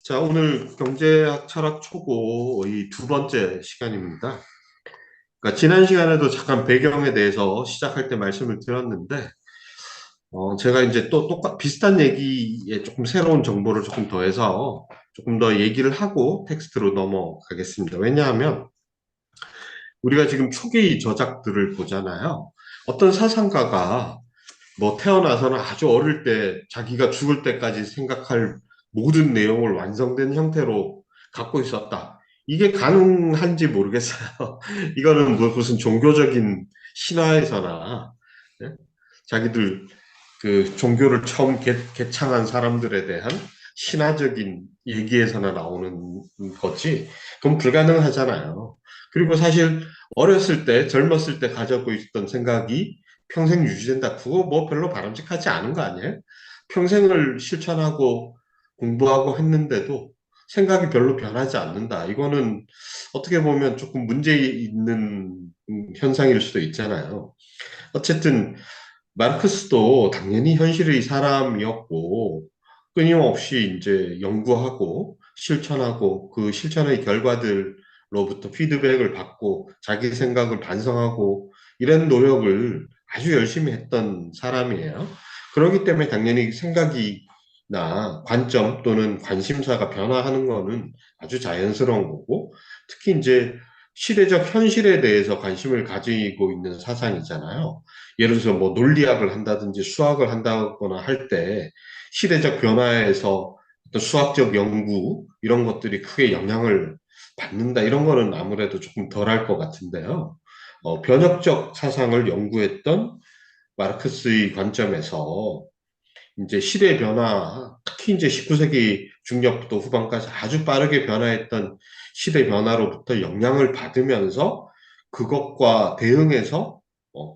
자, 오늘 경제학 철학 초고의 두 번째 시간입니다. 그러니까 지난 시간에도 잠깐 배경에 대해서 시작할 때 말씀을 드렸는데, 제가 이제 또 비슷한 얘기에 조금 새로운 정보를 조금 더해서 조금 더 얘기를 하고 텍스트로 넘어가겠습니다. 왜냐하면 우리가 지금 초기 저작들을 보잖아요. 어떤 사상가가 뭐 태어나서는 아주 어릴 때 자기가 죽을 때까지 생각할 모든 내용을 완성된 형태로 갖고 있었다. 이게 가능한지 모르겠어요. 이거는 무슨 종교적인 신화에서나 예? 자기들 그 종교를 처음 개창한 사람들에 대한 신화적인 얘기에서나 나오는 거지. 그건 불가능하잖아요. 그리고 사실 어렸을 때, 젊었을 때 가지고 있었던 생각이 평생 유지된다. 그거 뭐 별로 바람직하지 않은 거 아니에요? 평생을 실천하고 공부하고 했는데도 생각이 별로 변하지 않는다. 이거는 어떻게 보면 조금 문제 있는 현상일 수도 있잖아요. 어쨌든 마르크스도 당연히 현실의 사람이었고 끊임없이 이제 연구하고 실천하고 그 실천의 결과들로부터 피드백을 받고 자기 생각을 반성하고 이런 노력을 아주 열심히 했던 사람이에요. 그렇기 때문에 당연히 생각이나 관점 또는 관심사가 변화하는 거는 아주 자연스러운 거고 특히 이제 시대적 현실에 대해서 관심을 가지고 있는 사상이잖아요. 예를 들어서 뭐 논리학을 한다든지 수학을 한다거나 할 때 시대적 변화에서 어떤 수학적 연구 이런 것들이 크게 영향을 받는다 이런 거는 아무래도 조금 덜 할 것 같은데요. 변혁적 사상을 연구했던 마르크스의 관점에서 이제 시대 변화, 특히 이제 19세기 중엽부터 후반까지 아주 빠르게 변화했던 시대 변화로부터 영향을 받으면서 그것과 대응해서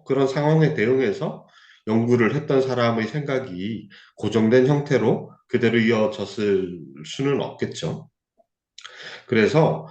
그런 상황에 대응해서 연구를 했던 사람의 생각이 고정된 형태로 그대로 이어졌을 수는 없겠죠. 그래서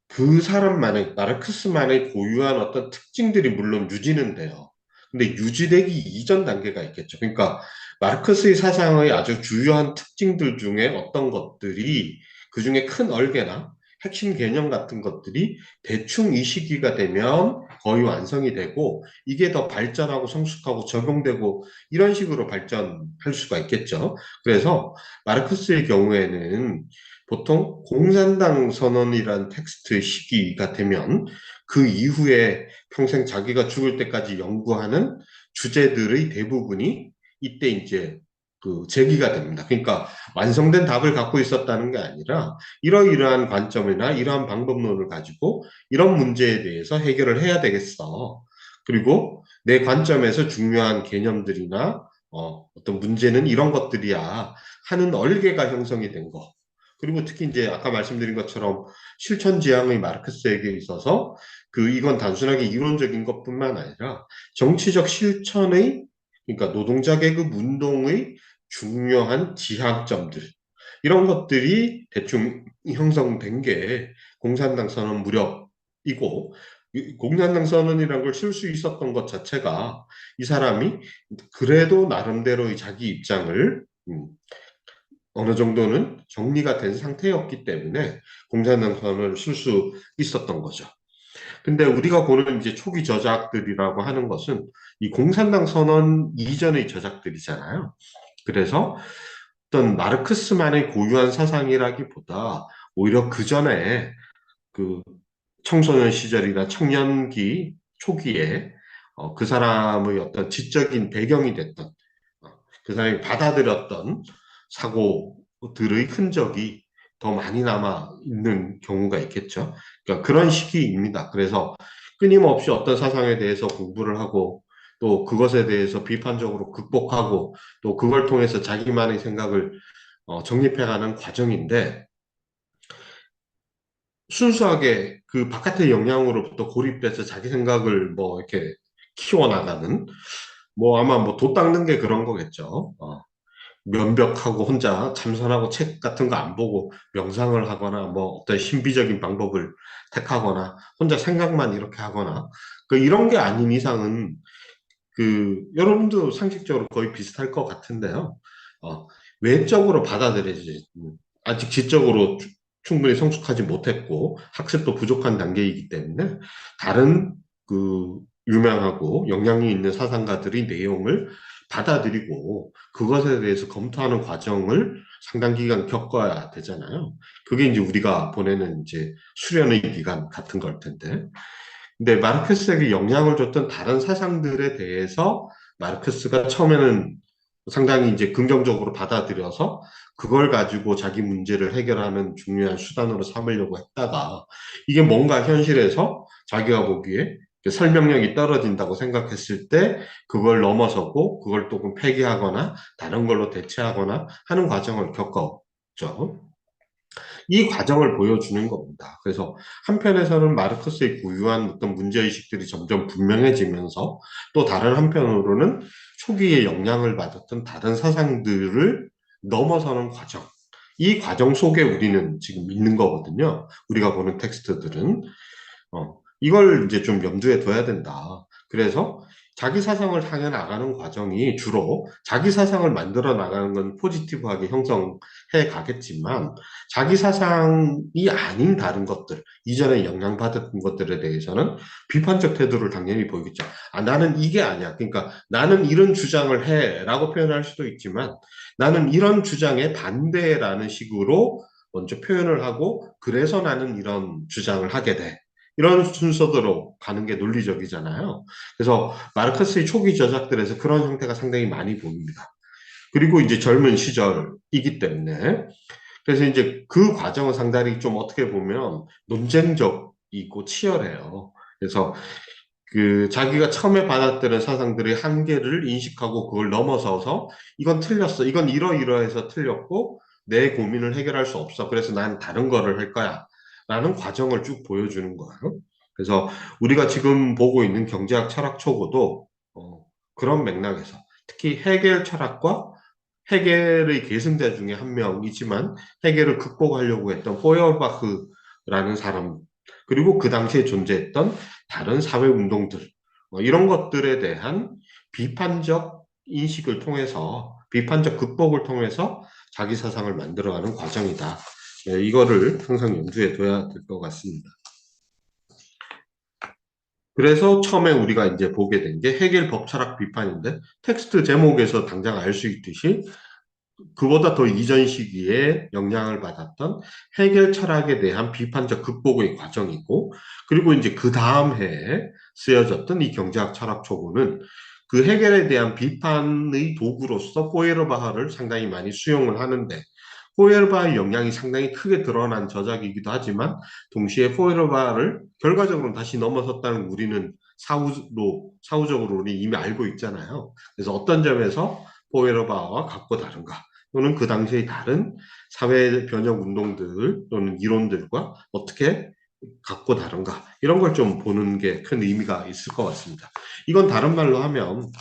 그 사람만의, 마르크스만의 고유한 어떤 특징들이 물론 유지는 돼요. 근데 유지되기 이전 단계가 있겠죠. 그러니까 마르크스의 사상의 아주 주요한 특징들 중에 어떤 것들이 그 중에 큰 얼개나 핵심 개념 같은 것들이 대충 이 시기가 되면 거의 완성이 되고 이게 더 발전하고 성숙하고 적용되고 이런 식으로 발전할 수가 있겠죠. 그래서 마르크스의 경우에는 보통 공산당 선언이란 텍스트 시기가 되면 그 이후에 평생 자기가 죽을 때까지 연구하는 주제들의 대부분이 이때 이제 그 제기가 됩니다. 그러니까 완성된 답을 갖고 있었다는 게 아니라 이러이러한 관점이나 이러한 방법론을 가지고 이런 문제에 대해서 해결을 해야 되겠어. 그리고 내 관점에서 중요한 개념들이나 어떤 문제는 이런 것들이야 하는 얼개가 형성이 된 거. 그리고 특히 이제 아까 말씀드린 것처럼 실천 지향의 마르크스에게 있어서 이건 단순하게 이론적인 것뿐만 아니라 정치적 실천의 그러니까 노동자 계급 운동의 중요한 지향점들 이런 것들이 대충 형성된 게 공산당 선언 무렵이고 이 공산당 선언이라는 걸 쓸 수 있었던 것 자체가 이 사람이 그래도 나름대로의 자기 입장을 어느 정도는 정리가 된 상태였기 때문에 공산당 선언을 쓸 수 있었던 거죠. 근데 우리가 보는 이제 초기 저작들이라고 하는 것은 이 공산당 선언 이전의 저작들이잖아요. 그래서 어떤 마르크스만의 고유한 사상이라기보다 오히려 그 전에 그 청소년 시절이나 청년기 초기에 그 사람의 어떤 지적인 배경이 됐던 그 사람이 받아들였던 사고들의 흔적이 더 많이 남아 있는 경우가 있겠죠. 그러니까 그런 시기입니다. 그래서 끊임없이 어떤 사상에 대해서 공부를 하고 또 그것에 대해서 비판적으로 극복하고 또 그걸 통해서 자기만의 생각을 정립해가는 과정인데 순수하게 그 바깥의 영향으로부터 고립돼서 자기 생각을 뭐 이렇게 키워나가는 뭐 아마 뭐 돛 닦는 게 그런 거겠죠. 면벽하고 혼자 참선하고 책 같은 거 안 보고 명상을 하거나 뭐 어떤 신비적인 방법을 택하거나 혼자 생각만 이렇게 하거나 이런 게 아닌 이상은 여러분도 상식적으로 거의 비슷할 것 같은데요. 어, 외적으로 받아들여지는 아직 지적으로 충분히 성숙하지 못했고 학습도 부족한 단계이기 때문에 다른 그 유명하고 영향이 있는 사상가들이 내용을 받아들이고 그것에 대해서 검토하는 과정을 상당 기간 겪어야 되잖아요. 그게 이제 우리가 보내는 이제 수련의 기간 같은 걸 텐데. 근데 마르크스에게 영향을 줬던 다른 사상들에 대해서 마르크스가 처음에는 상당히 이제 긍정적으로 받아들여서 그걸 가지고 자기 문제를 해결하는 중요한 수단으로 삼으려고 했다가 이게 뭔가 현실에서 자기가 보기에 설명력이 떨어진다고 생각했을 때 그걸 넘어서고 그걸 조금 폐기하거나 다른 걸로 대체하거나 하는 과정을 겪었죠. 이 과정을 보여주는 겁니다. 그래서 한편에서는 마르크스의 고유한 어떤 문제의식들이 점점 분명해지면서 또 다른 한편으로는 초기에 영향을 받았던 다른 사상들을 넘어서는 과정. 이 과정 속에 우리는 지금 있는 거거든요. 우리가 보는 텍스트들은. 이걸 이제 좀 염두에 둬야 된다. 그래서 자기 사상을 향해 나가는 과정이 주로 자기 사상을 만들어 나가는 건 포지티브하게 형성해 가겠지만 자기 사상이 아닌 다른 것들, 이전에 영향받았던 것들에 대해서는 비판적 태도를 당연히 보이겠죠. 아, 나는 이게 아니야. 그러니까 나는 이런 주장을 해 라고 표현할 수도 있지만 나는 이런 주장에 반대라는 식으로 먼저 표현을 하고 그래서 나는 이런 주장을 하게 돼. 이런 순서대로 가는 게 논리적이잖아요. 그래서 마르크스의 초기 저작들에서 그런 형태가 상당히 많이 보입니다. 그리고 이제 젊은 시절이기 때문에 그래서 이제 그 과정은 상당히 좀 어떻게 보면 논쟁적이고 치열해요. 그래서 그 자기가 처음에 받아들인 사상들의 한계를 인식하고 그걸 넘어서서 이건 틀렸어. 이건 이러이러해서 틀렸고 내 고민을 해결할 수 없어. 그래서 난 다른 거를 할 거야. 라는 과정을 쭉 보여주는 거예요. 그래서 우리가 지금 보고 있는 경제학 철학 초고도 그런 맥락에서 특히 헤겔 철학과 헤겔의 계승자 중에 한 명이지만 헤겔을 극복하려고 했던 포열바흐라는 사람 그리고 그 당시에 존재했던 다른 사회 운동들 이런 것들에 대한 비판적 인식을 통해서 비판적 극복을 통해서 자기 사상을 만들어가는 과정이다. 네, 이거를 항상 염두에 둬야 될 것 같습니다. 그래서 처음에 우리가 이제 보게 된 게 헤겔 법철학 비판인데 텍스트 제목에서 당장 알 수 있듯이 그보다 더 이전 시기에 영향을 받았던 해결 철학에 대한 비판적 극복의 과정이고, 그리고 이제 그 다음 해에 쓰여졌던 이 경제학 철학 초고는 그 해결에 대한 비판의 도구로서 포에르바흐를 상당히 많이 수용을 하는데, 포에르바흐의 영향이 상당히 크게 드러난 저작이기도 하지만, 동시에 포에르바흐를 결과적으로 다시 넘어섰다는 우리는 사후적으로 이미 알고 있잖아요. 그래서 어떤 점에서 포에르바흐와 같고 다른가? 또는 그 당시의 다른 사회 변혁 운동들 또는 이론들과 어떻게 갖고 다른가 이런 걸 좀 보는 게 큰 의미가 있을 것 같습니다. 이건 다른 말로 하면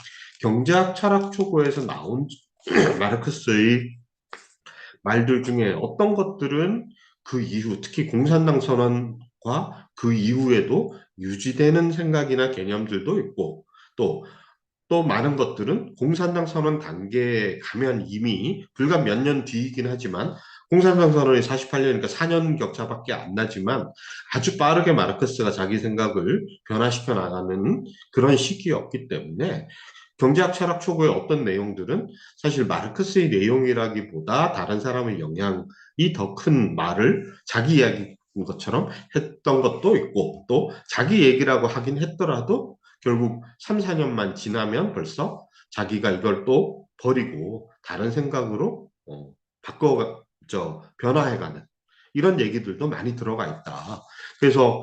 경제학 철학 초고에서 나온 마르크스의 말들 중에 어떤 것들은 그 이후 특히 공산당 선언과 그 이후에도 유지되는 생각이나 개념들도 있고 또 많은 것들은 공산당 선언 단계에 가면 이미 불과 몇 년 뒤이긴 하지만 공산당 선언이 48년이니까 4년 격차밖에 안 나지만 아주 빠르게 마르크스가 자기 생각을 변화시켜 나가는 그런 시기였기 때문에 경제학 철학 초고의 어떤 내용들은 사실 마르크스의 내용이라기보다 다른 사람의 영향이 더 큰 말을 자기 이야기인 것처럼 했던 것도 있고 또 자기 얘기라고 하긴 했더라도 결국 3, 4년만 지나면 벌써 자기가 이걸 또 버리고 다른 생각으로 변화해가는 이런 얘기들도 많이 들어가 있다. 그래서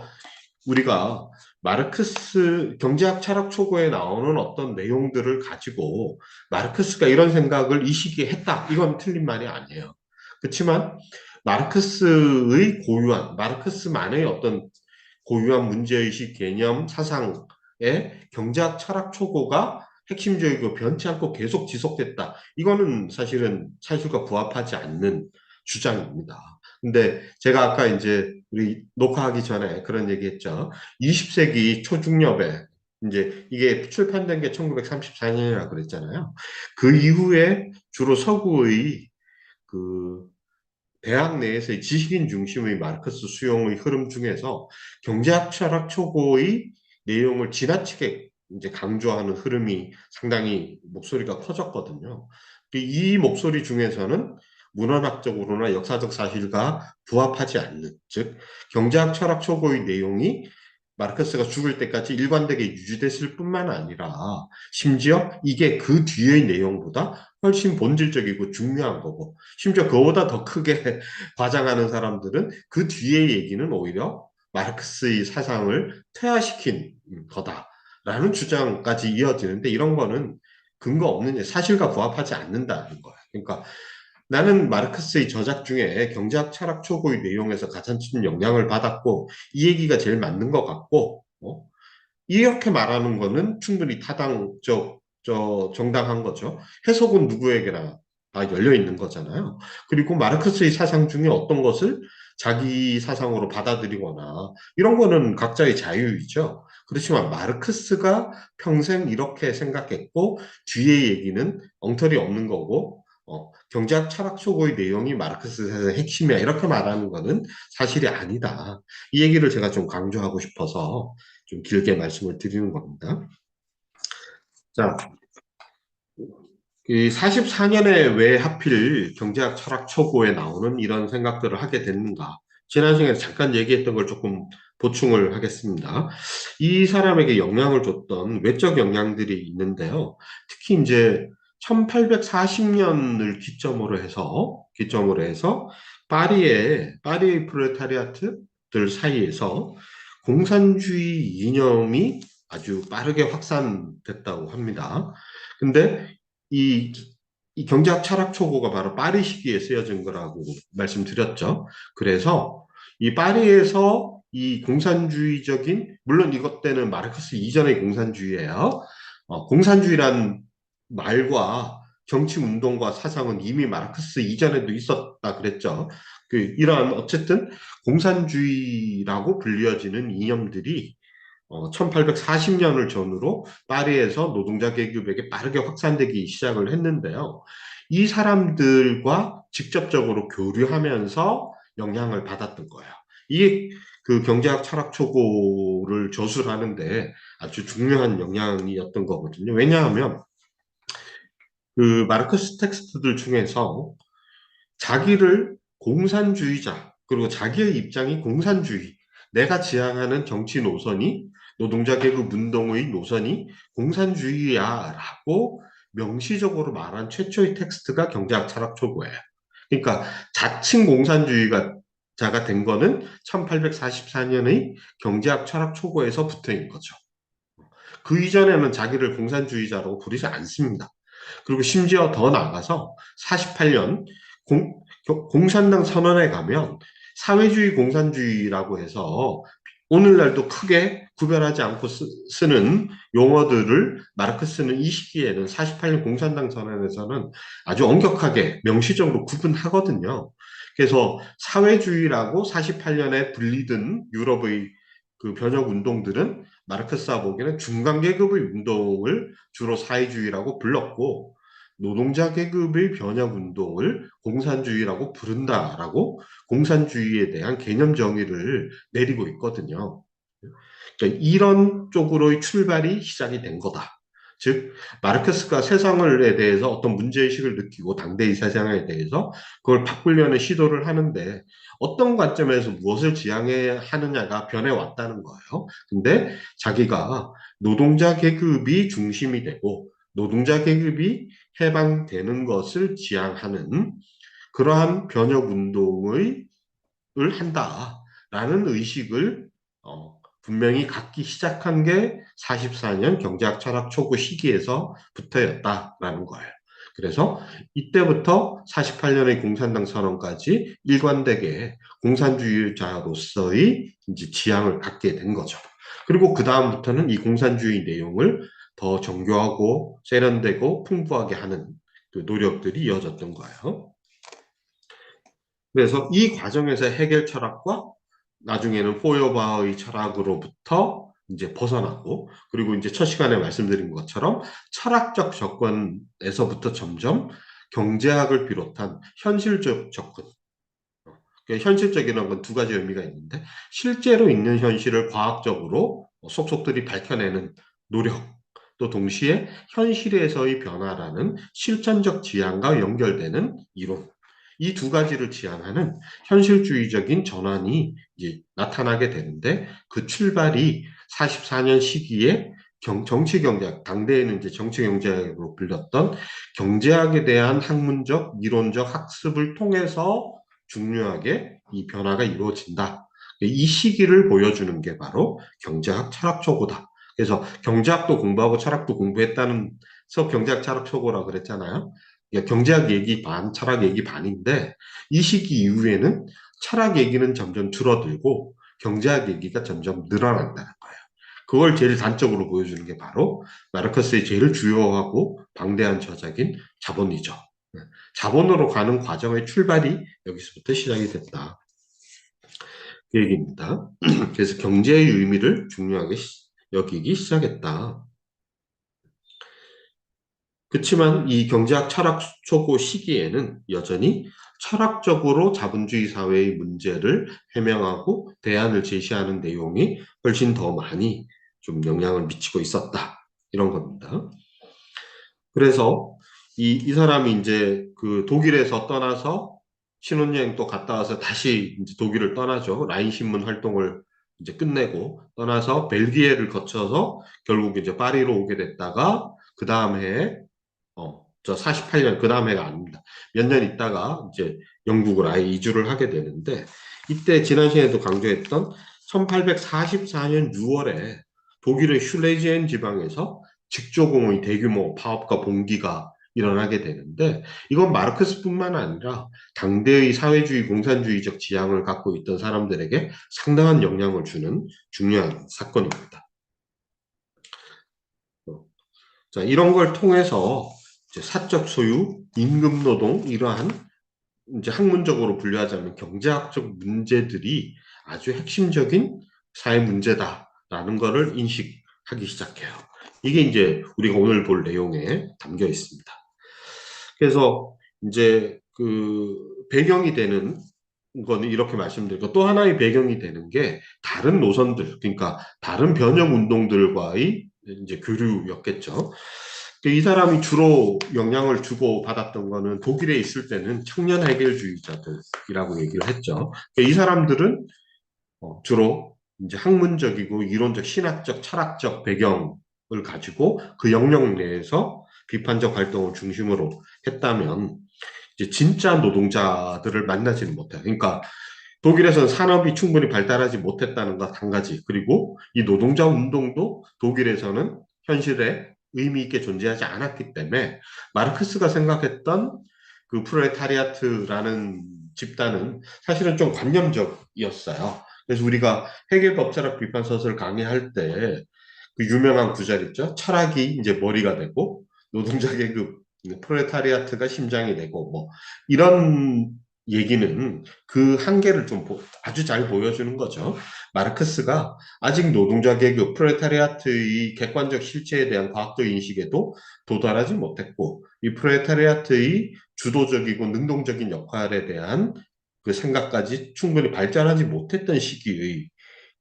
우리가 마르크스 경제학 철학 초고에 나오는 어떤 내용들을 가지고 마르크스가 이런 생각을 이 시기에 했다. 이건 틀린 말이 아니에요. 그렇지만 마르크스의 고유한 마르크스만의 어떤 고유한 문제의식 개념 사상의 경제학 철학 초고가 핵심적이고 변치 않고 계속 지속됐다. 이거는 사실은 사실과 부합하지 않는 주장입니다. 근데 제가 아까 이제 우리 녹화하기 전에 그런 얘기 했죠. 20세기 초중엽에 이제 이게 출판된 게 1934년이라고 그랬잖아요. 그 이후에 주로 서구의 그 대학 내에서의 지식인 중심의 마르크스 수용의 흐름 중에서 경제학 철학 초고의 내용을 지나치게 이제 강조하는 흐름이 상당히 목소리가 커졌거든요. 이 목소리 중에서는 문헌학적으로나 역사적 사실과 부합하지 않는, 즉 경제학 철학 초고의 내용이 마르크스가 죽을 때까지 일관되게 유지됐을 뿐만 아니라 심지어 이게 그 뒤의 내용보다 훨씬 본질적이고 중요한 거고, 심지어 그보다 더 크게 과장하는 사람들은 그 뒤의 얘기는 오히려 마르크스의 사상을 퇴화시킨 거다라는 주장까지 이어지는데, 이런 거는 근거 없는 사실과 부합하지 않는다는 거야. 그러니까 나는 마르크스의 저작 중에 경제학 철학 초고의 내용에서 가장 큰 영향을 받았고 이 얘기가 제일 맞는 것 같고, 이렇게 말하는 거는 충분히 타당적, 정당한 거죠. 해석은 누구에게나 다 열려 있는 거잖아요. 그리고 마르크스의 사상 중에 어떤 것을 자기 사상으로 받아들이거나 이런 거는 각자의 자유이죠. 그렇지만 마르크스가 평생 이렇게 생각했고 뒤에 얘기는 엉터리 없는 거고, 경제학 철학 초고의 내용이 마르크스 사상의 핵심이야 이렇게 말하는 거는 사실이 아니다. 이 얘기를 제가 좀 강조하고 싶어서 좀 길게 말씀을 드리는 겁니다. 자, 이 44년에 왜 하필 경제학 철학 초고에 나오는 이런 생각들을 하게 됐는가? 지난 시간에 잠깐 얘기했던 걸 조금 보충을 하겠습니다. 이 사람에게 영향을 줬던 외적 영향들이 있는데요. 특히 이제 1840년을 기점으로 해서 파리의 프롤레타리아트들 사이에서 공산주의 이념이 아주 빠르게 확산됐다고 합니다. 근데 이, 이 경제학 철학 초고가 바로 파리 시기에 쓰여진 거라고 말씀드렸죠. 그래서 이 파리에서 이 공산주의적인, 물론 이것 때는 마르크스 이전의 공산주의예요. 공산주의란 말과 정치 운동과 사상은 이미 마르크스 이전에도 있었다 그랬죠. 이러한 어쨌든 공산주의라고 불려지는 이념들이 1840년을 전후로 파리에서 노동자 계급에게 빠르게 확산되기 시작을 했는데요. 이 사람들과 직접적으로 교류하면서 영향을 받았던 거예요. 이게 그 경제학 철학 초고를 저술하는데 아주 중요한 영향이었던 거거든요. 왜냐하면 그 마르크스 텍스트들 중에서 자기를 공산주의자, 그리고 자기의 입장이 공산주의, 내가 지향하는 정치 노선이, 노동자 계급 운동의 노선이 공산주의야라고 명시적으로 말한 최초의 텍스트가 경제학 철학 초고예요. 그러니까 자칭 공산주의가 자가 된 거는 1844년의 경제학 철학 초고에서부터인 거죠. 그 이전에는 자기를 공산주의자라고 부르지 않습니다. 그리고 심지어 더 나아가서 48년 공산당 선언에 가면 사회주의 공산주의라고 해서 오늘날도 크게 구별하지 않고 쓰는 용어들을 마르크스는 이 시기에는 48년 공산당 선언에서는 아주 엄격하게 명시적으로 구분하거든요. 그래서 사회주의라고 48년에 불리던 유럽의 그 변혁 운동들은 마르크스가 보기에는 중간 계급의 운동을 주로 사회주의라고 불렀고, 노동자 계급의 변혁 운동을 공산주의라고 부른다라고 공산주의에 대한 개념 정의를 내리고 있거든요. 그러니까 이런 쪽으로의 출발이 시작이 된 거다. 즉 마르크스가 세상에 대해서 어떤 문제의식을 느끼고 당대의 세상에 대해서 그걸 바꾸려는 시도를 하는데 어떤 관점에서 무엇을 지향해야 하느냐가 변해왔다는 거예요. 근데 자기가 노동자 계급이 중심이 되고 노동자 계급이 해방되는 것을 지향하는 그러한 변혁 운동을 한다라는 의식을 분명히 갖기 시작한 게 44년 경제학 철학 초고 시기에서부터였다라는 거예요. 그래서 이때부터 48년의 공산당 선언까지 일관되게 공산주의자로서의 이제 지향을 갖게 된 거죠. 그리고 그 다음부터는 이 공산주의 내용을 더 정교하고 세련되고 풍부하게 하는 그 노력들이 이어졌던 거예요. 그래서 이 과정에서 해결 철학과 나중에는 포여바의 철학으로부터 이제 벗어나고, 그리고 이제 첫 시간에 말씀드린 것처럼 철학적 접근에서부터 점점 경제학을 비롯한 현실적 접근, 그러니까 현실적이라는 건 두 가지 의미가 있는데 실제로 있는 현실을 과학적으로 속속들이 밝혀내는 노력, 또 동시에 현실에서의 변화라는 실천적 지향과 연결되는 이론. 이 두 가지를 지향하는 현실주의적인 전환이 이제 나타나게 되는데 그 출발이 44년 시기에 정치 경제학, 당대에는 이제 정치 경제학으로 불렸던 경제학에 대한 학문적, 이론적 학습을 통해서 중요하게 이 변화가 이루어진다. 이 시기를 보여주는 게 바로 경제학 철학 초고다. 그래서 경제학도 공부하고 철학도 공부했다는 서 경제학 철학 초고라 그랬잖아요. 그러니까 경제학 얘기 반, 철학 얘기 반인데 이 시기 이후에는 철학 얘기는 점점 줄어들고 경제학 얘기가 점점 늘어난다는 거예요. 그걸 제일 단적으로 보여주는 게 바로 마르크스의 제일 주요하고 방대한 저작인 자본이죠. 자본으로 가는 과정의 출발이 여기서부터 시작이 됐다. 그 얘기입니다. 그래서 경제의 의미를 중요하게 여기기 시작했다. 그렇지만 이 경제학 철학 초고 시기에는 여전히 철학적으로 자본주의 사회의 문제를 해명하고 대안을 제시하는 내용이 훨씬 더 많이 좀 영향을 미치고 있었다. 이런 겁니다. 그래서 이 사람이 이제 그 독일에서 떠나서 신혼여행 또 갔다 와서 다시 이제 독일을 떠나죠. 라인 신문 활동을 이제 끝내고 떠나서 벨기에를 거쳐서 결국 이제 파리로 오게 됐다가 그 다음 해에 저 48년 그 다음 해가 아닙니다. 몇 년 있다가 이제 영국을 아예 이주를 하게 되는데 이때 지난 시간에도 강조했던 1844년 6월에 독일의 슐레지엔 지방에서 직조공의 대규모 파업과 봉기가 일어나게 되는데 이건 마르크스뿐만 아니라 당대의 사회주의 공산주의적 지향을 갖고 있던 사람들에게 상당한 영향을 주는 중요한 사건입니다. 자, 이런 걸 통해서 이제 사적 소유, 임금 노동 이러한 이제 학문적으로 분류하자면 경제학적 문제들이 아주 핵심적인 사회 문제다라는 것을 인식하기 시작해요. 이게 이제 우리가 오늘 볼 내용에 담겨 있습니다. 그래서 이제 그 배경이 되는 거는 이렇게 말씀드리고 또 하나의 배경이 되는 게 다른 노선들, 그러니까 다른 변형 운동들과의 이제 교류였겠죠. 이 사람이 주로 영향을 주고 받았던 거는 독일에 있을 때는 청년 해결주의자들이라고 얘기를 했죠. 이 사람들은 주로 이제 학문적이고 이론적, 신학적, 철학적 배경을 가지고 그 영역 내에서 비판적 활동을 중심으로 했다면 이제 진짜 노동자들을 만나지는 못해요. 그러니까 독일에서는 산업이 충분히 발달하지 못했다는 것 한 가지. 그리고 이 노동자 운동도 독일에서는 현실에 의미 있게 존재하지 않았기 때문에 마르크스가 생각했던 그 프롤레타리아트라는 집단은 사실은 좀 관념적이었어요. 그래서 우리가 해겔 법철학 비판서술 강의할 때 그 유명한 구절 있죠. 철학이 이제 머리가 되고 노동자 계급 프롤레타리아트가 심장이 되고 뭐 이런 얘기는 그 한계를 좀 아주 잘 보여주는 거죠. 마르크스가 아직 노동자 계급 프롤레타리아트의 객관적 실체에 대한 과학적 인식에도 도달하지 못했고 이 프롤레타리아트의 주도적이고 능동적인 역할에 대한 그 생각까지 충분히 발전하지 못했던 시기의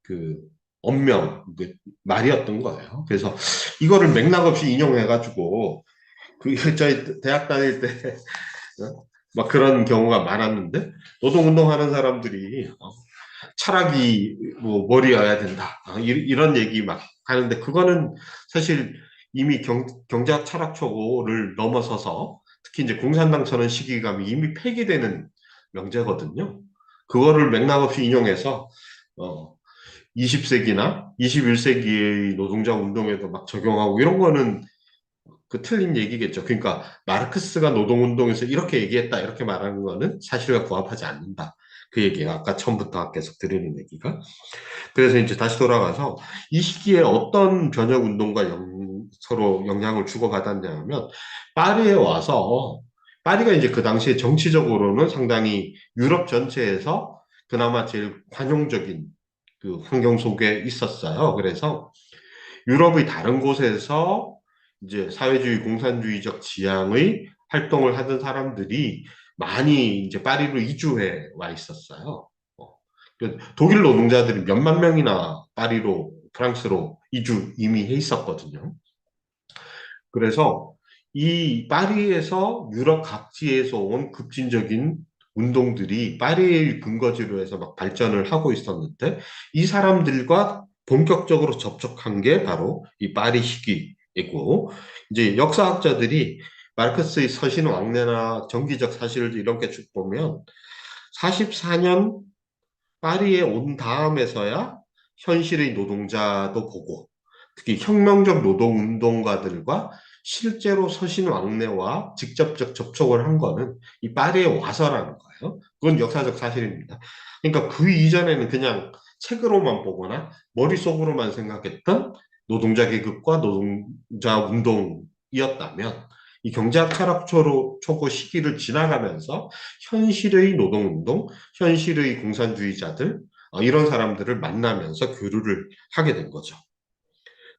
그 언명 그 말이었던 거예요. 그래서 이거를 맥락 없이 인용해가지고 그 저희 대학 다닐 때 막 그런 경우가 많았는데 노동운동하는 사람들이 철학이 뭐 머리여야 된다 이런 얘기 막 하는데 그거는 사실 이미 경제학 철학 초고를 넘어서서 특히 이제 공산당처럼 시기감이 이미 폐기되는 명제거든요. 그거를 맥락 없이 인용해서 20세기나 21세기의 노동자 운동에도 막 적용하고 이런 거는 그 틀린 얘기겠죠. 그러니까 마르크스가 노동운동에서 이렇게 얘기했다 이렇게 말하는 거는 사실과 부합하지 않는다. 그 얘기가 아까 처음부터 계속 드리는 얘기가. 그래서 이제 다시 돌아가서 이 시기에 어떤 변혁 운동과 서로 영향을 주고받았냐면 파리에 와서 파리가 이제 그 당시에 정치적으로는 상당히 유럽 전체에서 그나마 제일 관용적인 그 환경 속에 있었어요. 그래서 유럽의 다른 곳에서 이제 사회주의 공산주의적 지향의 활동을 하던 사람들이 많이 이제 파리로 이주해 와 있었어요. 어, 독일 노동자들이 몇만 명이나 파리로, 프랑스로 이주 이미 해 있었거든요. 그래서 이 파리에서 유럽 각지에서 온 급진적인 운동들이 파리의 근거지로 해서 막 발전을 하고 있었는데, 이 사람들과 본격적으로 접촉한 게 바로 이 파리 시기이고, 이제 역사학자들이 마르크스의 서신 왕래나 정기적 사실을 이렇게 쭉 보면 44년 파리에 온 다음에서야 현실의 노동자도 보고, 특히 혁명적 노동운동가들과 실제로 서신 왕래와 직접적 접촉을 한 거는 이 파리에 와서라는 거예요. 그건 역사적 사실입니다. 그러니까 그 이전에는 그냥 책으로만 보거나 머릿속으로만 생각했던 노동자 계급과 노동자 운동이었다면, 이 경제학 철학 초고 시기를 지나가면서 현실의 노동운동, 현실의 공산주의자들, 이런 사람들을 만나면서 교류를 하게 된 거죠.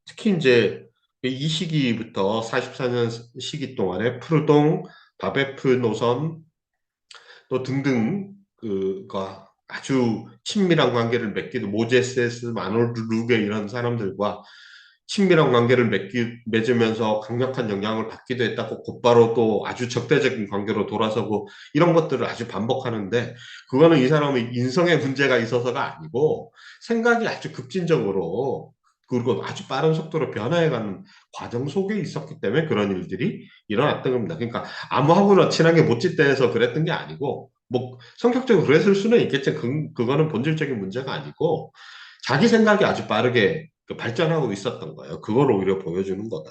특히 이제 이 시기부터 44년 시기 동안에 푸르동, 바베프 노선 또 등등 그가 아주 친밀한 관계를 맺기도, 모제세스, 마놀드 루게 이런 사람들과 친밀한 관계를 맺으면서 강력한 영향을 받기도 했다고, 곧바로 또 아주 적대적인 관계로 돌아서고, 이런 것들을 아주 반복하는데, 그거는 이 사람의 인성의 문제가 있어서가 아니고 생각이 아주 급진적으로, 그리고 아주 빠른 속도로 변화해가는 과정 속에 있었기 때문에 그런 일들이 일어났던 겁니다. 그러니까 아무하고나 친하게 못 지내서 그랬던 게 아니고, 뭐 성격적으로 그랬을 수는 있겠지. 그거는 본질적인 문제가 아니고, 자기 생각이 아주 빠르게 그 발전하고 있었던 거예요. 그걸 오히려 보여주는 거다.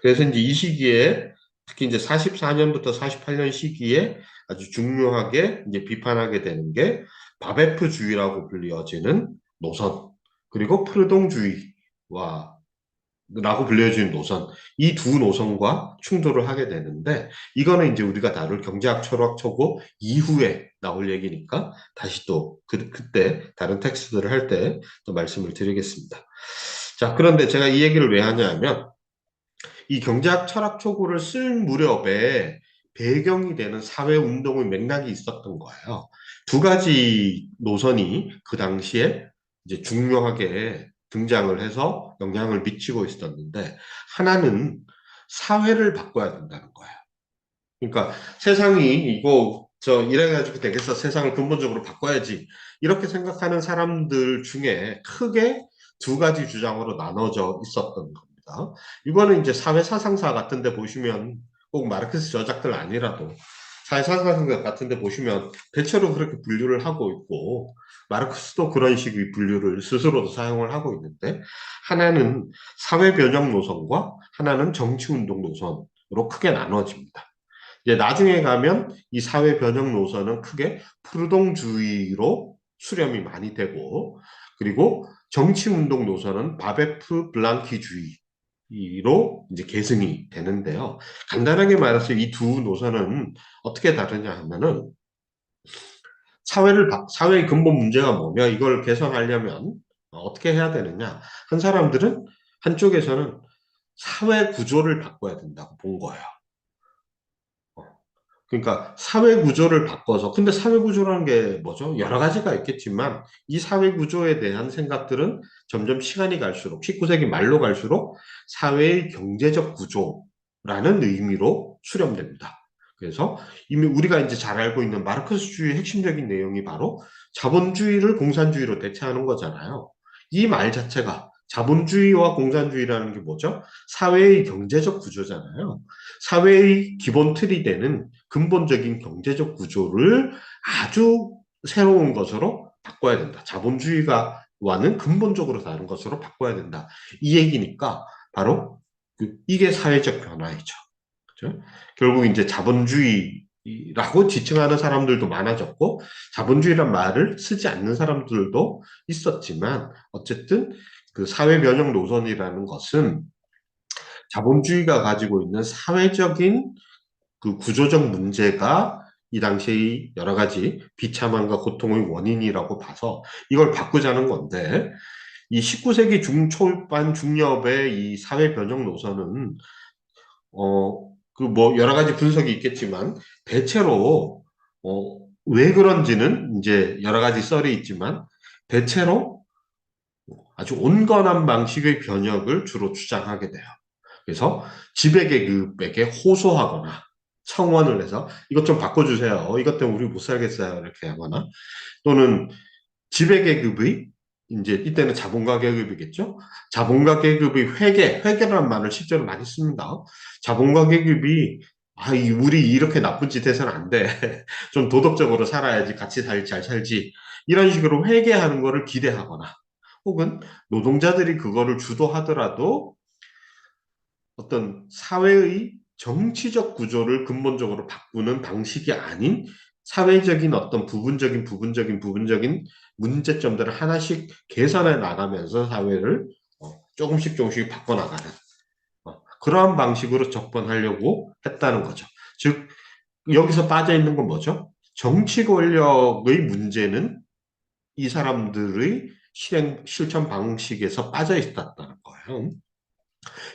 그래서 이제 이 시기에, 특히 이제 44년부터 48년 시기에 아주 중요하게 이제 비판하게 되는 게 바베프주의라고 불리어지는 노선, 그리고 프르동주의와 라고 불려지는 노선, 이 두 노선과 충돌을 하게 되는데, 이거는 이제 우리가 다룰 경제학 철학 초고 이후에 나올 얘기니까 다시 또 그때 다른 텍스트들을 할 때 또 말씀을 드리겠습니다. 자, 그런데 제가 이 얘기를 왜 하냐면, 이 경제학 철학 초고를 쓸 무렵에 배경이 되는 사회 운동의 맥락이 있었던 거예요. 두 가지 노선이 그 당시에 이제 중요하게 등장을 해서 영향을 미치고 있었는데, 하나는 사회를 바꿔야 된다는 거예요. 그러니까 세상이 이거 저 이래가지고 되겠어, 세상을 근본적으로 바꿔야지, 이렇게 생각하는 사람들 중에 크게 두 가지 주장으로 나눠져 있었던 겁니다. 이거는 이제 사회 사상사 같은 데 보시면, 꼭 마르크스 저작들 아니라도 사회 사상사 같은 데 보시면 대체로 그렇게 분류를 하고 있고, 마르크스도 그런 식의 분류를 스스로도 사용을 하고 있는데, 하나는 사회 변형 노선과 하나는 정치 운동 노선으로 크게 나눠집니다. 이제 나중에 가면 이 사회 변형 노선은 크게 프루동주의로 수렴이 많이 되고, 그리고 정치 운동 노선은 바베프 블랑키주의로 이제 계승이 되는데요. 간단하게 말해서 이 두 노선은 어떻게 다르냐 하면은, 사회의 근본 문제가 뭐며 이걸 개선하려면 어떻게 해야 되느냐. 한 사람들은, 한쪽에서는 사회 구조를 바꿔야 된다고 본 거예요. 그러니까 사회 구조를 바꿔서, 근데 사회 구조라는 게 뭐죠? 여러 가지가 있겠지만 이 사회 구조에 대한 생각들은 점점 시간이 갈수록, 19세기 말로 갈수록 사회의 경제적 구조라는 의미로 수렴됩니다. 그래서 이미 우리가 이제 잘 알고 있는 마르크스주의의 핵심적인 내용이 바로 자본주의를 공산주의로 대체하는 거잖아요. 이 말 자체가, 자본주의와 공산주의라는 게 뭐죠? 사회의 경제적 구조잖아요. 사회의 기본 틀이 되는 근본적인 경제적 구조를 아주 새로운 것으로 바꿔야 된다. 자본주의와는 근본적으로 다른 것으로 바꿔야 된다. 이 얘기니까 바로 이게 사회적 변화이죠. 그죠? 결국 이제 자본주의라고 지칭하는 사람들도 많아졌고, 자본주의란 말을 쓰지 않는 사람들도 있었지만, 어쨌든 그 사회 변형 노선이라는 것은 자본주의가 가지고 있는 사회적인 그 구조적 문제가 이 당시의 여러 가지 비참함과 고통의 원인이라고 봐서 이걸 바꾸자는 건데, 이 19세기 중초반 중엽의 이 사회 변형 노선은 그 뭐 여러 가지 분석이 있겠지만 대체로 왜 그런지는 이제 여러 가지 썰이 있지만 대체로 아주 온건한 방식의 변혁을 주로 주장하게 돼요. 그래서 지배계급에게 호소하거나 청원을 해서 이것 좀 바꿔주세요. 이것 때문에 우리 못 살겠어요. 이렇게 하거나 또는 지배계급의 이제 이때는 자본가 계급이겠죠. 자본가 계급의 회계라는 말을 실제로 많이 씁니다. 자본가 계급이 우리 이렇게 나쁜 짓 해서는 안 돼. 좀 도덕적으로 살아야지, 같이 잘 살지. 이런 식으로 회계하는 거를 기대하거나 혹은 노동자들이 그거를 주도하더라도 어떤 사회의 정치적 구조를 근본적으로 바꾸는 방식이 아닌 사회적인 어떤 부분적인 문제점들을 하나씩 개선해 나가면서 사회를 조금씩 바꿔나가는 그러한 방식으로 접근하려고 했다는 거죠. 즉, 여기서 빠져 있는 건 뭐죠? 정치 권력의 문제는 이 사람들의 실천 방식에서 빠져 있었다는 거예요.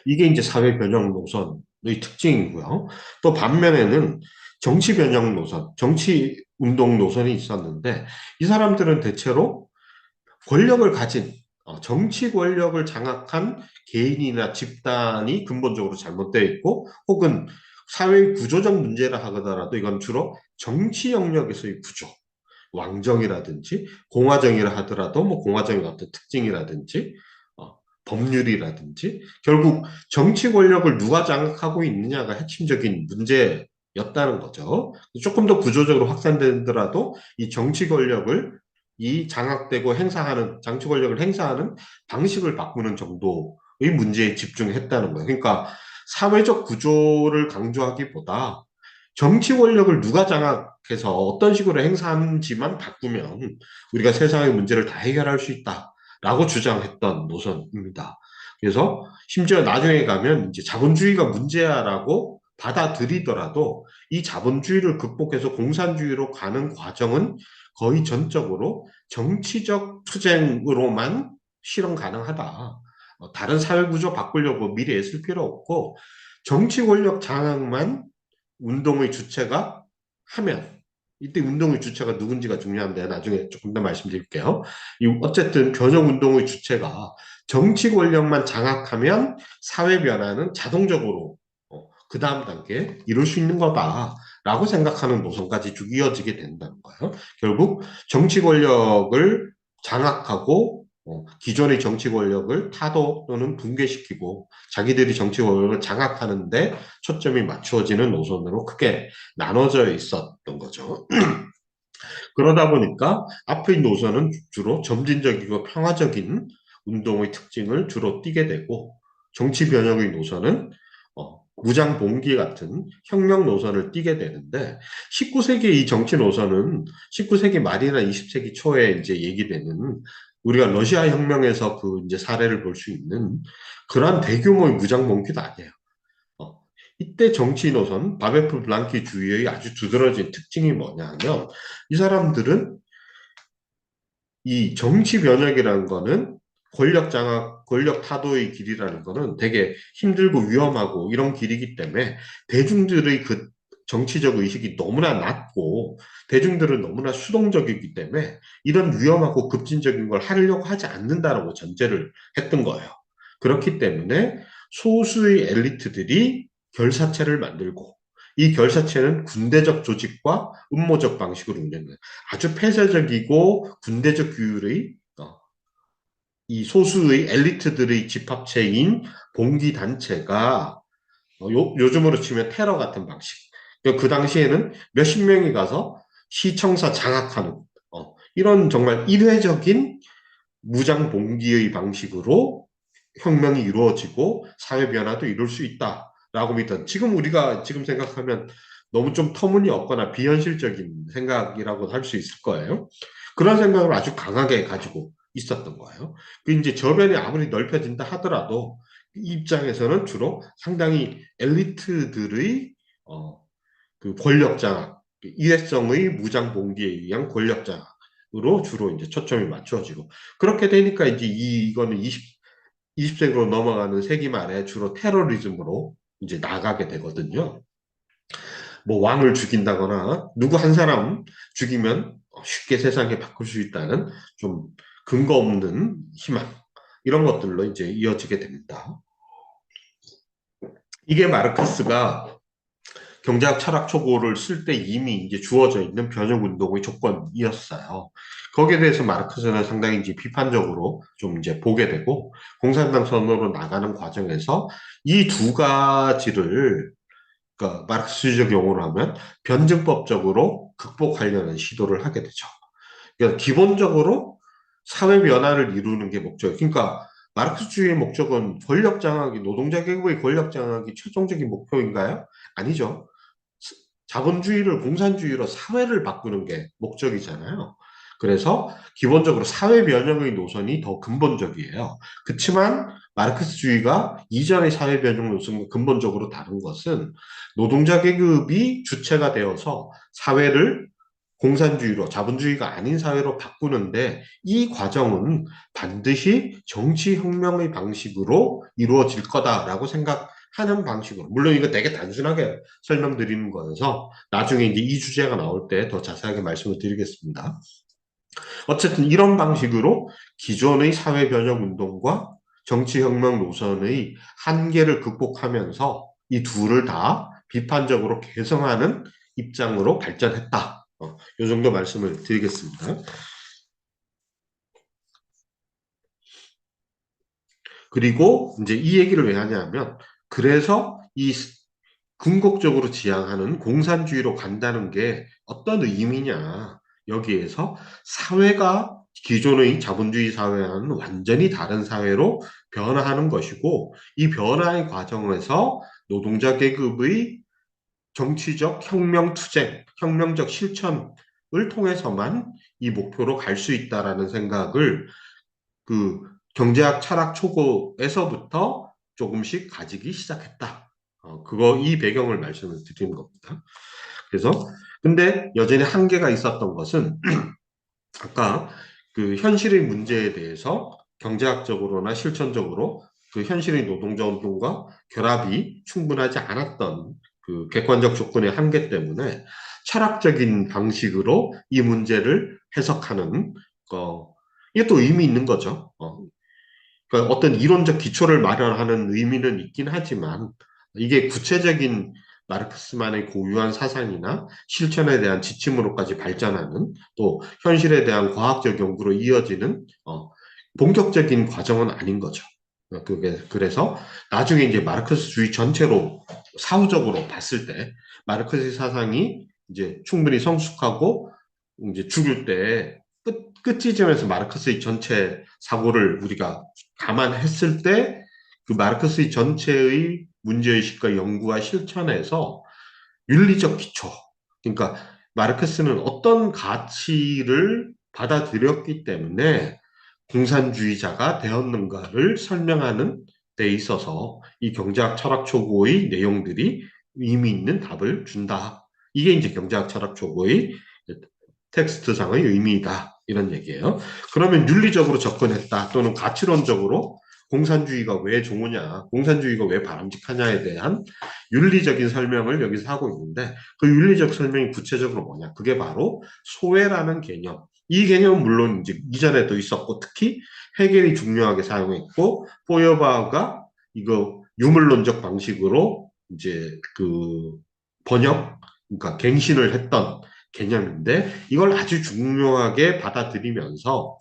이게 이제 사회 변형 노선의 특징이고요. 또 반면에는 정치 변형 노선, 정치 운동 노선이 있었는데 이 사람들은 대체로 권력을 가진 정치 권력을 장악한 개인이나 집단이 근본적으로 잘못되어 있고 혹은 사회 구조적 문제라 하더라도 이건 주로 정치 영역에서의 구조, 왕정이라든지 공화정이라 하더라도 뭐 공화정의 어떤 특징이라든지 법률이라든지 결국 정치 권력을 누가 장악하고 있느냐가 핵심적인 문제였다는 거죠. 조금 더 구조적으로 확산되더라도 이 정치 권력을 이 장악되고 행사하는 정치 권력을 행사하는 방식을 바꾸는 정도의 문제에 집중했다는 거예요. 그러니까 사회적 구조를 강조하기보다 정치 권력을 누가 장악해서 어떤 식으로 행사하는지만 바꾸면 우리가 세상의 문제를 다 해결할 수 있다라고 주장했던 노선입니다. 그래서 심지어 나중에 가면 이제 자본주의가 문제야라고 받아들이더라도 이 자본주의를 극복해서 공산주의로 가는 과정은 거의 전적으로 정치적 투쟁으로만 실현 가능하다. 다른 사회 구조 바꾸려고 미리 애쓸 필요 없고 정치 권력 장악만 운동의 주체가 하면 이때 운동의 주체가 누군지가 중요한데 나중에 조금 더 말씀드릴게요. 어쨌든 변형 운동의 주체가 정치 권력만 장악하면 사회 변화는 자동적으로 그 다음 단계 이룰 수 있는 거다라고 생각하는 노선까지 쭉 이어지게 된다는 거예요. 결국 정치 권력을 장악하고 기존의 정치 권력을 타도 또는 붕괴시키고 자기들이 정치 권력을 장악하는데 초점이 맞추어지는 노선으로 크게 나눠져 있었던 거죠. 그러다 보니까 앞의 노선은 주로 점진적이고 평화적인 운동의 특징을 주로 띠게 되고 정치 변혁의 노선은 무장 봉기 같은 혁명 노선을 띠게 되는데 19세기 이 정치 노선은 19세기 말이나 20세기 초에 이제 얘기되는 우리가 러시아 혁명에서 그 이제 사례를 볼 수 있는 그러한 대규모의 무장 봉기도 아니에요. 어, 이때 정치 노선, 바베프 블랑키 주의의 아주 두드러진 특징이 뭐냐 하면 이 사람들은 이 정치 변혁이라는 거는 권력 장악, 권력 타도의 길이라는 거는 되게 힘들고 위험하고 이런 길이기 때문에 대중들의 그 정치적 의식이 너무나 낮고 대중들은 너무나 수동적이기 때문에 이런 위험하고 급진적인 걸 하려고 하지 않는다라고 전제를 했던 거예요. 그렇기 때문에 소수의 엘리트들이 결사체를 만들고 이 결사체는 군대적 조직과 음모적 방식으로 운영돼요. 아주 폐쇄적이고 군대적 규율의 이 소수의 엘리트들의 집합체인 봉기 단체가 요즘으로 치면 테러 같은 방식. 그 당시에는 몇십 명이 가서 시청사 장악하는 이런 정말 일회적인 무장 봉기의 방식으로 혁명이 이루어지고 사회 변화도 이룰 수 있다라고 믿던 지금 우리가 지금 생각하면 너무 좀 터무니없거나 비현실적인 생각이라고 할 수 있을 거예요. 그런 생각을 아주 강하게 가지고 있었던 거예요. 그 이제 저변이 아무리 넓혀진다 하더라도 이 입장에서는 주로 상당히 엘리트들의 그 권력 장악, 일회성의 무장 봉기에 의한 권력 장악으로 주로 이제 초점이 맞춰지고 그렇게 되니까 이제 이거는 20세기로 넘어가는 세기 말에 주로 테러리즘으로 이제 나가게 되거든요. 뭐 왕을 죽인다거나 누구 한 사람 죽이면 쉽게 세상에 바꿀 수 있다는 좀 근거 없는 희망 이런 것들로 이제 이어지게 됩니다. 이게 마르크스가 경제학 철학 초고를 쓸 때 이미 이제 주어져 있는 변형 운동의 조건이었어요. 거기에 대해서 마르크스는 상당히 이제 비판적으로 좀 이제 보게 되고 공산당 선언으로 나가는 과정에서 이 두 가지를 그러니까 마르크스주의적 용어로 하면 변증법적으로 극복하려는 시도를 하게 되죠. 그러니까 기본적으로 사회 변화를 이루는 게 목적. 그러니까 마르크스주의의 목적은 권력 장악이 노동자 계급의 권력 장악이 최종적인 목표인가요? 아니죠. 자본주의를 공산주의로 사회를 바꾸는 게 목적이잖아요. 그래서 기본적으로 사회 변형의 노선이 더 근본적이에요. 그렇지만 마르크스주의가 이전의 사회 변형 노선과 근본적으로 다른 것은 노동자 계급이 주체가 되어서 사회를 공산주의로 자본주의가 아닌 사회로 바꾸는데 이 과정은 반드시 정치혁명의 방식으로 이루어질 거다라고 생각하는 방식으로 물론 이거 되게 단순하게 설명드리는 거여서 나중에 이제 이 주제가 나올 때 더 자세하게 말씀을 드리겠습니다. 어쨌든 이런 방식으로 기존의 사회 변혁 운동과 정치혁명 노선의 한계를 극복하면서 이 둘을 다 비판적으로 개성하는 입장으로 발전했다. 이 정도 말씀을 드리겠습니다. 그리고 이제 이 얘기를 왜 하냐면 그래서 이 궁극적으로 지향하는 공산주의로 간다는 게 어떤 의미냐. 여기에서 사회가 기존의 자본주의 사회와는 완전히 다른 사회로 변화하는 것이고 이 변화의 과정에서 노동자 계급의 정치적 혁명 투쟁, 혁명적 실천을 통해서만 이 목표로 갈 수 있다라는 생각을 그 경제학 철학 초고에서부터 조금씩 가지기 시작했다. 이 배경을 말씀을 드리는 겁니다. 그래서 근데 여전히 한계가 있었던 것은 아까 그 현실의 문제에 대해서 경제학적으로나 실천적으로 그 현실의 노동자 운동과 결합이 충분하지 않았던 그 객관적 조건의 한계 때문에 철학적인 방식으로 이 문제를 해석하는 이게 또 의미 있는 거죠. 그러니까 어떤 이론적 기초를 마련하는 의미는 있긴 하지만 이게 구체적인 마르크스만의 고유한 사상이나 실천에 대한 지침으로까지 발전하는 또 현실에 대한 과학적 연구로 이어지는 본격적인 과정은 아닌 거죠. 그래서 나중에 이제 마르크스주의 전체로 사후적으로 봤을 때 마르크스 사상이 이제 충분히 성숙하고 이제 죽을 때 끝지점에서 마르크스의 전체 사고를 우리가 감안했을 때 그 마르크스의 전체의 문제의식과 연구와 실천에서 윤리적 기초, 그러니까 마르크스는 어떤 가치를 받아들였기 때문에 공산주의자가 되었는가를 설명하는 데 있어서 이 경제학 철학 초고의 내용들이 의미 있는 답을 준다. 이게 이제 경제학 철학 초고의 텍스트상의 의미이다. 이런 얘기예요. 그러면 윤리적으로 접근했다 또는 가치론적으로 공산주의가 왜 좋으냐, 공산주의가 왜 바람직하냐에 대한 윤리적인 설명을 여기서 하고 있는데 그 윤리적 설명이 구체적으로 뭐냐? 그게 바로 소외라는 개념. 이 개념은 물론 이제 이전에도 있었고 특히 헤겔이 중요하게 사용했고 포여바가 이거 유물론적 방식으로 이제 그 번역, 그러니까 갱신을 했던 개념인데 이걸 아주 중요하게 받아들이면서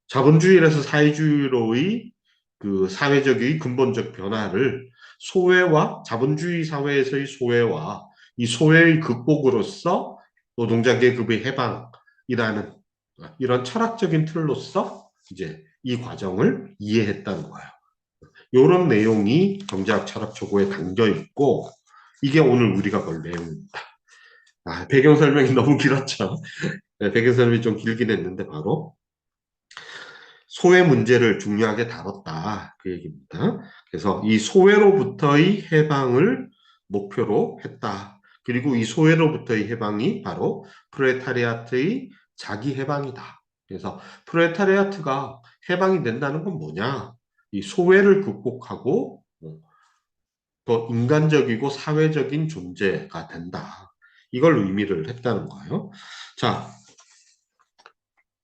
자본주의에서 사회주의로의 그 사회적의 근본적 변화를 소외와 자본주의 사회에서의 소외와 이 소외의 극복으로서 노동자 계급의 해방이라는 이런 철학적인 틀로서 이제 이 과정을 이해했다는 거예요. 이런 내용이 경제학 철학 초고에 담겨 있고 이게 오늘 우리가 볼 내용입니다. 배경 설명이 너무 길었죠. 네, 배경 설명이 좀 길긴 했는데 바로 소외 문제를 중요하게 다뤘다. 그 얘기입니다. 그래서 이 소외로부터의 해방을 목표로 했다. 그리고 이 소외로부터의 해방이 바로 프레타리아트의 자기 해방이다. 그래서 프레타리아트가 해방이 된다는 건 뭐냐? 이 소외를 극복하고 더 인간적이고 사회적인 존재가 된다. 이걸 의미를 했다는 거예요. 자,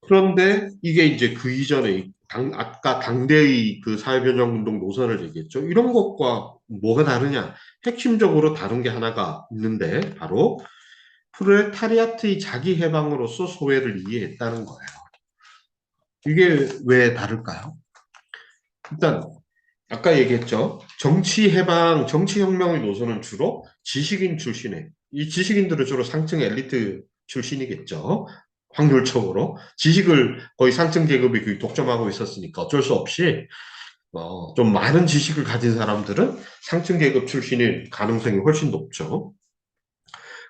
그런데 이게 이제 그 이전에 아까 당대의 그 사회변형운동 노선을 얘기했죠. 이런 것과 뭐가 다르냐? 핵심적으로 다른 게 하나가 있는데 바로 프롤레타리아트의 자기 해방으로서 소외를 이해했다는 거예요. 이게 왜 다를까요? 일단 아까 얘기했죠. 정치 해방, 정치 혁명의 노선은 주로 지식인 출신의 이 지식인들은 주로 상층 엘리트 출신이겠죠. 확률적으로 지식을 거의 상층 계급이 거의 독점하고 있었으니까 어쩔 수 없이 좀 많은 지식을 가진 사람들은 상층 계급 출신일 가능성이 훨씬 높죠.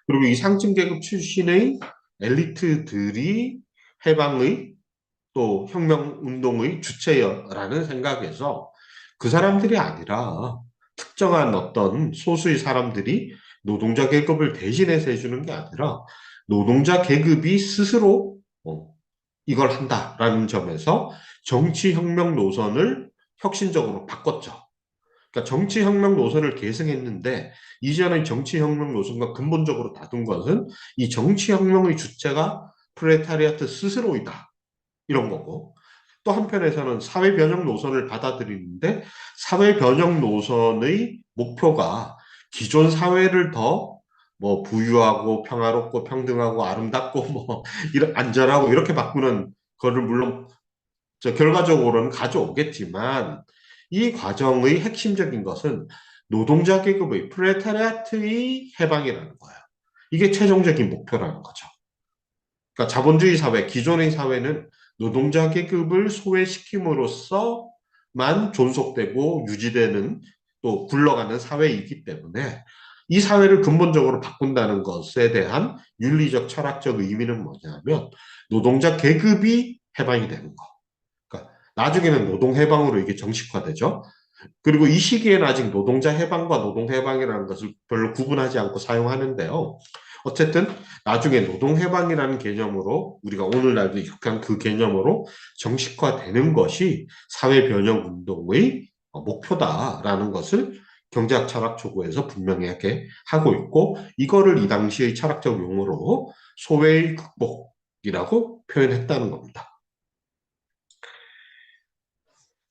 그리고 이 상층 계급 출신의 엘리트들이 해방의 또 혁명운동의 주체라는 생각에서 그 사람들이 아니라 특정한 어떤 소수의 사람들이 노동자 계급을 대신해서 해주는 게 아니라 노동자 계급이 스스로 이걸 한다라는 점에서 정치혁명 노선을 혁신적으로 바꿨죠. 그러니까 정치혁명 노선을 계승했는데 이전의 정치혁명 노선과 근본적으로 다른 것은 이 정치혁명의 주체가 프레타리아트 스스로이다. 이런 거고 또 한편에서는 사회 변형 노선을 받아들이는데 사회 변형 노선의 목표가 기존 사회를 더 뭐 부유하고 평화롭고 평등하고 아름답고 뭐 이런 안전하고 이렇게 바꾸는 거를 물론 결과적으로는 가져오겠지만 이 과정의 핵심적인 것은 노동자 계급의 프레타리아트의 해방이라는 거예요. 이게 최종적인 목표라는 거죠. 그러니까 자본주의 사회, 기존의 사회는 노동자 계급을 소외시킴으로써만 존속되고 유지되는 또 굴러가는 사회이기 때문에 이 사회를 근본적으로 바꾼다는 것에 대한 윤리적 철학적 의미는 뭐냐면 노동자 계급이 해방이 되는 거. 그러니까 나중에는 노동 해방으로 이게 정식화되죠. 그리고 이 시기에는 아직 노동자 해방과 노동 해방이라는 것을 별로 구분하지 않고 사용하는데요. 어쨌든 나중에 노동 해방이라는 개념으로 우리가 오늘날도 익숙한 그 개념으로 정식화되는 것이 사회 변형 운동의 목표다라는 것을 경제학 철학 초고에서 분명하게 하고 있고 이거를 이 당시의 철학적 용어로 소외의 극복이라고 표현했다는 겁니다.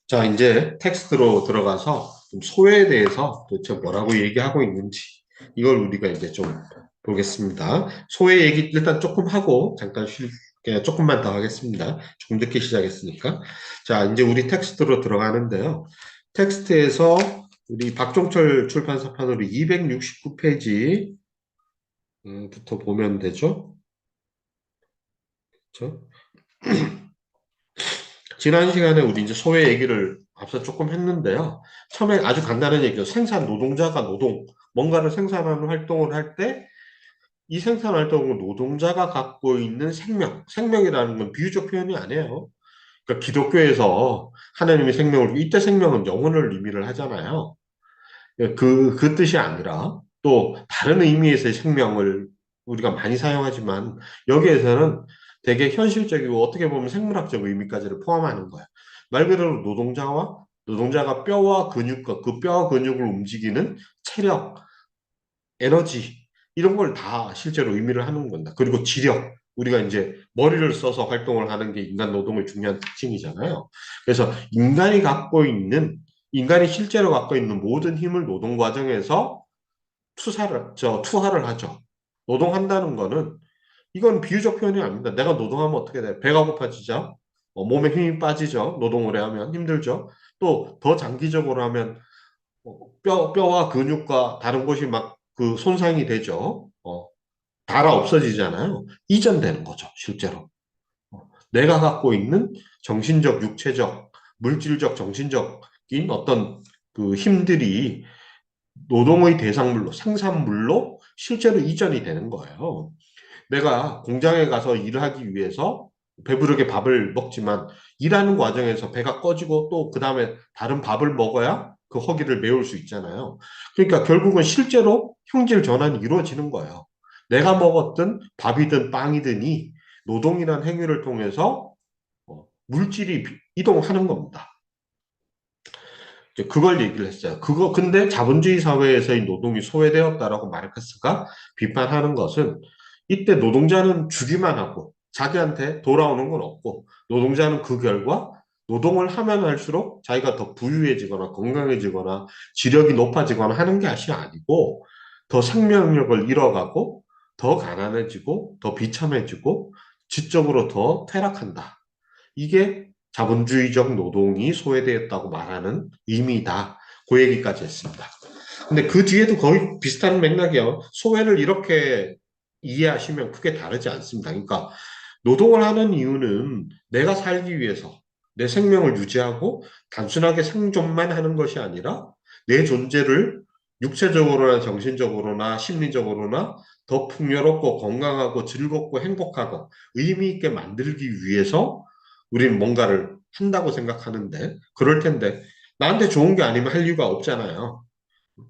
자, 이제 텍스트로 들어가서 좀 소외에 대해서 도대체 뭐라고 얘기하고 있는지 이걸 우리가 이제 좀 보겠습니다. 소외 얘기 일단 조금 하고 잠깐 그냥 조금만 더 하겠습니다. 조금 늦게 시작했으니까. 자, 이제 우리 텍스트로 들어가는데요. 텍스트에서 우리 박종철 출판사판으로 269페이지 부터 보면 되죠. 그렇죠? 지난 시간에 우리 이제 소외 얘기를 앞서 조금 했는데요. 처음에 아주 간단한 얘기죠. 생산 노동자가 뭔가를 생산하는 활동을 할 때 이 생산 활동은 노동자가 갖고 있는 생명이라는 건 비유적 표현이 아니에요. 그러니까 기독교에서 하나님의 생명을, 이때 생명은 영혼을 의미를 하잖아요. 그 뜻이 아니라 또 다른 의미에서의 생명을 우리가 많이 사용하지만 여기에서는 되게 현실적이고 어떻게 보면 생물학적 의미까지를 포함하는 거야. 말 그대로 노동자가 뼈와 근육과 그 뼈와 근육을 움직이는 체력, 에너지 이런 걸 다 실제로 의미를 하는 겁니다. 그리고 지력. 우리가 이제 머리를 써서 활동을 하는 게 인간 노동의 중요한 특징이잖아요. 그래서 인간이 실제로 갖고 있는 모든 힘을 노동 과정에서 투하를 하죠. 노동한다는 거는 이건 비유적 표현이 아닙니다. 내가 노동하면 어떻게 돼? 배가 고파지죠? 몸에 힘이 빠지죠. 노동 오래 하면 힘들죠. 또 더 장기적으로 하면 뼈와 근육과 다른 곳이 막 그 손상이 되죠. 닳아 없어지잖아요. 이전되는 거죠, 실제로. 내가 갖고 있는 정신적, 육체적, 물질적, 정신적인 어떤 그 힘들이 노동의 대상물로, 생산물로 실제로 이전이 되는 거예요. 내가 공장에 가서 일을 하기 위해서 배부르게 밥을 먹지만 일하는 과정에서 배가 꺼지고 또 그 다음에 다른 밥을 먹어야 그 허기를 메울 수 있잖아요. 그러니까 결국은 실제로 형질 전환이 이루어지는 거예요. 내가 먹었던 밥이든 빵이든이 노동이라는 행위를 통해서 물질이 이동하는 겁니다. 이제 그걸 얘기를 했어요. 근데 자본주의 사회에서의 노동이 소외되었다라고 마르크스가 비판하는 것은 이때 노동자는 주기만 하고 자기한테 돌아오는 건 없고 노동자는 그 결과 노동을 하면 할수록 자기가 더 부유해지거나 건강해지거나 지력이 높아지거나 하는 것이 아니고 더 생명력을 잃어가고 더 가난해지고 더 비참해지고 지적으로 더 퇴락한다. 이게 자본주의적 노동이 소외되었다고 말하는 의미다. 그 얘기까지 했습니다. 근데 그 뒤에도 거의 비슷한 맥락이요. 소외를 이렇게 이해하시면 크게 다르지 않습니다. 그러니까 노동을 하는 이유는 내가 살기 위해서 내 생명을 유지하고 단순하게 생존만 하는 것이 아니라 내 존재를 육체적으로나 정신적으로나 심리적으로나 더 풍요롭고 건강하고 즐겁고 행복하고 의미 있게 만들기 위해서 우리는 뭔가를 한다고 생각하는데 그럴 텐데 나한테 좋은 게 아니면 할 이유가 없잖아요.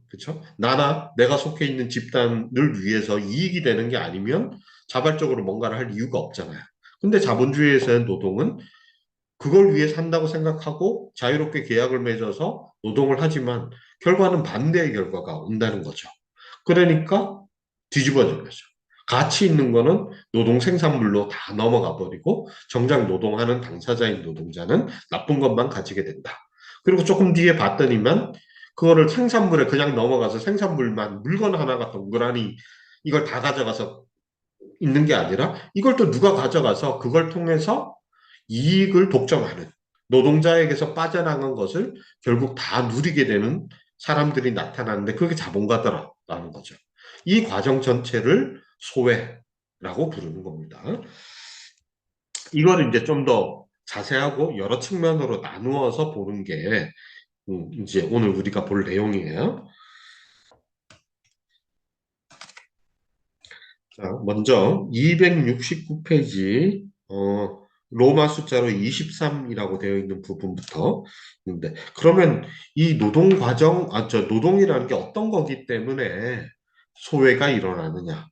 그렇죠? 나나 내가 속해 있는 집단을 위해서 이익이 되는 게 아니면 자발적으로 뭔가를 할 이유가 없잖아요. 근데 자본주의에서의 노동은 그걸 위해 산다고 생각하고 자유롭게 계약을 맺어서 노동을 하지만 결과는 반대의 결과가 온다는 거죠. 그러니까 뒤집어진 거죠. 가치 있는 거는 노동 생산물로 다 넘어가 버리고 정작 노동하는 당사자인 노동자는 나쁜 것만 가지게 된다. 그리고 조금 뒤에 봤더니만 그거를 생산물에 그냥 넘어가서 생산물만 물건 하나가 동그라니 이걸 다 가져가서 있는 게 아니라 이걸 또 누가 가져가서 그걸 통해서 이익을 독점하는 노동자에게서 빠져나간 것을 결국 다 누리게 되는 사람들이 나타나는데 그게 자본가다라는 거죠. 이 과정 전체를 소외라고 부르는 겁니다. 이거를 이제 좀 더 자세하고 여러 측면으로 나누어서 보는 게 이제 오늘 우리가 볼 내용이에요. 자, 먼저 269페이지 로마 숫자로 23이라고 되어 있는 부분부터 있는데 그러면 이 노동 과정, 노동이라는 게 어떤 거기 때문에 소외가 일어나느냐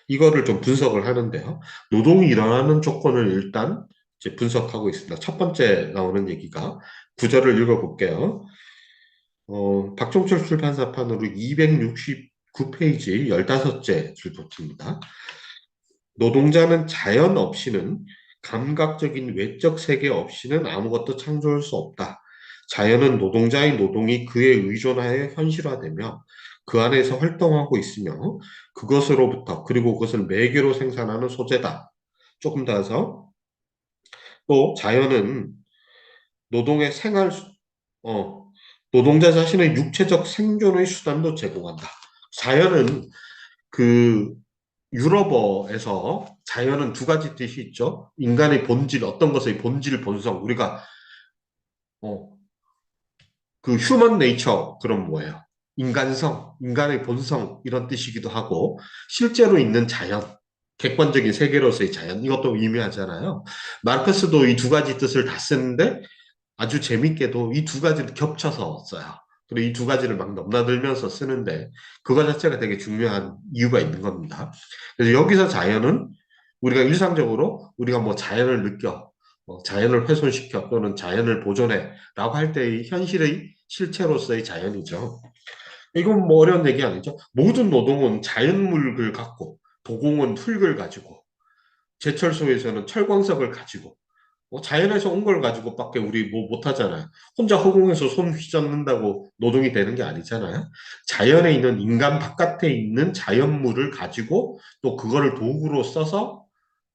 이거를 좀 분석을 하는데요. 노동이 일어나는 조건을 일단 이제 분석하고 있습니다. 첫 번째 나오는 얘기가 구절을 읽어볼게요. 박종철 출판사판으로 269페이지 15째 줄부터입니다. 노동자는 자연 없이는 감각적인 외적 세계 없이는 아무것도 창조할 수 없다. 자연은 노동자의 노동이 그에 의존하여 현실화되며 그 안에서 활동하고 있으며 그것으로부터 그리고 그것을 매개로 생산하는 소재다. 조금 더 해서 또 자연은 노동의 어, 노동자 자신의 육체적 생존의 수단도 제공한다. 자연은 그 유럽어에서 자연은 두 가지 뜻이 있죠. 인간의 본질, 어떤 것의 본질, 본성. 우리가 어, 그 휴먼 네이처 그런 뭐예요? 인간성, 인간의 본성 이런 뜻이기도 하고 실제로 있는 자연, 객관적인 세계로서의 자연 이것도 의미하잖아요. 마르크스도 이 두 가지 뜻을 다 쓰는데 아주 재밌게도 이 두 가지를 겹쳐서 써요. 그리고 이 두 가지를 막 넘나들면서 쓰는데 그거 자체가 되게 중요한 이유가 있는 겁니다. 그래서 여기서 자연은 우리가 일상적으로 우리가 뭐 자연을 느껴, 자연을 훼손시켜 또는 자연을 보존해 라고 할 때의 현실의 실체로서의 자연이죠. 이건 뭐 어려운 얘기 아니죠. 모든 노동은 자연물을 갖고 도공은 흙을 가지고 제철소에서는 철광석을 가지고 자연에서 온 걸 가지고밖에 우리 뭐 못하잖아요. 혼자 허공에서 손 휘젓는다고 노동이 되는 게 아니잖아요. 자연에 있는 인간 바깥에 있는 자연물을 가지고 또 그거를 도구로 써서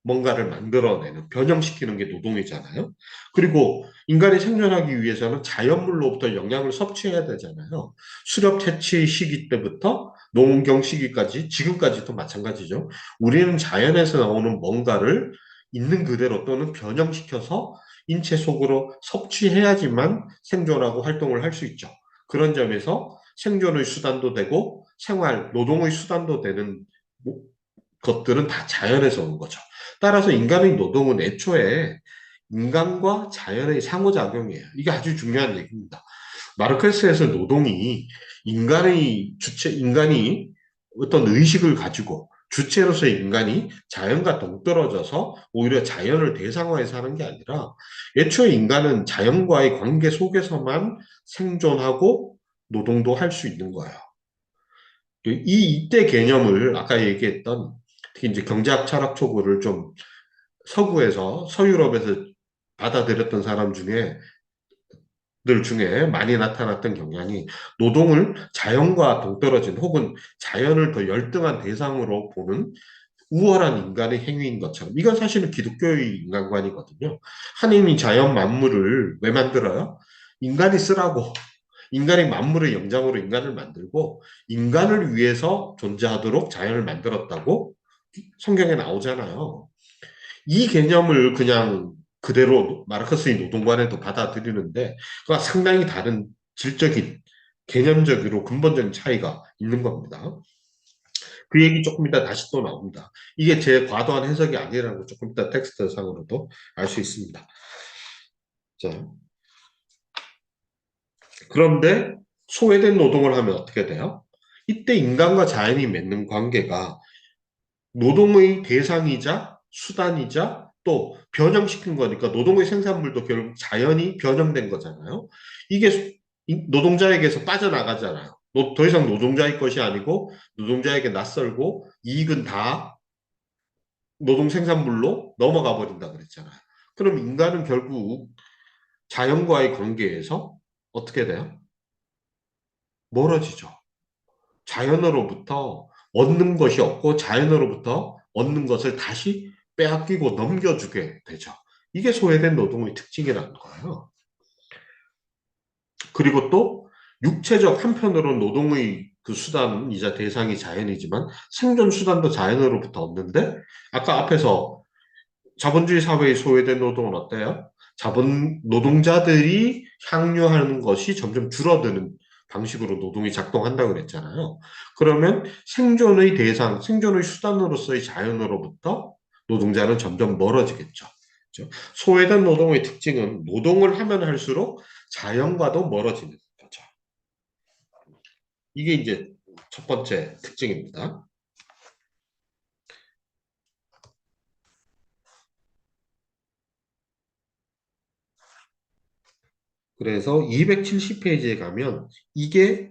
뭔가를 만들어내는, 변형시키는 게 노동이잖아요. 그리고 인간이 생존하기 위해서는 자연물로부터 영양을 섭취해야 되잖아요. 수렵 채취 시기 때부터 농경 시기까지, 지금까지도 마찬가지죠. 우리는 자연에서 나오는 뭔가를 있는 그대로 또는 변형시켜서 인체 속으로 섭취해야지만 생존하고 활동을 할 수 있죠. 그런 점에서 생존의 수단도 되고 생활, 노동의 수단도 되는 것들은 다 자연에서 온 거죠. 따라서 인간의 노동은 애초에 인간과 자연의 상호작용이에요. 이게 아주 중요한 얘기입니다. 마르크스에서 노동이 인간이 어떤 의식을 가지고 주체로서의 인간이 자연과 동떨어져서 오히려 자연을 대상화해서 하는 게 아니라 애초에 인간은 자연과의 관계 속에서만 생존하고 노동도 할 수 있는 거예요. 이때 개념을 아까 얘기했던 특히 이제 경제학 철학 초구를 좀 서구에서 서유럽에서 받아들였던 사람 중에 들 중에 많이 나타났던 경향이 노동을 자연과 동떨어진 혹은 자연을 더 열등한 대상으로 보는 우월한 인간의 행위인 것처럼 이건 사실은 기독교의 인간관이거든요. 하나님이 자연 만물을 왜 만들어요? 인간이 쓰라고. 인간이 만물의 영장으로 인간을 만들고 인간을 위해서 존재하도록 자연을 만들었다고 성경에 나오잖아요. 이 개념을 그냥 그대로 마르크스의 노동관에도 받아들이는데 그와 상당히 다른 질적인 개념적으로 근본적인 차이가 있는 겁니다. 그 얘기 조금 이따 다시 또 나옵니다. 이게 제 과도한 해석이 아니라는 거 조금 이따 텍스트 상으로도 알 수 있습니다. 자, 그런데 소외된 노동을 하면 어떻게 돼요? 이때 인간과 자연이 맺는 관계가 노동의 대상이자 수단이자 또 변형시킨 거니까 노동의 생산물도 결국 자연이 변형된 거잖아요. 이게 노동자에게서 빠져나가잖아요. 더 이상 노동자의 것이 아니고 노동자에게 낯설고 이익은 다 노동 생산물로 넘어가 버린다 그랬잖아요. 그럼 인간은 결국 자연과의 관계에서 어떻게 돼요? 멀어지죠. 자연으로부터 얻는 것이 없고 자연으로부터 얻는 것을 다시 빼앗기고 넘겨주게 되죠. 이게 소외된 노동의 특징이라는 거예요. 그리고 또 육체적 한편으로는 노동의 그 수단이자 대상이 자연이지만 생존 수단도 자연으로부터 얻는데 아까 앞에서 자본주의 사회의 소외된 노동은 어때요? 자본 노동자들이 향유하는 것이 점점 줄어드는 방식으로 노동이 작동한다고 그랬잖아요. 그러면 생존의 대상, 생존의 수단으로서의 자연으로부터 노동자는 점점 멀어지겠죠. 그렇죠? 소외된 노동의 특징은 노동을 하면 할수록 자연과도 멀어지는 거죠. 이게 이제 첫 번째 특징입니다. 그래서 270페이지에 가면 이게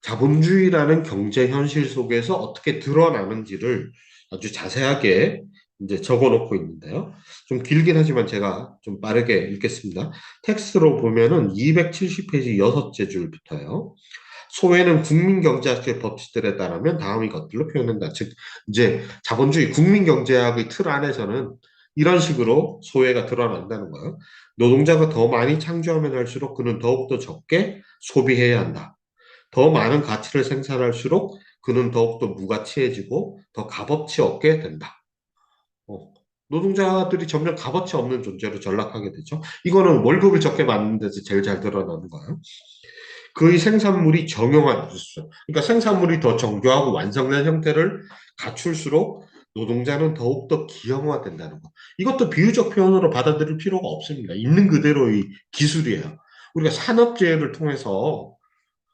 자본주의라는 경제 현실 속에서 어떻게 드러나는지를 아주 자세하게 이제 적어 놓고 있는데요. 좀 길긴 하지만 제가 좀 빠르게 읽겠습니다. 텍스트로 보면은 270페이지 여섯째 줄부터요. 소외는 국민경제학적 법칙들에 따르면 다음의 것들로 표현된다. 즉, 이제 자본주의 국민경제학의 틀 안에서는 이런 식으로 소외가 드러난다는 거예요. 노동자가 더 많이 창조하면 할수록 그는 더욱더 적게 소비해야 한다. 더 많은 가치를 생산할수록 그는 더욱더 무가치해지고 더 값어치 없게 된다. 어, 노동자들이 점점 값어치 없는 존재로 전락하게 되죠. 이거는 월급을 적게 받는 데서 제일 잘 드러나는 거예요. 그의 생산물이 정형화될 수 있어요. 그러니까 생산물이 더 정교하고 완성된 형태를 갖출수록 노동자는 더욱더 기형화된다는 거. 이것도 비유적 표현으로 받아들일 필요가 없습니다. 있는 그대로의 기술이에요. 우리가 산업재해를 통해서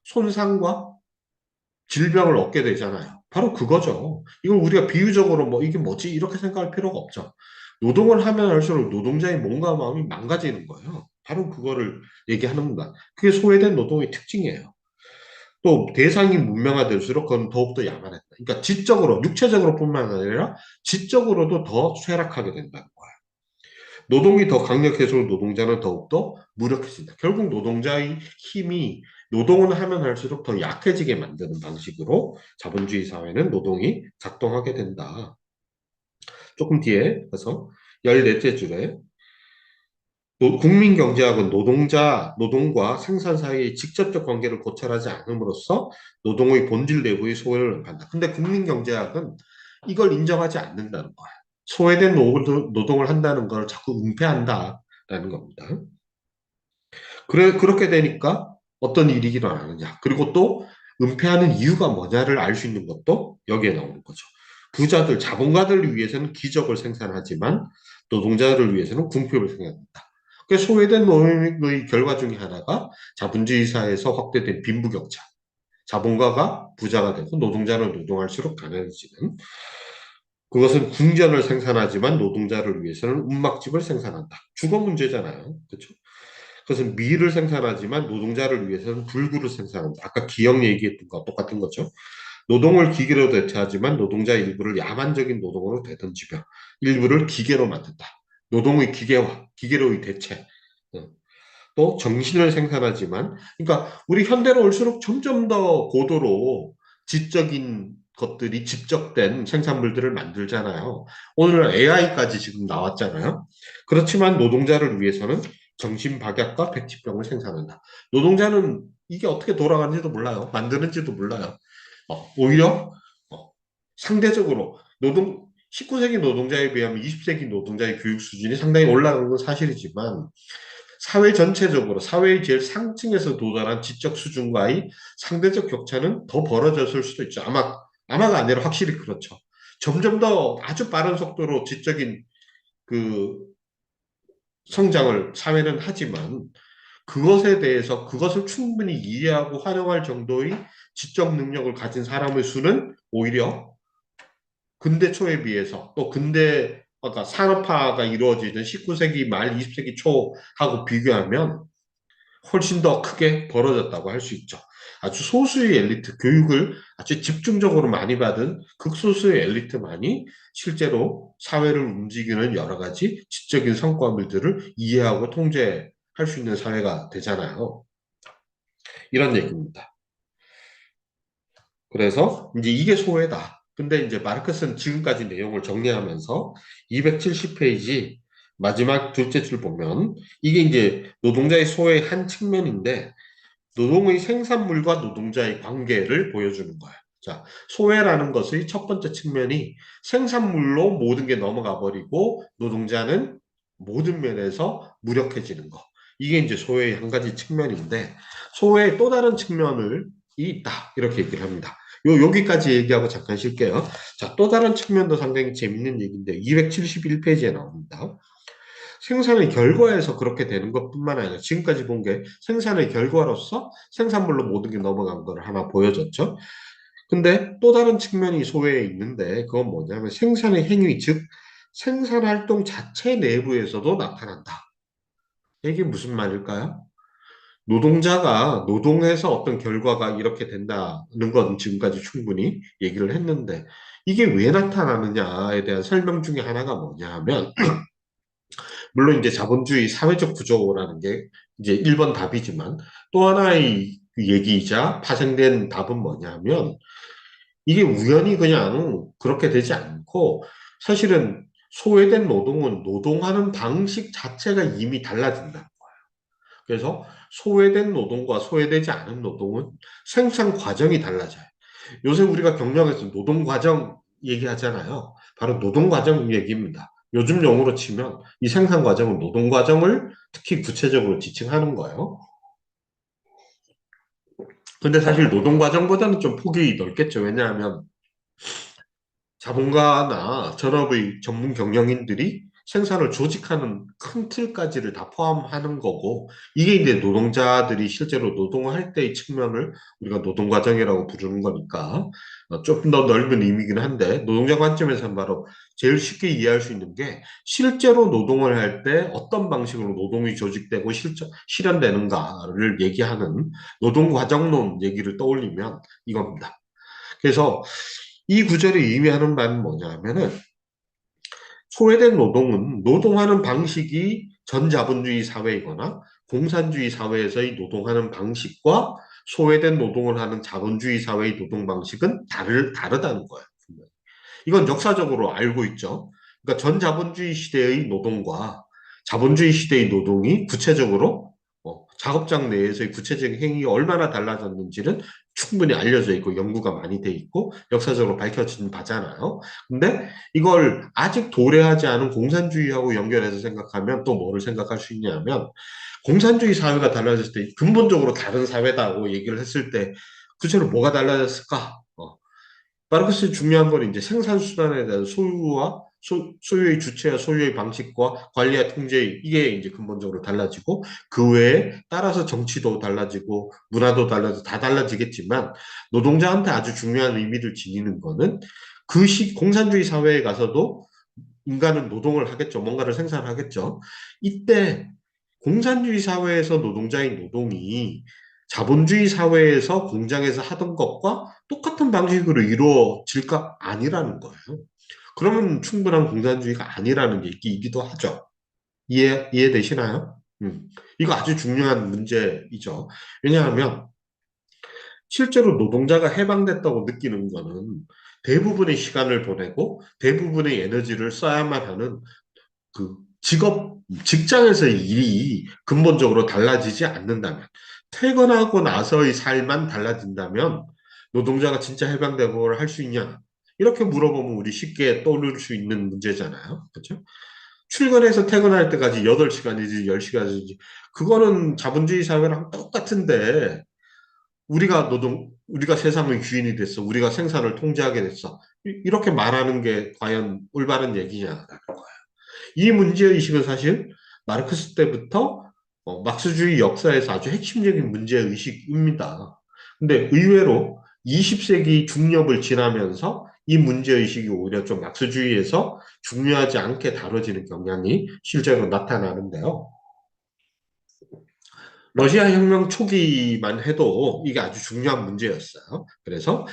손상과 질병을 얻게 되잖아요. 바로 그거죠. 이걸 우리가 비유적으로 뭐 이게 뭐지? 이렇게 생각할 필요가 없죠. 노동을 하면 할수록 노동자의 몸과 마음이 망가지는 거예요. 바로 그거를 얘기하는 겁니다. 그게 소외된 노동의 특징이에요. 또 대상이 문명화될수록 그건 더욱더 야만했다. 그러니까 지적으로, 육체적으로뿐만 아니라 지적으로도 더 쇠락하게 된다는 거예요. 노동이 더 강력해질수록 노동자는 더욱더 무력해진다. 결국 노동자의 힘이 노동을 하면 할수록 더 약해지게 만드는 방식으로 자본주의 사회는 노동이 작동하게 된다. 조금 뒤에 가서 14째 줄에 국민경제학은 노동과 생산 사이의 직접적 관계를 고찰하지 않음으로써 노동의 본질 내부의 소외를 은폐한다. 근데 국민경제학은 이걸 인정하지 않는다는 거야. 소외된 노동을 한다는 걸 자꾸 은폐한다라는 겁니다. 그렇게 되니까 어떤 일이 일어나느냐. 그리고 또 은폐하는 이유가 뭐냐를 알 수 있는 것도 여기에 나오는 거죠. 부자들, 자본가들을 위해서는 기적을 생산하지만 노동자들을 위해서는 궁핍을 생산한다. 그 소외된 노동의 결과 중에 하나가 자본주의 사회에서 확대된 빈부격차. 자본가가 부자가 되고 노동자는 노동할수록 가난해지는. 그것은 궁전을 생산하지만 노동자를 위해서는 움막집을 생산한다. 주거 문제잖아요. 그렇죠? 그것은 밀을 생산하지만 노동자를 위해서는 불구를 생산한다. 아까 기역 얘기했던 거와 똑같은 거죠. 노동을 기계로 대체하지만 노동자 일부를 야만적인 노동으로 되던지며 일부를 기계로 만든다. 노동의 기계화, 기계로의 대체. 어. 또 정신을 생산하지만, 그러니까 우리 현대로 올수록 점점 더 고도로 지적인 것들이 집적된 생산물들을 만들잖아요. 오늘은 AI까지 지금 나왔잖아요. 그렇지만 노동자를 위해서는 정신박약과 백지병을 생산한다. 노동자는 이게 어떻게 돌아가는지도 몰라요. 만드는지도 몰라요. 오히려 상대적으로 19세기 노동자에 비하면 20세기 노동자의 교육 수준이 상당히 올라간 건 사실이지만 사회 전체적으로 사회의 제일 상층에서 도달한 지적 수준과의 상대적 격차는 더 벌어졌을 수도 있죠. 아마가 아니라 확실히 그렇죠. 점점 더 아주 빠른 속도로 지적인 그 성장을 사회는 하지만 그것에 대해서 그것을 충분히 이해하고 활용할 정도의 지적 능력을 가진 사람의 수는 오히려 근대 초에 비해서 또 근대 아까 산업화가 이루어지던 19세기 말 20세기 초하고 비교하면 훨씬 더 크게 벌어졌다고 할 수 있죠. 아주 소수의 엘리트, 교육을 아주 집중적으로 많이 받은 극소수의 엘리트만이 실제로 사회를 움직이는 여러 가지 지적인 성과물들을 이해하고 통제할 수 있는 사회가 되잖아요. 이런 얘기입니다. 그래서 이제 이게 소외다. 근데 이제 마르크스는 지금까지 내용을 정리하면서 270페이지 마지막 둘째 줄 보면 이게 이제 노동자의 소외의 한 측면인데 노동의 생산물과 노동자의 관계를 보여주는 거예요. 자, 소외라는 것의 첫 번째 측면이 생산물로 모든 게 넘어가 버리고 노동자는 모든 면에서 무력해지는 거. 이게 이제 소외의 한 가지 측면인데 소외의 또 다른 측면을 있다. 이렇게 얘기를 합니다. 여기까지 얘기하고 잠깐 쉴게요. 자, 또 다른 측면도 상당히 재밌는 얘기인데 271페이지에 나옵니다. 생산의 결과에서 그렇게 되는 것뿐만 아니라 지금까지 본 게 생산의 결과로서 생산물로 모든 게 넘어간 걸 하나 보여줬죠. 근데 또 다른 측면이 소외에 있는데 그건 뭐냐면 생산의 행위, 즉 생산활동 자체 내부에서도 나타난다. 이게 무슨 말일까요? 노동자가 노동해서 어떤 결과가 이렇게 된다는 건 지금까지 충분히 얘기를 했는데 이게 왜 나타나느냐에 대한 설명 중에 하나가 뭐냐 하면 물론 이제 자본주의 사회적 구조라는 게 이제 1번 답이지만 또 하나의 얘기이자 파생된 답은 뭐냐면 이게 우연히 그냥 그렇게 되지 않고 사실은 소외된 노동은 노동하는 방식 자체가 이미 달라진다. 그래서 소외된 노동과 소외되지 않은 노동은 생산 과정이 달라져요. 요새 우리가 경영에서 노동 과정 얘기하잖아요. 바로 노동 과정 얘기입니다. 요즘 용어로 치면 이 생산 과정은 노동 과정을 특히 구체적으로 지칭하는 거예요. 근데 사실 노동 과정보다는 좀 폭이 넓겠죠. 왜냐하면 자본가나 전업의 전문 경영인들이 생산을 조직하는 큰 틀까지를 다 포함하는 거고, 이게 이제 노동자들이 실제로 노동을 할 때의 측면을 우리가 노동과정이라고 부르는 거니까, 조금 더 넓은 의미긴 한데, 노동자 관점에서는 바로 제일 쉽게 이해할 수 있는 게, 실제로 노동을 할 때 어떤 방식으로 노동이 조직되고 실현되는가를 얘기하는 노동과정론 얘기를 떠올리면 이겁니다. 그래서 이 구절이 의미하는 바는 뭐냐 하면은 소외된 노동은 노동하는 방식이 전자본주의 사회이거나 공산주의 사회에서의 노동하는 방식과 소외된 노동을 하는 자본주의 사회의 노동 방식은 다르다는 거예요. 이건 역사적으로 알고 있죠. 그러니까 전자본주의 시대의 노동과 자본주의 시대의 노동이 구체적으로 작업장 내에서의 구체적인 행위가 얼마나 달라졌는지는 충분히 알려져 있고 연구가 많이 돼 있고 역사적으로 밝혀진 바잖아요. 근데 이걸 아직 도래하지 않은 공산주의하고 연결해서 생각하면 또 뭐를 생각할 수 있냐면 공산주의 사회가 달라졌을 때 근본적으로 다른 사회다고 얘기를 했을 때 구체로 뭐가 달라졌을까? 마르크스의 중요한 건 이제 생산수단에 대한 소유의 주체와 소유의 방식과 관리와 통제 이게 이제 근본적으로 달라지고 그 외에 따라서 정치도 달라지고 문화도 달라지고 다 달라지겠지만 노동자한테 아주 중요한 의미를 지니는 거는 공산주의 사회에 가서도 인간은 노동을 하겠죠. 뭔가를 생산하겠죠. 이때 공산주의 사회에서 노동자의 노동이 자본주의 사회에서 공장에서 하던 것과 똑같은 방식으로 이루어질까? 아니라는 거예요. 그러면 충분한 공산주의가 아니라는 얘기이기도 하죠. 이해되시나요? 이거 아주 중요한 문제이죠. 왜냐하면 실제로 노동자가 해방됐다고 느끼는 거는 대부분의 시간을 보내고 대부분의 에너지를 써야만 하는 그 직장에서의 일이 근본적으로 달라지지 않는다면, 퇴근하고 나서의 삶만 달라진다면, 노동자가 진짜 해방되고 할 수 있냐? 이렇게 물어보면 우리 쉽게 떠올릴 수 있는 문제잖아요. 그렇죠? 출근해서 퇴근할 때까지 8시간이지 10시간이지 그거는 자본주의 사회랑 똑같은데 우리가 세상의 주인이 됐어. 우리가 생산을 통제하게 됐어. 이렇게 말하는 게 과연 올바른 얘기냐라는 거예요. 이 문제의식은 사실 마르크스 때부터 막스주의 역사에서 아주 핵심적인 문제의식입니다. 근데 의외로 20세기 중엽을 지나면서 이 문제의식이 오히려 좀 막스주의에서 중요하지 않게 다뤄지는 경향이 실제로 나타나는데요. 러시아 혁명 초기만 해도 이게 아주 중요한 문제였어요. 그래서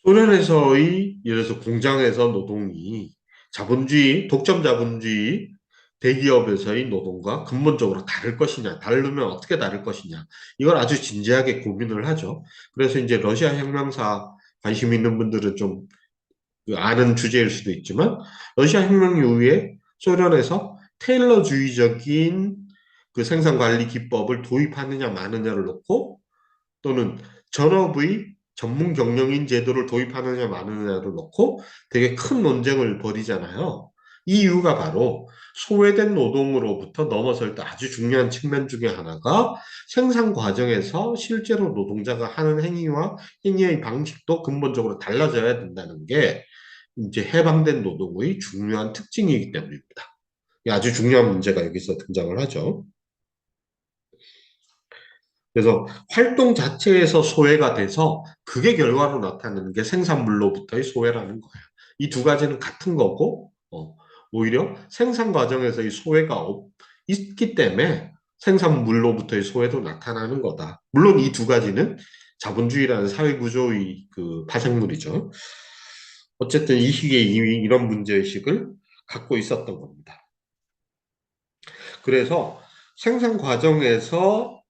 소련에서의 예를 들어서 공장에서 노동이 독점 자본주의 대기업에서의 노동과 근본적으로 다를 것이냐, 다르면 어떻게 다를 것이냐, 이걸 아주 진지하게 고민을 하죠. 그래서 이제 러시아 혁명사 관심 있는 분들은 좀 아는 주제일 수도 있지만, 러시아 혁명 이후에 소련에서 테일러주의적인 그 생산 관리 기법을 도입하느냐 마느냐를 놓고 또는 전업의 전문 경영인 제도를 도입하느냐 마느냐를 놓고 되게 큰 논쟁을 벌이잖아요. 이 이유가 바로 소외된 노동으로부터 넘어설 때 아주 중요한 측면 중에 하나가 생산 과정에서 실제로 노동자가 하는 행위와 행위의 방식도 근본적으로 달라져야 된다는 게 이제 해방된 노동의 중요한 특징이기 때문입니다. 아주 중요한 문제가 여기서 등장을 하죠. 그래서 활동 자체에서 소외가 돼서 그게 결과로 나타나는 게 생산물로부터의 소외라는 거예요. 이 두 가지는 같은 거고, 오히려 생산 과정에서의 있기 때문에 생산물로부터의 소외도 나타나는 거다. 물론 이 두 가지는 자본주의라는 사회 구조의 그 파생물이죠. 어쨌든 이 시기에 이미 이런 문제의식을 갖고 있었던 겁니다. 그래서 생산 과정에서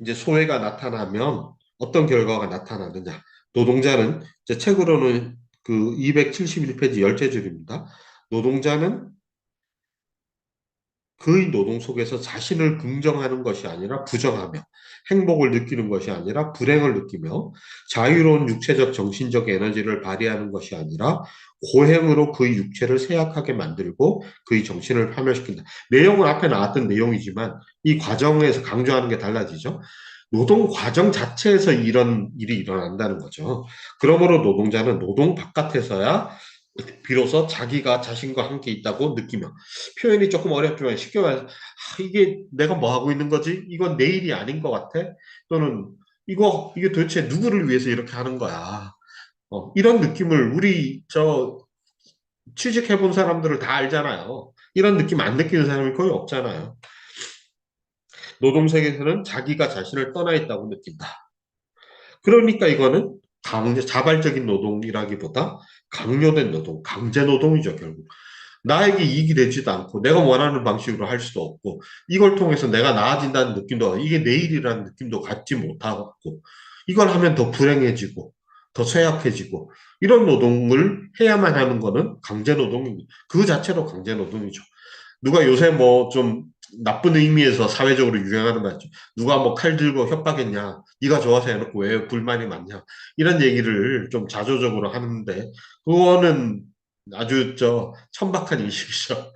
이제 소외가 나타나면 어떤 결과가 나타나느냐. 노동자는 제 책으로는 그 271페이지 열째줄입니다. 노동자는 그의 노동 속에서 자신을 긍정하는 것이 아니라 부정하며 행복을 느끼는 것이 아니라 불행을 느끼며 자유로운 육체적 정신적 에너지를 발휘하는 것이 아니라 고행으로 그의 육체를 쇠약하게 만들고 그의 정신을 파멸시킨다. 내용은 앞에 나왔던 내용이지만 이 과정에서 강조하는 게 달라지죠. 노동 과정 자체에서 이런 일이 일어난다는 거죠. 그러므로 노동자는 노동 바깥에서야 비로소 자기가 자신과 함께 있다고 느끼며, 표현이 조금 어렵지만 쉽게 말해서 이게 내가 뭐 하고 있는 거지? 이건 내 일이 아닌 것 같아? 또는 이게 도대체 누구를 위해서 이렇게 하는 거야? 이런 느낌을 우리 취직해 본 사람들을 다 알잖아요. 이런 느낌 안 느끼는 사람이 거의 없잖아요. 노동 세계에서는 자기가 자신을 떠나 있다고 느낀다. 그러니까 이거는 자발적인 노동이라기보다 강요된 노동, 강제 노동이죠, 결국. 나에게 이익이 되지도 않고 내가 원하는 방식으로 할 수도 없고 이걸 통해서 내가 나아진다는 느낌도 이게 내 일이라는 느낌도 갖지 못하고 이걸 하면 더 불행해지고 더 쇠약해지고 이런 노동을 해야만 하는 거는 강제 노동입니다. 그 자체로 강제 노동이죠. 누가 요새 뭐 좀 나쁜 의미에서 사회적으로 유행하는 말이죠. 누가 뭐 칼 들고 협박했냐? 네가 좋아서 해놓고 왜 불만이 많냐? 이런 얘기를 좀 자조적으로 하는데 그거는 아주 천박한 인식이죠.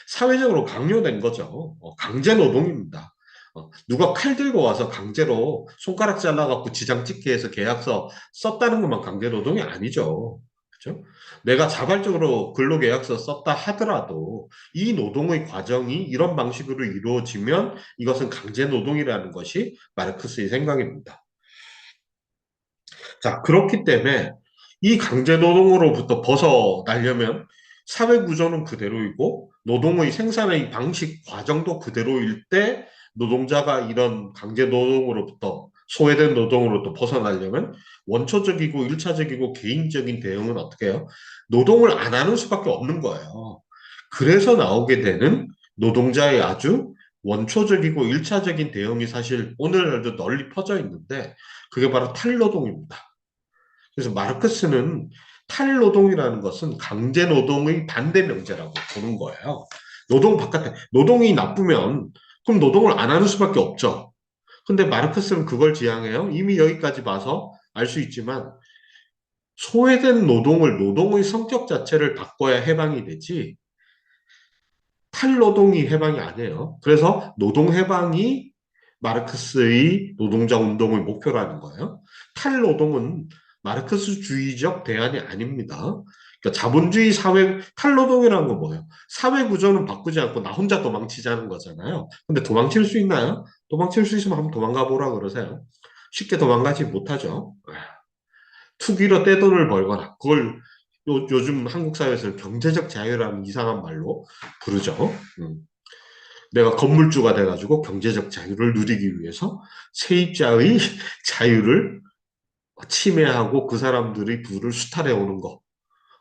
사회적으로 강요된 거죠. 강제 노동입니다. 누가 칼 들고 와서 강제로 손가락 잘라갖고 지장 찍게 해서 계약서 썼다는 것만 강제 노동이 아니죠. 그죠? 내가 자발적으로 근로계약서 썼다 하더라도 이 노동의 과정이 이런 방식으로 이루어지면 이것은 강제 노동이라는 것이 마르크스의 생각입니다. 자, 그렇기 때문에 이 강제노동으로부터 벗어나려면 사회 구조는 그대로이고 노동의 생산의 방식 과정도 그대로일 때 노동자가 이런 강제노동으로부터 소외된 노동으로부터 벗어나려면 원초적이고 일차적이고 개인적인 대응은 어떻게 해요? 노동을 안 하는 수밖에 없는 거예요. 그래서 나오게 되는 노동자의 아주 원초적이고 일차적인 대응이 사실 오늘날도 널리 퍼져 있는데 그게 바로 탈노동입니다. 그래서 마르크스는 탈노동이라는 것은 강제노동의 반대 명제라고 보는 거예요. 노동 바깥에, 노동이 나쁘면 그럼 노동을 안 하는 수밖에 없죠. 근데 마르크스는 그걸 지향해요. 이미 여기까지 봐서 알 수 있지만 소외된 노동을 노동의 성격 자체를 바꿔야 해방이 되지 탈노동이 해방이 아니에요. 그래서 노동 해방이 마르크스의 노동자 운동의 목표라는 거예요. 탈노동은 마르크스주의적 대안이 아닙니다. 그러니까 자본주의 사회, 탈노동이라는 건 뭐예요? 사회 구조는 바꾸지 않고 나 혼자 도망치자는 거잖아요. 근데 도망칠 수 있나요? 도망칠 수 있으면 한번 도망가 보라 그러세요. 쉽게 도망가지 못하죠. 투기로 떼돈을 벌거나 그걸 요즘 한국 사회에서 경제적 자유라는 이상한 말로 부르죠. 음. 내가 건물주가 돼가지고 경제적 자유를 누리기 위해서 세입자의 자유를 침해하고 그 사람들의 부를 수탈해 오는 것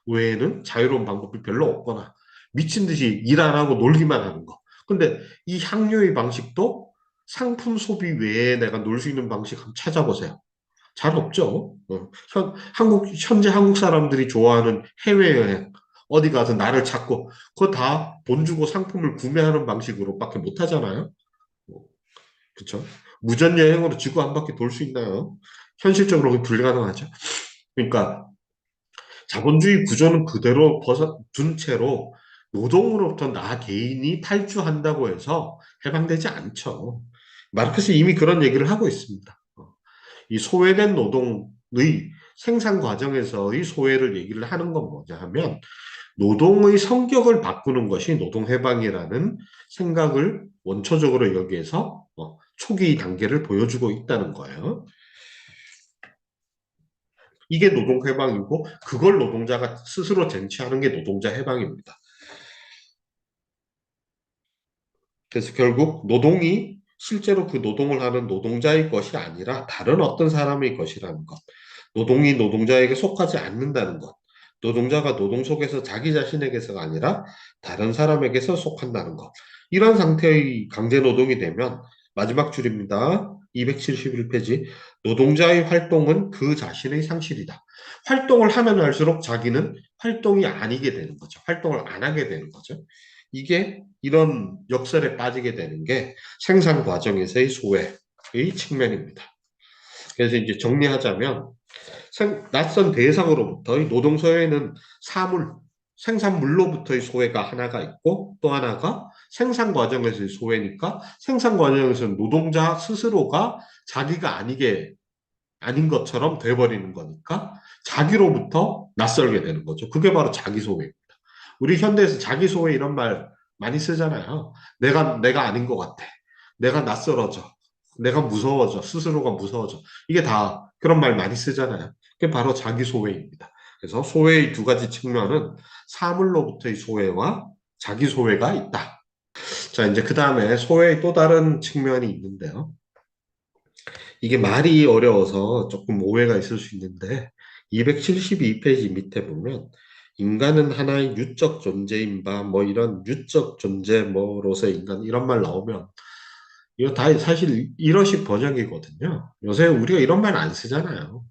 외에는 자유로운 방법이 별로 없거나 미친 듯이 일 안 하고 놀기만 하는 거. 근데 이 향료의 방식도 상품 소비 외에 내가 놀 수 있는 방식 한번 찾아보세요. 잘 없죠. 현재 한국 사람들이 좋아하는 해외여행, 어디 가서 나를 찾고, 그거 다 돈 주고 상품을 구매하는 방식으로밖에 못 하잖아요. 그렇죠? 무전 여행으로 지구 한 바퀴 돌 수 있나요? 현실적으로 그게 불가능하죠. 그러니까 자본주의 구조는 그대로 둔 채로 노동으로부터 나 개인이 탈주한다고 해서 해방되지 않죠. 마르크스 이미 그런 얘기를 하고 있습니다. 이 소외된 노동의 생산 과정에서의 소외를 얘기를 하는 건 뭐냐 하면 노동의 성격을 바꾸는 것이 노동해방이라는 생각을 원초적으로 여기에서 초기 단계를 보여주고 있다는 거예요. 이게 노동해방이고 그걸 노동자가 스스로 쟁취하는 게 노동자 해방입니다. 그래서 결국 노동이 실제로 그 노동을 하는 노동자의 것이 아니라 다른 어떤 사람의 것이라는 것. 노동이 노동자에게 속하지 않는다는 것. 노동자가 노동 속에서 자기 자신에게서가 아니라 다른 사람에게서 속한다는 것. 이런 상태의 강제 노동이 되면 마지막 줄입니다. 271페이지. 노동자의 활동은 그 자신의 상실이다. 활동을 하면 할수록 자기는 활동이 아니게 되는 거죠. 활동을 안 하게 되는 거죠. 이게 이런 역설에 빠지게 되는 게 생산 과정에서의 소외의 측면입니다. 그래서 이제 정리하자면 낯선 대상으로부터의 노동 소외는 사물, 생산물로부터의 소외가 하나가 있고 또 하나가 생산 과정에서의 소외니까 생산 과정에서는 노동자 스스로가 자기가 아닌 것처럼 돼버리는 거니까 자기로부터 낯설게 되는 거죠. 그게 바로 자기 소외입니다. 우리 현대에서 자기 소외 이런 말 많이 쓰잖아요. 내가 아닌 것 같아. 내가 낯설어져. 내가 무서워져. 스스로가 무서워져. 이게 다 그런 말 많이 쓰잖아요. 그게 바로 자기 소외입니다. 그래서 소외의 두 가지 측면은 사물로부터의 소외와 자기 소외가 있다. 자, 이제 그 다음에 소외의 또 다른 측면이 있는데요. 이게 말이 어려워서 조금 오해가 있을 수 있는데 272페이지 밑에 보면 인간은 하나의 유적 존재인 바 뭐 이런 유적 존재 뭐로서 인간 이런 말 나오면 이거 다 사실 일어식 번역이거든요. 요새 우리가 이런 말 안 쓰잖아요.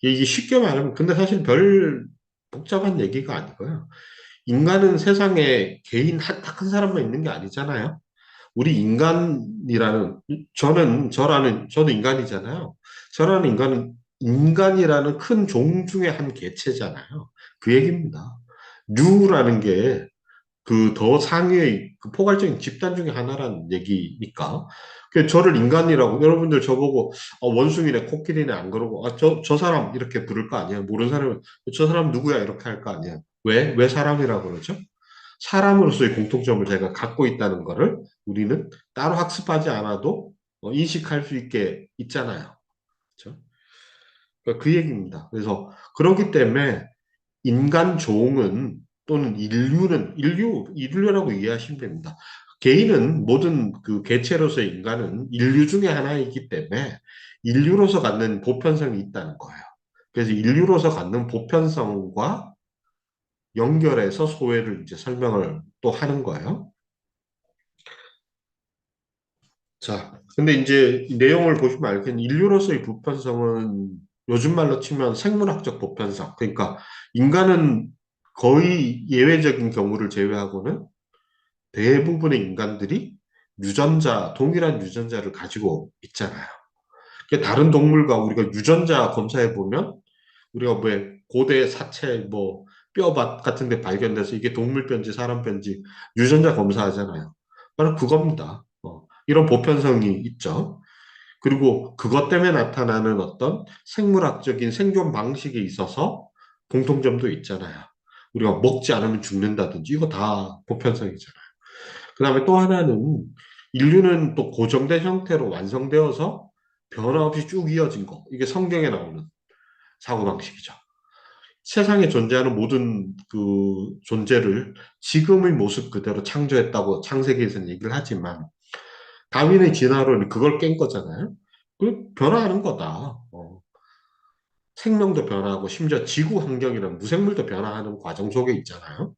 이게 쉽게 말하면 근데 사실 별 복잡한 얘기가 아니고요. 인간은 세상에 개인 딱 한 사람만 있는 게 아니잖아요. 우리 인간이라는 저도 인간이잖아요. 저라는 인간은 인간이라는 큰 종 중에 한 개체잖아요. 그 얘기입니다. 류라는 게 그 더 상위의 그 포괄적인 집단 중에 하나라는 얘기니까. 그 저를 인간이라고 여러분들 저보고 원숭이네 코끼리네 안 그러고 저 사람 이렇게 부를 거 아니에요. 모르는 사람은 저 사람 누구야 이렇게 할 거 아니에요. 왜 사람이라고 그러죠? 사람으로서의 공통점을 제가 갖고 있다는 거를 우리는 따로 학습하지 않아도 인식할 수 있게 있잖아요. 그렇죠? 그러니까 그 얘기입니다. 그래서 그렇기 때문에 인간 종은 또는 인류라고 이해하시면 됩니다. 개인은 모든 그 개체로서의 인간은 인류 중에 하나이기 때문에 인류로서 갖는 보편성이 있다는 거예요. 그래서 인류로서 갖는 보편성과 연결해서 소외를 이제 설명을 또 하는 거예요. 자, 근데 이제 이 내용을 보시면 알겠지만 인류로서의 보편성은 요즘 말로 치면 생물학적 보편성. 그러니까 인간은 거의 예외적인 경우를 제외하고는 대부분의 인간들이 동일한 유전자를 가지고 있잖아요. 그러니까 다른 동물과 우리가 유전자 검사해 보면 우리가 왜 고대 사체 뭐 뼈밭 같은 데 발견돼서 이게 동물뼈인지 사람뼈인지 유전자 검사하잖아요. 바로 그겁니다. 이런 보편성이 있죠. 그리고 그것 때문에 나타나는 어떤 생물학적인 생존 방식에 있어서 공통점도 있잖아요. 우리가 먹지 않으면 죽는다든지 이거 다 보편성이잖아요. 그 다음에 또 하나는 인류는 또 고정된 형태로 완성되어서 변화 없이 쭉 이어진 거. 이게 성경에 나오는 사고방식이죠. 세상에 존재하는 모든 그 존재를 지금의 모습 그대로 창조했다고 창세기에서는 얘기를 하지만 다윈의 진화론이 그걸 깬 거잖아요. 그 변화하는 거다. 생명도 변화하고 심지어 지구 환경이랑 무생물도 변화하는 과정 속에 있잖아요.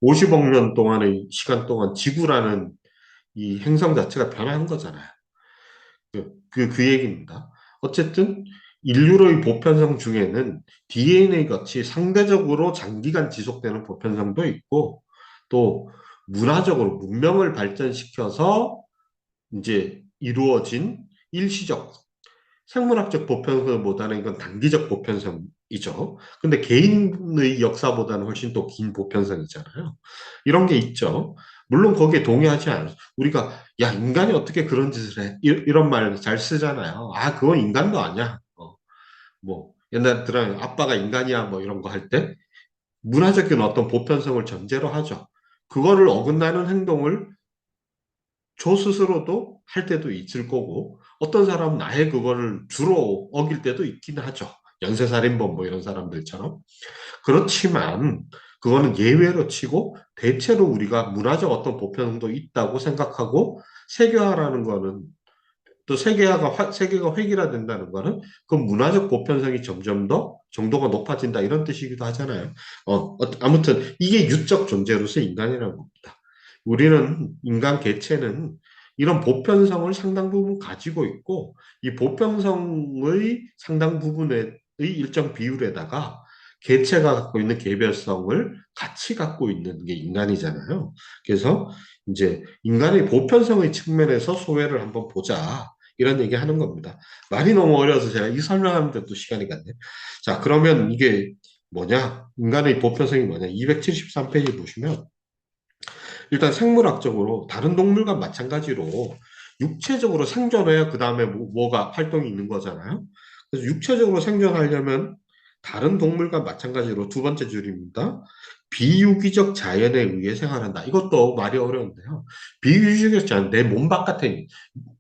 50억 년 동안의 시간 동안 지구라는 이 행성 자체가 변화한 거잖아요. 그 얘기입니다. 어쨌든 인류의 보편성 중에는 DNA 같이 상대적으로 장기간 지속되는 보편성도 있고 또 문화적으로 문명을 발전시켜서 이제 이루어진 일시적 생물학적 보편성보다는 이건 단기적 보편성이죠. 근데 개인의 역사보다는 훨씬 더 긴 보편성이잖아요. 이런 게 있죠. 물론 거기에 동의하지 않아요. 우리가 야 인간이 어떻게 그런 짓을 해? 이런 말 잘 쓰잖아요. 아 그건 인간도 아니야. 뭐 옛날 들어 아빠가 인간이야 뭐 이런 거 할 때 문화적인 어떤 보편성을 전제로 하죠. 그거를 어긋나는 행동을 저 스스로도 할 때도 있을 거고 어떤 사람은 아예 그거를 주로 어길 때도 있긴 하죠. 연쇄살인범 뭐 이런 사람들처럼. 그렇지만 그거는 예외로 치고 대체로 우리가 문화적 어떤 보편성도 있다고 생각하고 세계화라는 거는 또 세계가 획일화된다는 거는 그 문화적 보편성이 점점 더 정도가 높아진다 이런 뜻이기도 하잖아요. 아무튼 이게 유적 존재로서 인간이라는 겁니다. 우리는 인간 개체는 이런 보편성을 상당 부분 가지고 있고 이 보편성의 상당 부분의 일정 비율에다가 개체가 갖고 있는 개별성을 같이 갖고 있는 게 인간이잖아요. 그래서 이제 인간의 보편성의 측면에서 소외를 한번 보자. 이런 얘기 하는 겁니다. 말이 너무 어려워서 제가 이 설명하는데 또 시간이 갔네. 자, 그러면 이게 뭐냐? 인간의 보편성이 뭐냐? 273페이지 보시면 일단 생물학적으로 다른 동물과 마찬가지로 육체적으로 생존해야 그 다음에 뭐가 활동이 있는 거잖아요. 그래서 육체적으로 생존하려면 다른 동물과 마찬가지로 두 번째 줄입니다. 비유기적 자연에 의해 생활한다. 이것도 말이 어려운데요. 비유기적 자연, 내 몸 바깥에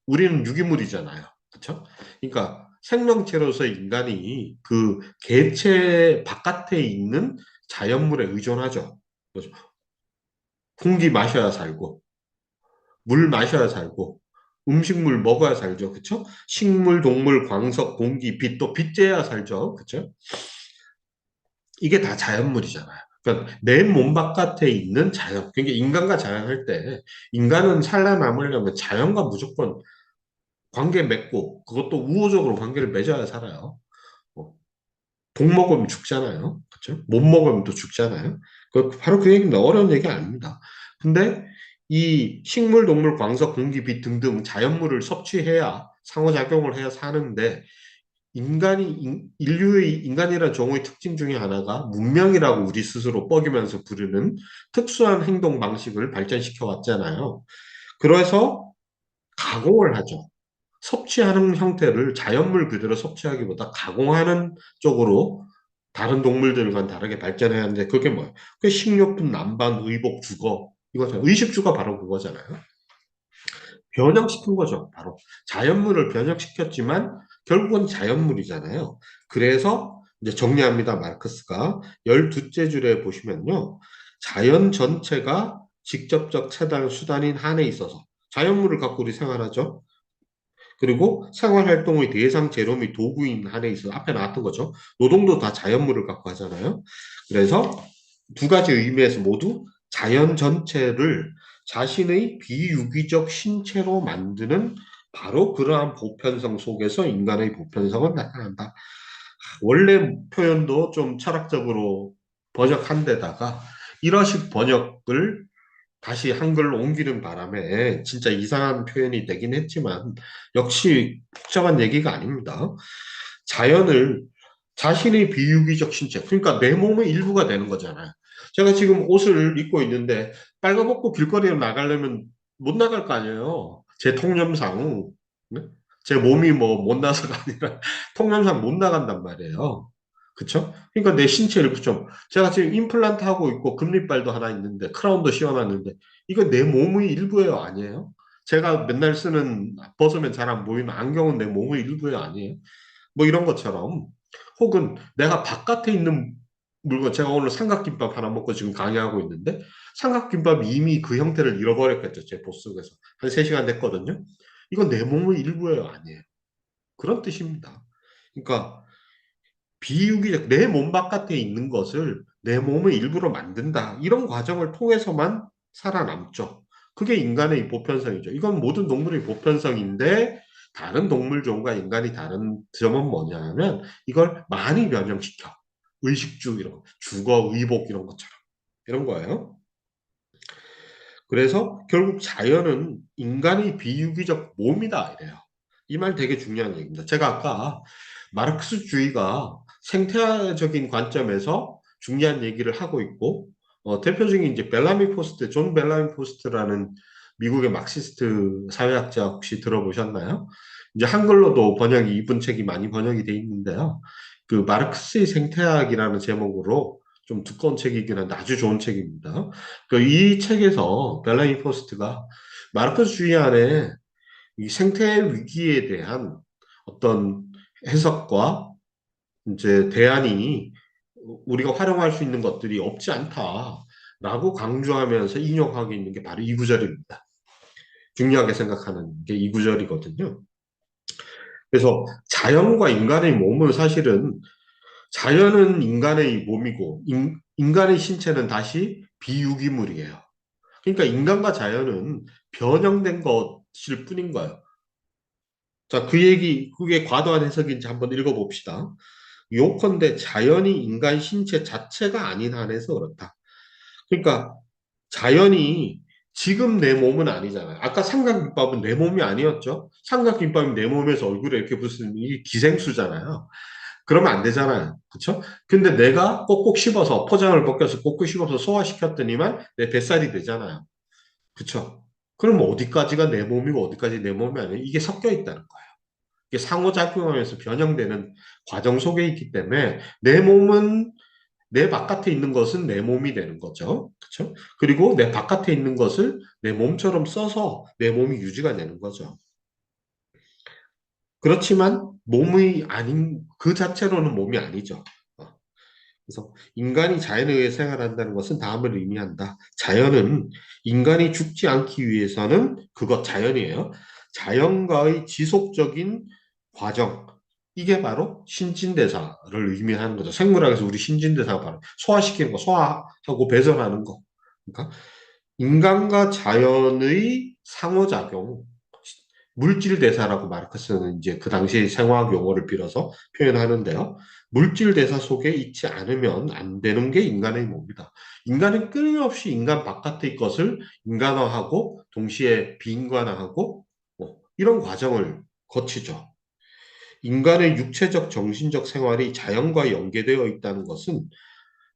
우리는 유기물이잖아요. 그렇죠? 그러니까 생명체로서 인간이 그 개체 바깥에 있는 자연물에 의존하죠. 그렇죠? 공기 마셔야 살고, 물 마셔야 살고, 음식물 먹어야 살죠. 그렇죠? 식물, 동물, 광석, 공기, 빛, 또 빛재야 살죠. 그렇죠? 이게 다 자연물이잖아요. 그러니까 내 몸 바깥에 있는 자연. 그러니까 인간과 자연 할 때 인간은 살아남으려면 자연과 무조건 관계 맺고 그것도 우호적으로 관계를 맺어야 살아요. 어, 복 먹으면 죽잖아요. 그렇죠? 못 먹으면 또 죽잖아요. 바로 그 얘기입니다. 어려운 얘기 아닙니다. 근데 이 식물, 동물, 광석, 공기, 빛 등등 자연물을 섭취해야 상호작용을 해야 사는데 인류의 인간이라는 종의 특징 중에 하나가 문명이라고 우리 스스로 뻐기면서 부르는 특수한 행동 방식을 발전시켜 왔잖아요. 그래서 가공을 하죠. 섭취하는 형태를 자연물 그대로 섭취하기보다 가공하는 쪽으로 다른 동물들과는 다르게 발전해야 하는데 그게 뭐예요? 그게 식료품, 난방, 의복, 주거 이거잖아요. 의식주가 바로 그거잖아요. 변형시킨 거죠. 바로 자연물을 변형시켰지만 결국은 자연물이잖아요. 그래서 이제 정리합니다. 마르크스가 12째 줄에 보시면요. 자연 전체가 직접적 채당 수단인 한에 있어서 자연물을 갖고 우리 생활하죠. 그리고 생활활동의 대상 재료 및 도구인 한에 있어 앞에 나왔던 거죠. 노동도 다 자연물을 갖고 하잖아요. 그래서 두 가지 의미에서 모두 자연 전체를 자신의 비유기적 신체로 만드는 바로 그러한 보편성 속에서 인간의 보편성은 나타난다. 원래 표현도 좀 철학적으로 번역한 데다가 이러식 번역을 다시 한글로 옮기는 바람에 진짜 이상한 표현이 되긴 했지만 역시 복잡한 얘기가 아닙니다. 자연을 자신의 비유기적 신체, 그러니까 내 몸의 일부가 되는 거잖아요. 제가 지금 옷을 입고 있는데 빨가벗고 길거리에 나가려면 못 나갈 거 아니에요. 제 통념상. 네? 제 몸이 뭐 못나서가 아니라 통념상 못 나간단 말이에요. 그쵸? 그러니까 내 신체 일부 좀. 제가 지금 임플란트 하고 있고 금리빨도 하나 있는데 크라운도 씌워놨는데 이거 내 몸의 일부예요, 아니에요? 제가 맨날 쓰는 벗으면 잘 안 보이는 안경은 내 몸의 일부예요, 아니에요? 뭐 이런 것처럼 혹은 내가 바깥에 있는 물건 제가 오늘 삼각김밥 하나 먹고 지금 강의하고 있는데 삼각김밥이 이미 그 형태를 잃어버렸겠죠. 제 뱃속에서 한 3시간 됐거든요. 이건 내 몸의 일부예요, 아니에요? 그런 뜻입니다. 그러니까 비유기적 내 몸 바깥에 있는 것을 내 몸의 일부로 만든다. 이런 과정을 통해서만 살아남죠. 그게 인간의 보편성이죠. 이건 모든 동물의 보편성인데 다른 동물종과 인간이 다른 점은 뭐냐면 이걸 많이 변형시켜. 의식주 이런 거, 주거 의복 이런 것처럼 이런 거예요. 그래서 결국 자연은 인간의 비유기적 몸이다 이래요. 이 말 되게 중요한 얘기입니다. 제가 아까 마르크스주의가 생태학적인 관점에서 중요한 얘기를 하고 있고 대표적인 이제 벨라미 포스트, 존 벨라미 포스트라는 미국의 막시스트 사회학자 혹시 들어보셨나요? 이제 한글로도 번역이 이분 책이 많이 번역이 돼 있는데요. 그 마르크스의 생태학이라는 제목으로 좀 두꺼운 책이긴 한데 아주 좋은 책입니다. 그 이 책에서 벨라미 포스트가 마르크스주의 안에 이 생태 위기에 대한 어떤 해석과 이제 대안이 우리가 활용할 수 있는 것들이 없지 않다라고 강조하면서 인용하고 있는 게 바로 이 구절입니다. 중요하게 생각하는 게 이 구절이거든요. 그래서 자연과 인간의 몸은 사실은 자연은 인간의 몸이고 인간의 신체는 다시 비유기물이에요. 그러니까 인간과 자연은 변형된 것일 뿐인 거예요. 자, 그 얘기, 그게 과도한 해석인지 한번 읽어봅시다. 요컨대 자연이 인간 신체 자체가 아닌 한에서 그렇다. 그러니까 자연이 지금 내 몸은 아니잖아요. 아까 삼각김밥은 내 몸이 아니었죠? 삼각김밥이 내 몸에서 얼굴에 이렇게 붙으면 이게 기생수잖아요. 그러면 안 되잖아요. 그쵸? 근데 내가 꼭꼭 씹어서 포장을 벗겨서 꼭꼭 씹어서 소화시켰더니만 내 뱃살이 되잖아요. 그쵸? 그럼 어디까지가 내 몸이고 어디까지 내 몸이 아니에요? 이게 섞여 있다는 거예요. 이게 상호작용하면서 변형되는 과정 속에 있기 때문에 내 몸은 내 바깥에 있는 것은 내 몸이 되는 거죠. 그렇죠? 그리고 내 바깥에 있는 것을 내 몸처럼 써서 내 몸이 유지가 되는 거죠. 그렇지만 몸이 아닌 그 자체로는 몸이 아니죠. 그래서 인간이 자연에 의해 생활한다는 것은 다음을 의미한다. 자연은 인간이 죽지 않기 위해서는 그것 자연이에요. 자연과의 지속적인 과정. 이게 바로 신진대사를 의미하는 거죠. 생물학에서 우리 신진대사가 바로 소화시키는 거, 소화하고 배설하는 거. 그러니까 인간과 자연의 상호작용, 물질 대사라고 마르크스는 이제 그 당시 생화학 용어를 빌어서 표현하는데요. 물질 대사 속에 있지 않으면 안 되는 게 인간의 몸이다. 인간은 끊임없이 인간 바깥의 것을 인간화하고 동시에 비인간화하고 이런 과정을 거치죠. 인간의 육체적, 정신적 생활이 자연과 연계되어 있다는 것은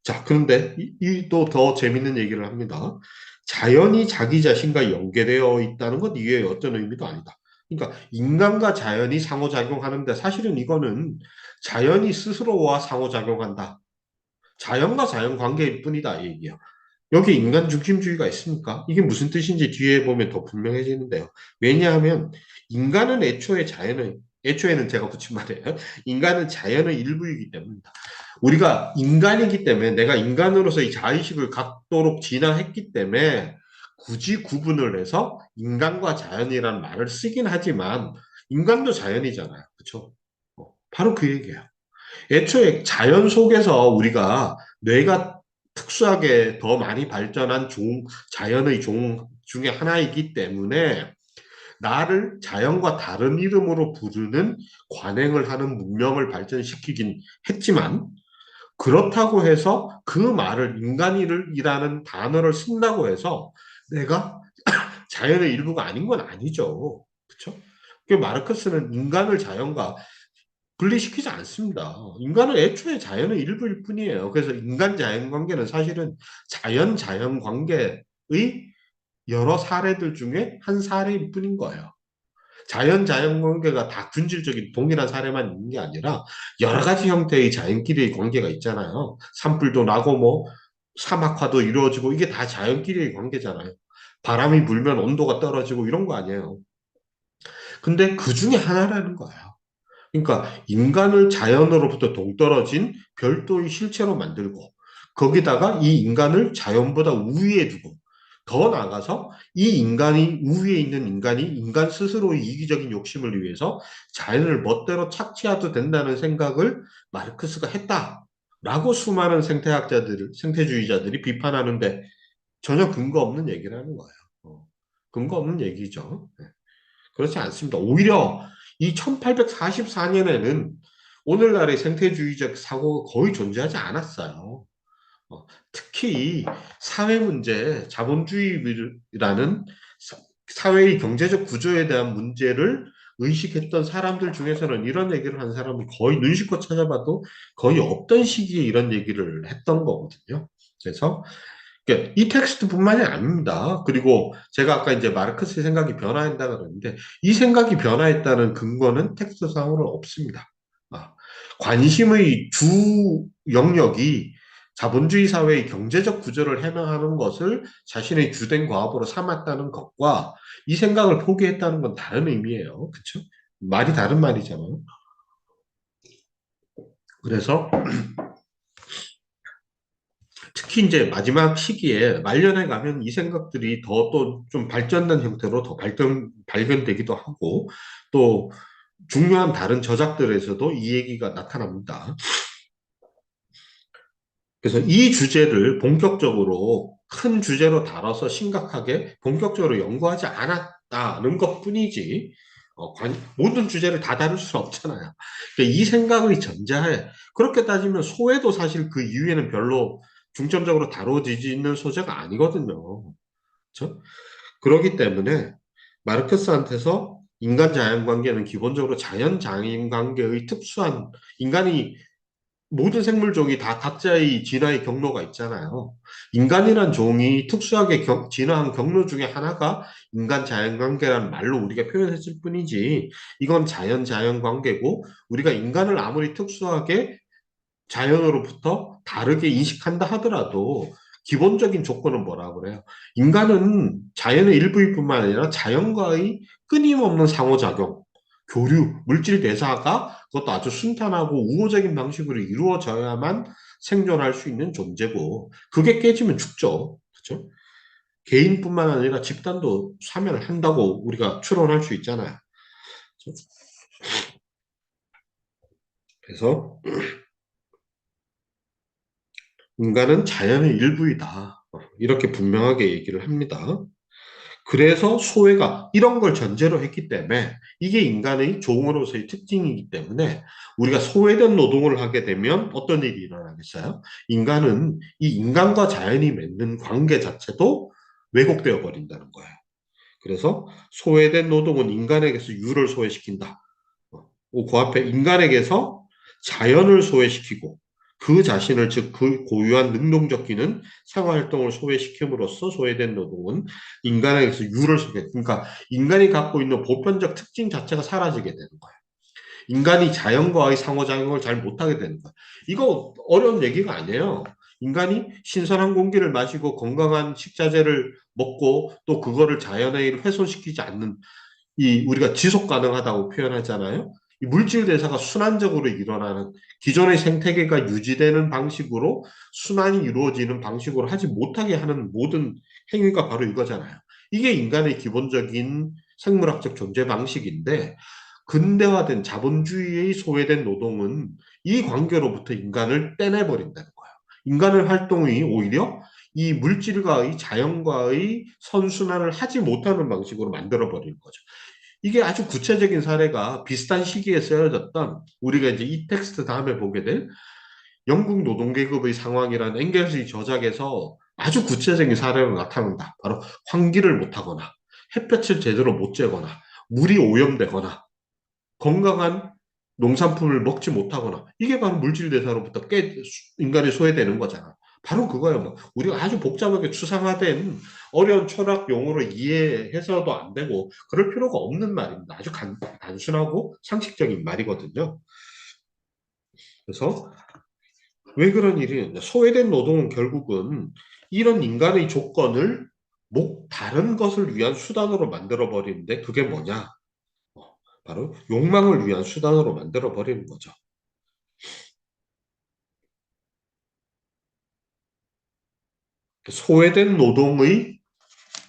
자, 그런데 또 더 재밌는 얘기를 합니다. 자연이 자기 자신과 연계되어 있다는 것 이외에 어떤 의미도 아니다. 그러니까 인간과 자연이 상호작용하는데 사실은 이거는 자연이 스스로와 상호작용한다. 자연과 자연 관계일 뿐이다 이 얘기야. 여기 인간 중심주의가 있습니까? 이게 무슨 뜻인지 뒤에 보면 더 분명해지는데요. 왜냐하면 인간은 애초에 자연의 애초에는 제가 붙인 말이에요. 인간은 자연의 일부이기 때문이다. 우리가 인간이기 때문에 내가 인간으로서 이 자의식을 갖도록 진화했기 때문에 굳이 구분을 해서 인간과 자연이라는 말을 쓰긴 하지만 인간도 자연이잖아요. 그렇죠? 바로 그 얘기예요. 애초에 자연 속에서 우리가 뇌가 특수하게 더 많이 발전한 자연의 종 중에 하나이기 때문에 나를 자연과 다른 이름으로 부르는 관행을 하는 문명을 발전시키긴 했지만 그렇다고 해서 그 말을 인간이라는 단어를 쓴다고 해서 내가 자연의 일부가 아닌 건 아니죠. 그렇죠? 그 마르크스는 인간을 자연과 분리시키지 않습니다. 인간은 애초에 자연의 일부일 뿐이에요. 그래서 인간-자연 관계는 사실은 자연-자연 관계의 여러 사례들 중에 한 사례일 뿐인 거예요. 자연-자연 관계가 다 균질적인 동일한 사례만 있는 게 아니라 여러 가지 형태의 자연끼리의 관계가 있잖아요. 산불도 나고 뭐 사막화도 이루어지고 이게 다 자연끼리의 관계잖아요. 바람이 불면 온도가 떨어지고 이런 거 아니에요. 근데 그 중에 하나라는 거예요. 그러니까 인간을 자연으로부터 동떨어진 별도의 실체로 만들고 거기다가 이 인간을 자연보다 우위에 두고 더 나아가서 이 인간이 우위에 있는 인간이 인간 스스로의 이기적인 욕심을 위해서 자연을 멋대로 착취해도 된다는 생각을 마르크스가 했다라고 수많은 생태주의자들이 비판하는데 전혀 근거 없는 얘기를 하는 거예요. 근거 없는 얘기죠. 네. 그렇지 않습니다. 오히려 이 1844년에는 오늘날의 생태주의적 사고가 거의 존재하지 않았어요. 특히 사회 문제, 자본주의라는 사회의 경제적 구조에 대한 문제를 의식했던 사람들 중에서는 이런 얘기를 한 사람은 거의 눈씻고 찾아봐도 거의 없던 시기에 이런 얘기를 했던 거거든요. 그래서 그러니까 이 텍스트뿐만이 아닙니다. 그리고 제가 아까 이제 마르크스의 생각이 변화한다 그러는데 이 생각이 변화했다는 근거는 텍스트상으로는 없습니다. 아, 관심의 주 영역이 자본주의 사회의 경제적 구조를 해명하는 것을 자신의 주된 과업으로 삼았다는 것과 이 생각을 포기했다는 건 다른 의미예요. 그렇죠? 말이 다른 말이잖아요. 그래서 특히 이제 마지막 시기에 말년에 가면 이 생각들이 더 또 좀 발전된 형태로 더 발견되기도 하고 또 중요한 다른 저작들에서도 이 얘기가 나타납니다. 그래서 이 주제를 본격적으로 큰 주제로 다뤄서 심각하게 본격적으로 연구하지 않았다는 것 뿐이지 모든 주제를 다 다룰 수는 없잖아요. 그러니까 이 생각의 전제하에 그렇게 따지면 소외도 사실 그 이후에는 별로 중점적으로 다뤄지는 소재가 아니거든요. 그렇죠? 그렇기 때문에 마르크스한테서 인간 자연 관계는 기본적으로 자연 자연 관계의 특수한 인간이 모든 생물종이 다 각자의 진화의 경로가 있잖아요. 인간이란 종이 특수하게 진화한 경로 중에 하나가 인간 자연 관계라는 말로 우리가 표현했을 뿐이지 이건 자연 자연 관계고 우리가 인간을 아무리 특수하게 자연으로부터 다르게 인식한다 하더라도 기본적인 조건은 뭐라고 그래요? 인간은 자연의 일부일 뿐만 아니라 자연과의 끊임없는 상호작용, 교류, 물질 대사가 그것도 아주 순탄하고 우호적인 방식으로 이루어져야만 생존할 수 있는 존재고 그게 깨지면 죽죠. 그렇죠? 개인뿐만 아니라 집단도 사면을 한다고 우리가 추론할 수 있잖아요. 그렇죠? 그래서 인간은 자연의 일부이다. 이렇게 분명하게 얘기를 합니다. 그래서 소외가 이런 걸 전제로 했기 때문에 이게 인간의 종으로서의 특징이기 때문에 우리가 소외된 노동을 하게 되면 어떤 일이 일어나겠어요? 인간은 이 인간과 자연이 맺는 관계 자체도 왜곡되어 버린다는 거예요. 그래서 소외된 노동은 인간에게서 유를 소외시킨다. 그 앞에 인간에게서 자연을 소외시키고 그 자신을 즉 그 고유한 능동적 기능 생활활동을 소외시킴으로써 소외된 노동은 인간에게서 유를 소외 그러니까 인간이 갖고 있는 보편적 특징 자체가 사라지게 되는 거예요. 인간이 자연과의 상호작용을 잘 못하게 되는 거예요. 이거 어려운 얘기가 아니에요. 인간이 신선한 공기를 마시고 건강한 식자재를 먹고 또 그거를 자연에 훼손시키지 않는 이 우리가 지속 가능하다고 표현하잖아요. 이 물질 대사가 순환적으로 일어나는 기존의 생태계가 유지되는 방식으로 순환이 이루어지는 방식으로 하지 못하게 하는 모든 행위가 바로 이거잖아요. 이게 인간의 기본적인 생물학적 존재 방식인데 근대화된 자본주의의 소외된 노동은 이 관계로부터 인간을 떼내버린다는 거예요. 인간의 활동이 오히려 이 물질과의 자연과의 선순환을 하지 못하는 방식으로 만들어버리는 거죠. 이게 아주 구체적인 사례가 비슷한 시기에 쓰여졌던 우리가 이제 이 텍스트 다음에 보게 될 영국 노동계급의 상황이라는 엥겔스의 저작에서 아주 구체적인 사례로 나타난다. 바로 환기를 못하거나 햇볕을 제대로 못 쬐거나 물이 오염되거나 건강한 농산품을 먹지 못하거나 이게 바로 물질 대사로부터 인간이 소외되는 거잖아. 바로 그거예요. 뭐 우리가 아주 복잡하게 추상화된 어려운 철학 용어로 이해해서도 안 되고 그럴 필요가 없는 말입니다. 아주 단순하고 상식적인 말이거든요. 그래서 왜 그런 일이 있냐. 소외된 노동은 결국은 이런 인간의 조건을 다른 것을 위한 수단으로 만들어 버리는데 그게 뭐냐? 바로 욕망을 위한 수단으로 만들어 버리는 거죠. 소외된 노동의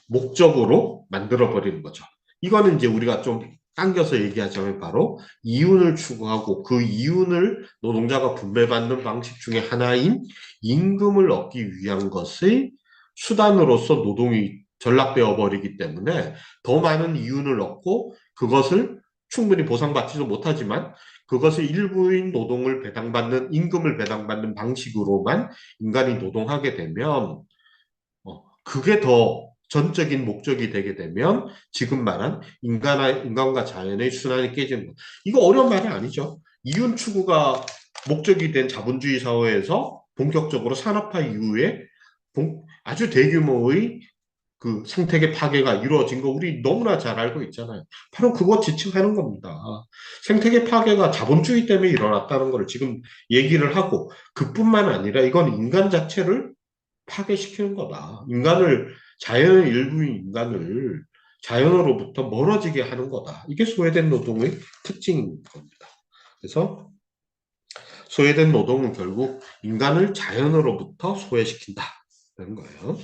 목적으로 만들어 버리는 거죠. 이거는 이제 우리가 좀 당겨서 얘기하자면 바로 이윤을 추구하고 그 이윤을 노동자가 분배받는 방식 중에 하나인 임금을 얻기 위한 것의 수단으로서 노동이 전락되어 버리기 때문에 더 많은 이윤을 얻고 그것을 충분히 보상받지도 못하지만 그것을 일부인 노동을 배당받는 임금을 배당받는 방식으로만 인간이 노동하게 되면 그게 더 전적인 목적이 되게 되면 지금 말한 인간과 자연의 순환이 깨지는 것. 이거 어려운 말이 아니죠. 이윤 추구가 목적이 된 자본주의 사회에서 본격적으로 산업화 이후에 아주 대규모의 그 생태계 파괴가 이루어진 거 우리 너무나 잘 알고 있잖아요. 바로 그거 지칭하는 겁니다. 생태계 파괴가 자본주의 때문에 일어났다는 걸 지금 얘기를 하고 그뿐만 아니라 이건 인간 자체를 파괴시키는 거다. 자연의 일부인 인간을 자연으로부터 멀어지게 하는 거다. 이게 소외된 노동의 특징인 겁니다. 그래서 소외된 노동은 결국 인간을 자연으로부터 소외시킨다. 그런 거예요.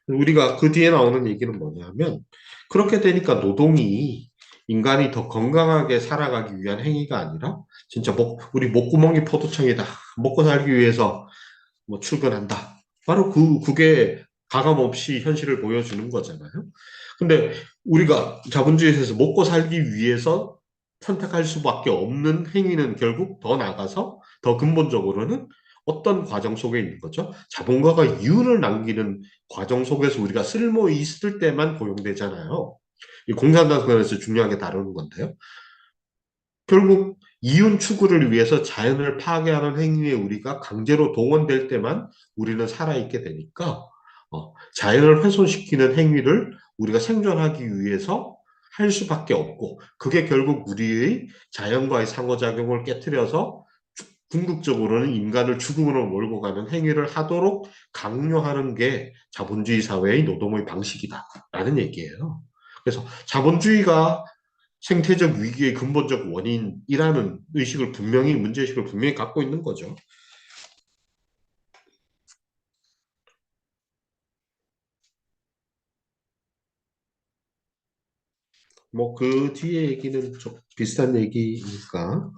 우리가 그 뒤에 나오는 얘기는 뭐냐면 그렇게 되니까 노동이 인간이 더 건강하게 살아가기 위한 행위가 아니라 진짜 우리 목구멍이 포도청이다. 먹고 살기 위해서 뭐 출근한다. 바로 그게 가감 없이 현실을 보여주는 거잖아요. 근데 우리가 자본주의에서 먹고 살기 위해서 선택할 수밖에 없는 행위는 결국 더 나아가서 더 근본적으로는 어떤 과정 속에 있는 거죠? 자본가가 이윤을 남기는 과정 속에서 우리가 쓸모 있을 때만 고용되잖아요. 이 공산당에서 중요하게 다루는 건데요. 결국 이윤 추구를 위해서 자연을 파괴하는 행위에 우리가 강제로 동원될 때만 우리는 살아있게 되니까 자연을 훼손시키는 행위를 우리가 생존하기 위해서 할 수밖에 없고 그게 결국 우리의 자연과의 상호작용을 깨뜨려서 궁극적으로는 인간을 죽음으로 몰고 가는 행위를 하도록 강요하는 게 자본주의 사회의 노동의 방식이다라는 얘기예요. 그래서 자본주의가 생태적 위기의 근본적 원인이라는 문제의식을 분명히 갖고 있는 거죠. 뭐 그 뒤에 얘기는 좀 비슷한 얘기니까.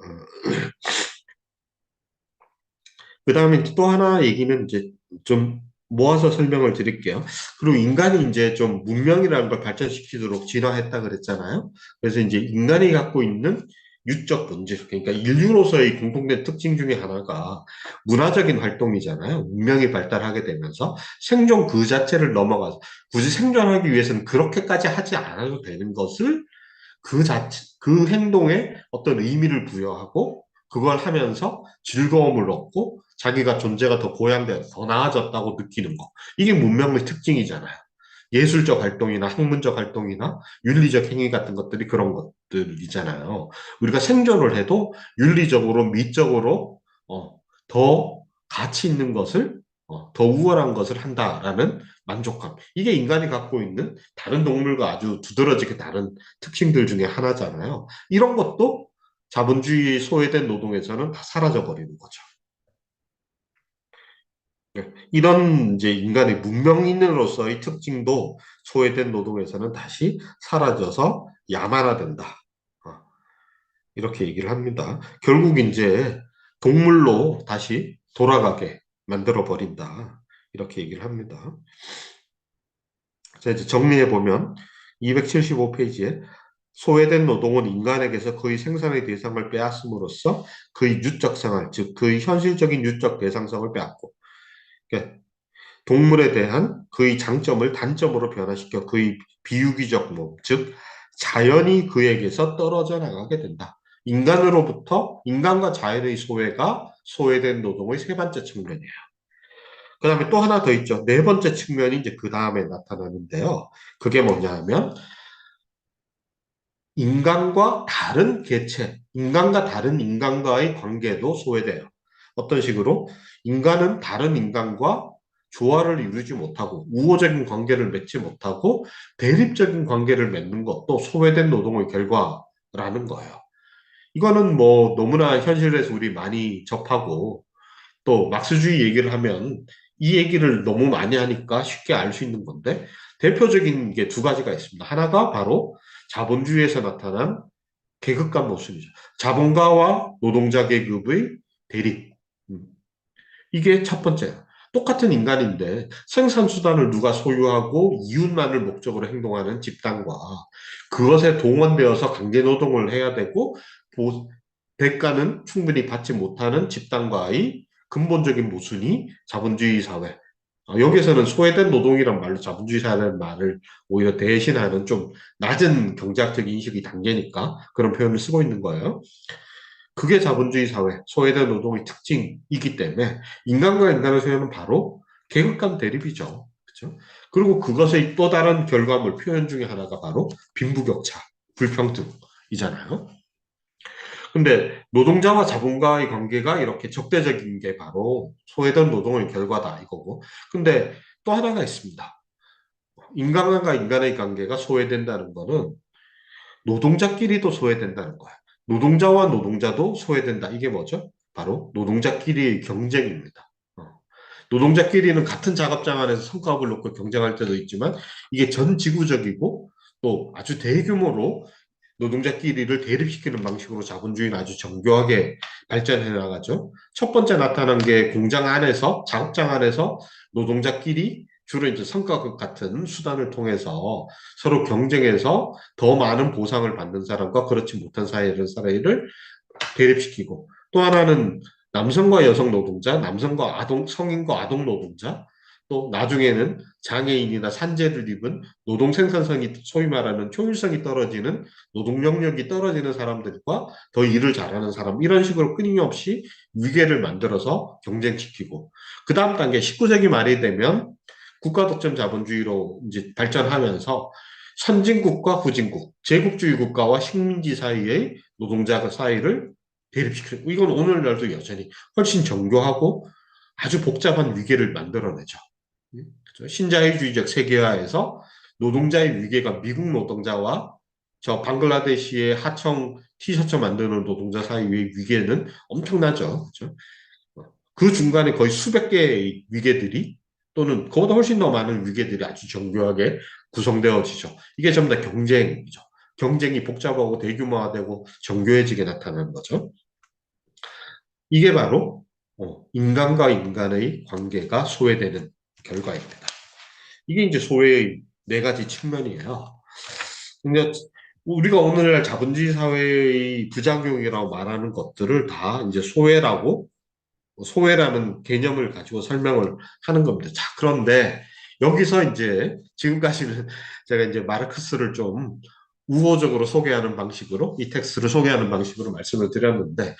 그 다음에 또 하나 얘기는 이제 좀 모아서 설명을 드릴게요. 그리고 인간이 이제 좀 문명이라는 걸 발전시키도록 진화했다 그랬잖아요. 그래서 이제 인간이 갖고 있는 유적 본질, 그러니까 인류로서의 공통된 특징 중에 하나가 문화적인 활동이잖아요. 문명이 발달하게 되면서 생존 그 자체를 넘어가서 굳이 생존하기 위해서는 그렇게까지 하지 않아도 되는 것을 그 행동에 어떤 의미를 부여하고 그걸 하면서 즐거움을 얻고 자기가 존재가 더 보양되어 더 나아졌다고 느끼는 거. 이게 문명의 특징이잖아요. 예술적 활동이나 학문적 활동이나 윤리적 행위 같은 것들이 그런 것들이잖아요. 우리가 생존을 해도 윤리적으로, 미적으로 더 가치 있는 것을 더 우월한 것을 한다라는 만족감. 이게 인간이 갖고 있는 다른 동물과 아주 두드러지게 다른 특징들 중에 하나잖아요. 이런 것도 자본주의 소외된 노동에서는 다 사라져 버리는 거죠. 네. 이런 이제 인간의 문명인으로서의 특징도 소외된 노동에서는 다시 사라져서 야만화된다. 어, 이렇게 얘기를 합니다. 결국 이제 동물로 다시 돌아가게 만들어 버린다. 이렇게 얘기를 합니다. 자, 이제 정리해 보면 275페이지에 소외된 노동은 인간에게서 그의 생산의 대상을 빼앗음으로써 그의 유적 생활, 즉 그의 현실적인 유적 대상성을 빼앗고, 그러니까 동물에 대한 그의 장점을 단점으로 변화시켜 그의 비유기적 몸, 즉 자연이 그에게서 떨어져 나가게 된다. 인간으로부터 인간과 자연의 소외가 소외된 노동의 세 번째 측면이에요. 그 다음에 또 하나 더 있죠. 네 번째 측면이 이제 그 다음에 나타나는데요. 그게 뭐냐 하면 인간과 다른 개체, 인간과 다른 인간과의 관계도 소외돼요. 어떤 식으로? 인간은 다른 인간과 조화를 이루지 못하고 우호적인 관계를 맺지 못하고 대립적인 관계를 맺는 것도 소외된 노동의 결과라는 거예요. 이거는 뭐 너무나 현실에서 우리 많이 접하고 또 막스주의 얘기를 하면 이 얘기를 너무 많이 하니까 쉽게 알 수 있는 건데 대표적인 게 두 가지가 있습니다. 하나가 바로 자본주의에서 나타난 계급간 모순이죠. 자본가와 노동자 계급의 대립. 음, 이게 첫 번째예요. 똑같은 인간인데 생산수단을 누가 소유하고 이웃만을 목적으로 행동하는 집단과 그것에 동원되어서 강제노동을 해야 되고 대가는 충분히 받지 못하는 집단과의 근본적인 모순이 자본주의 사회. 여기서는 소외된 노동이란 말로 자본주의 사회라는 말을 오히려 대신하는 좀 낮은 경제학적 인식이 담기니까 그런 표현을 쓰고 있는 거예요. 그게 자본주의 사회, 소외된 노동의 특징이기 때문에 인간과 인간의 소외는 바로 계급 간 대립이죠. 그렇죠? 그리고 그것의 또 다른 결과물 표현 중에 하나가 바로 빈부격차, 불평등이잖아요. 근데 노동자와 자본가의 관계가 이렇게 적대적인 게 바로 소외된 노동의 결과다 이거고. 근데 또 하나가 있습니다. 인간과 인간의 관계가 소외된다는 거는 노동자끼리도 소외된다는 거야. 노동자와 노동자도 소외된다. 이게 뭐죠? 바로 노동자끼리의 경쟁입니다. 노동자끼리는 같은 작업장 안에서 성과급을 놓고 경쟁할 때도 있지만 이게 전 지구적이고 또 아주 대규모로 노동자끼리를 대립시키는 방식으로 자본주의는 아주 정교하게 발전해 나가죠. 첫 번째 나타난 게 공장 안에서, 작업장 안에서 노동자끼리 주로 이제 성과급 같은 수단을 통해서 서로 경쟁해서 더 많은 보상을 받는 사람과 그렇지 못한 사회를 대립시키고 또 하나는 남성과 여성 노동자, 남성과 아동, 성인과 아동 노동자, 또 나중에는 장애인이나 산재를 입은 노동 생산성이 소위 말하는 효율성이 떨어지는 노동 영역이 떨어지는 사람들과 더 일을 잘하는 사람 이런 식으로 끊임없이 위계를 만들어서 경쟁시키고 그 다음 단계 19세기 말이 되면 국가 독점 자본주의로 이제 발전하면서 선진국과 후진국, 제국주의 국가와 식민지 사이의 노동자 사이를 대립시키는 이건 오늘날도 여전히 훨씬 정교하고 아주 복잡한 위계를 만들어내죠. 그죠? 신자유주의적 세계화에서 노동자의 위계가 미국 노동자와 저 방글라데시의 하청 티셔츠 만드는 노동자 사이의 위계는 엄청나죠. 그죠? 그 중간에 거의 수백 개의 위계들이 또는 그보다 훨씬 더 많은 위계들이 아주 정교하게 구성되어지죠. 이게 전부 다 경쟁이죠. 경쟁이 복잡하고 대규모화되고 정교해지게 나타나는 거죠. 이게 바로 인간과 인간의 관계가 소외되는 결과입니다. 이게 이제 소외의 네 가지 측면이에요. 근데 우리가 오늘날 자본주의 사회의 부작용이라고 말하는 것들을 다 이제 소외라는 개념을 가지고 설명을 하는 겁니다. 자, 그런데 여기서 이제 지금까지는 제가 이제 마르크스를 좀 우호적으로 소개하는 방식으로 이 텍스트를 소개하는 방식으로 말씀을 드렸는데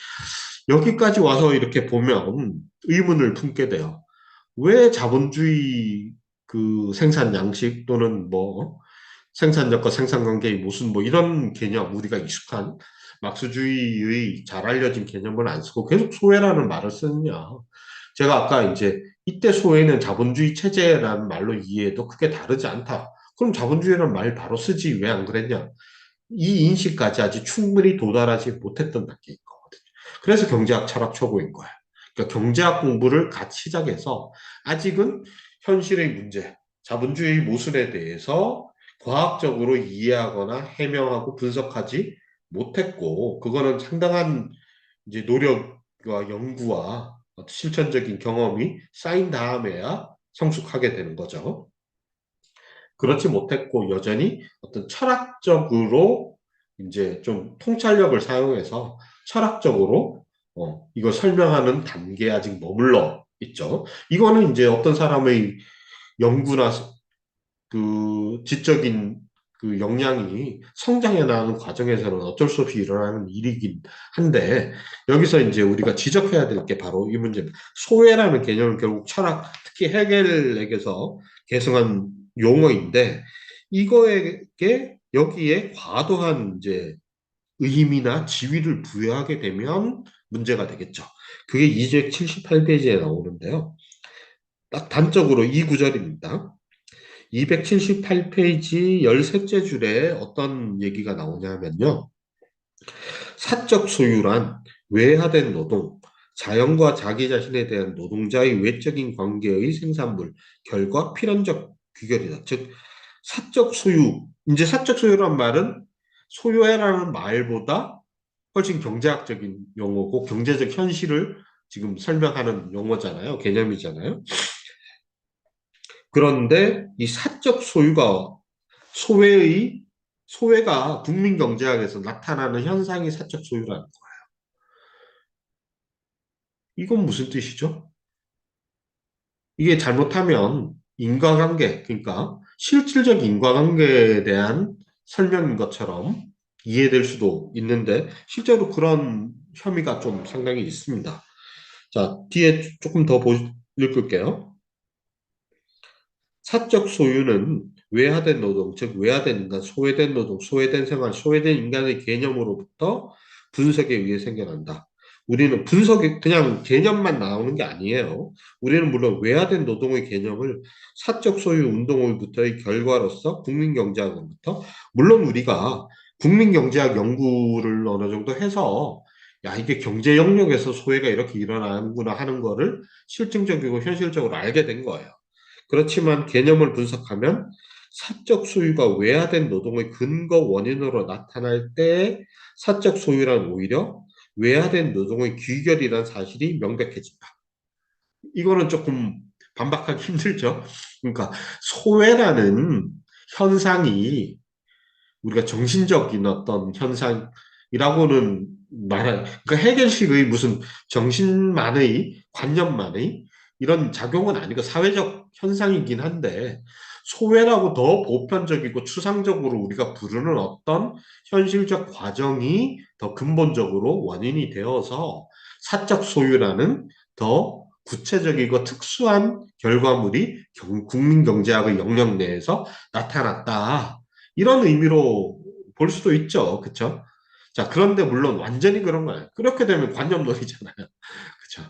여기까지 와서 이렇게 보면 의문을 품게 돼요. 왜 자본주의 그 생산 양식 또는 뭐 생산력과 생산관계의 무슨 뭐 이런 개념 우리가 익숙한 막스주의의 잘 알려진 개념을 안 쓰고 계속 소외라는 말을 쓰느냐. 제가 아까 이제 이때 소외는 자본주의 체제라는 말로 이해해도 크게 다르지 않다. 그럼 자본주의라는 말 바로 쓰지 왜 안 그랬냐? 이 인식까지 아직 충분히 도달하지 못했던 단계인 거거든요. 그래서 경제학 철학 초보인 거예요. 그러니까 경제학 공부를 갓 시작해서 아직은 현실의 문제, 자본주의 모순에 대해서 과학적으로 이해하거나 해명하고 분석하지 못했고, 그거는 상당한 이제 노력과 연구와 실천적인 경험이 쌓인 다음에야 성숙하게 되는 거죠. 그렇지 못했고 여전히 어떤 철학적으로 이제 좀 통찰력을 사용해서 철학적으로 이걸 설명하는 단계에 아직 머물러 있죠. 이거는 이제 어떤 사람의 연구나 그 지적인 그 역량이 성장해 나가는 과정에서는 어쩔 수 없이 일어나는 일이긴 한데 여기서 이제 우리가 지적해야 될 게 바로 이 문제입니다. 소외라는 개념은 결국 철학, 특히 헤겔에게서 계승한 용어인데 이거에게 여기에 과도한 이제 의미나 지위를 부여하게 되면 문제가 되겠죠. 그게 278페이지에 나오는데요. 딱 단적으로 이 구절입니다. 278페이지 13째 줄에 어떤 얘기가 나오냐면요. 사적 소유란 외화된 노동, 자연과 자기 자신에 대한 노동자의 외적인 관계의 생산물, 결과 필연적 귀결이다. 즉, 사적 소유, 이제 사적 소유란 말은 소유해라는 말보다 훨씬 경제학적인 용어고 경제적 현실을 지금 설명하는 용어잖아요. 개념이잖아요. 그런데 이 사적 소유가 소외의 소외가 국민경제학에서 나타나는 현상이 사적 소유라는 거예요. 이건 무슨 뜻이죠? 이게 잘못하면 인과관계, 그러니까 실질적 인과관계에 대한 설명인 것처럼 이해될 수도 있는데 실제로 그런 혐의가 좀 상당히 있습니다. 자, 뒤에 조금 더 읽을게요. 사적 소유는 외화된 노동, 즉 외화된 인간, 소외된 노동, 소외된 생활, 소외된 인간의 개념으로부터 분석에 의해 생겨난다. 우리는 분석이 그냥 개념만 나오는 게 아니에요. 우리는 물론 외화된 노동의 개념을 사적 소유 운동으로부터의 결과로서 국민경제학으로부터 물론 우리가 국민경제학 연구를 어느 정도 해서 야 이게 경제 영역에서 소외가 이렇게 일어나는구나 하는 거를 실증적이고 현실적으로 알게 된 거예요. 그렇지만 개념을 분석하면 사적 소유가 외화된 노동의 근거 원인으로 나타날 때 사적 소유란 오히려 외화된 노동의 귀결이라는 사실이 명백해진다. 이거는 조금 반박하기 힘들죠. 그러니까 소외라는 현상이 우리가 정신적인 어떤 현상이라고는 그러니까 해결식의 무슨 정신만의 관념만의 이런 작용은 아니고 사회적 현상이긴 한데 소외라고 더 보편적이고 추상적으로 우리가 부르는 어떤 현실적 과정이 더 근본적으로 원인이 되어서 사적 소유라는 더 구체적이고 특수한 결과물이 국민경제학의 영역 내에서 나타났다. 이런 의미로 볼 수도 있죠. 그쵸? 자, 그런데 물론 완전히 그런 거예요. 그렇게 되면 관념론이잖아요. 그쵸?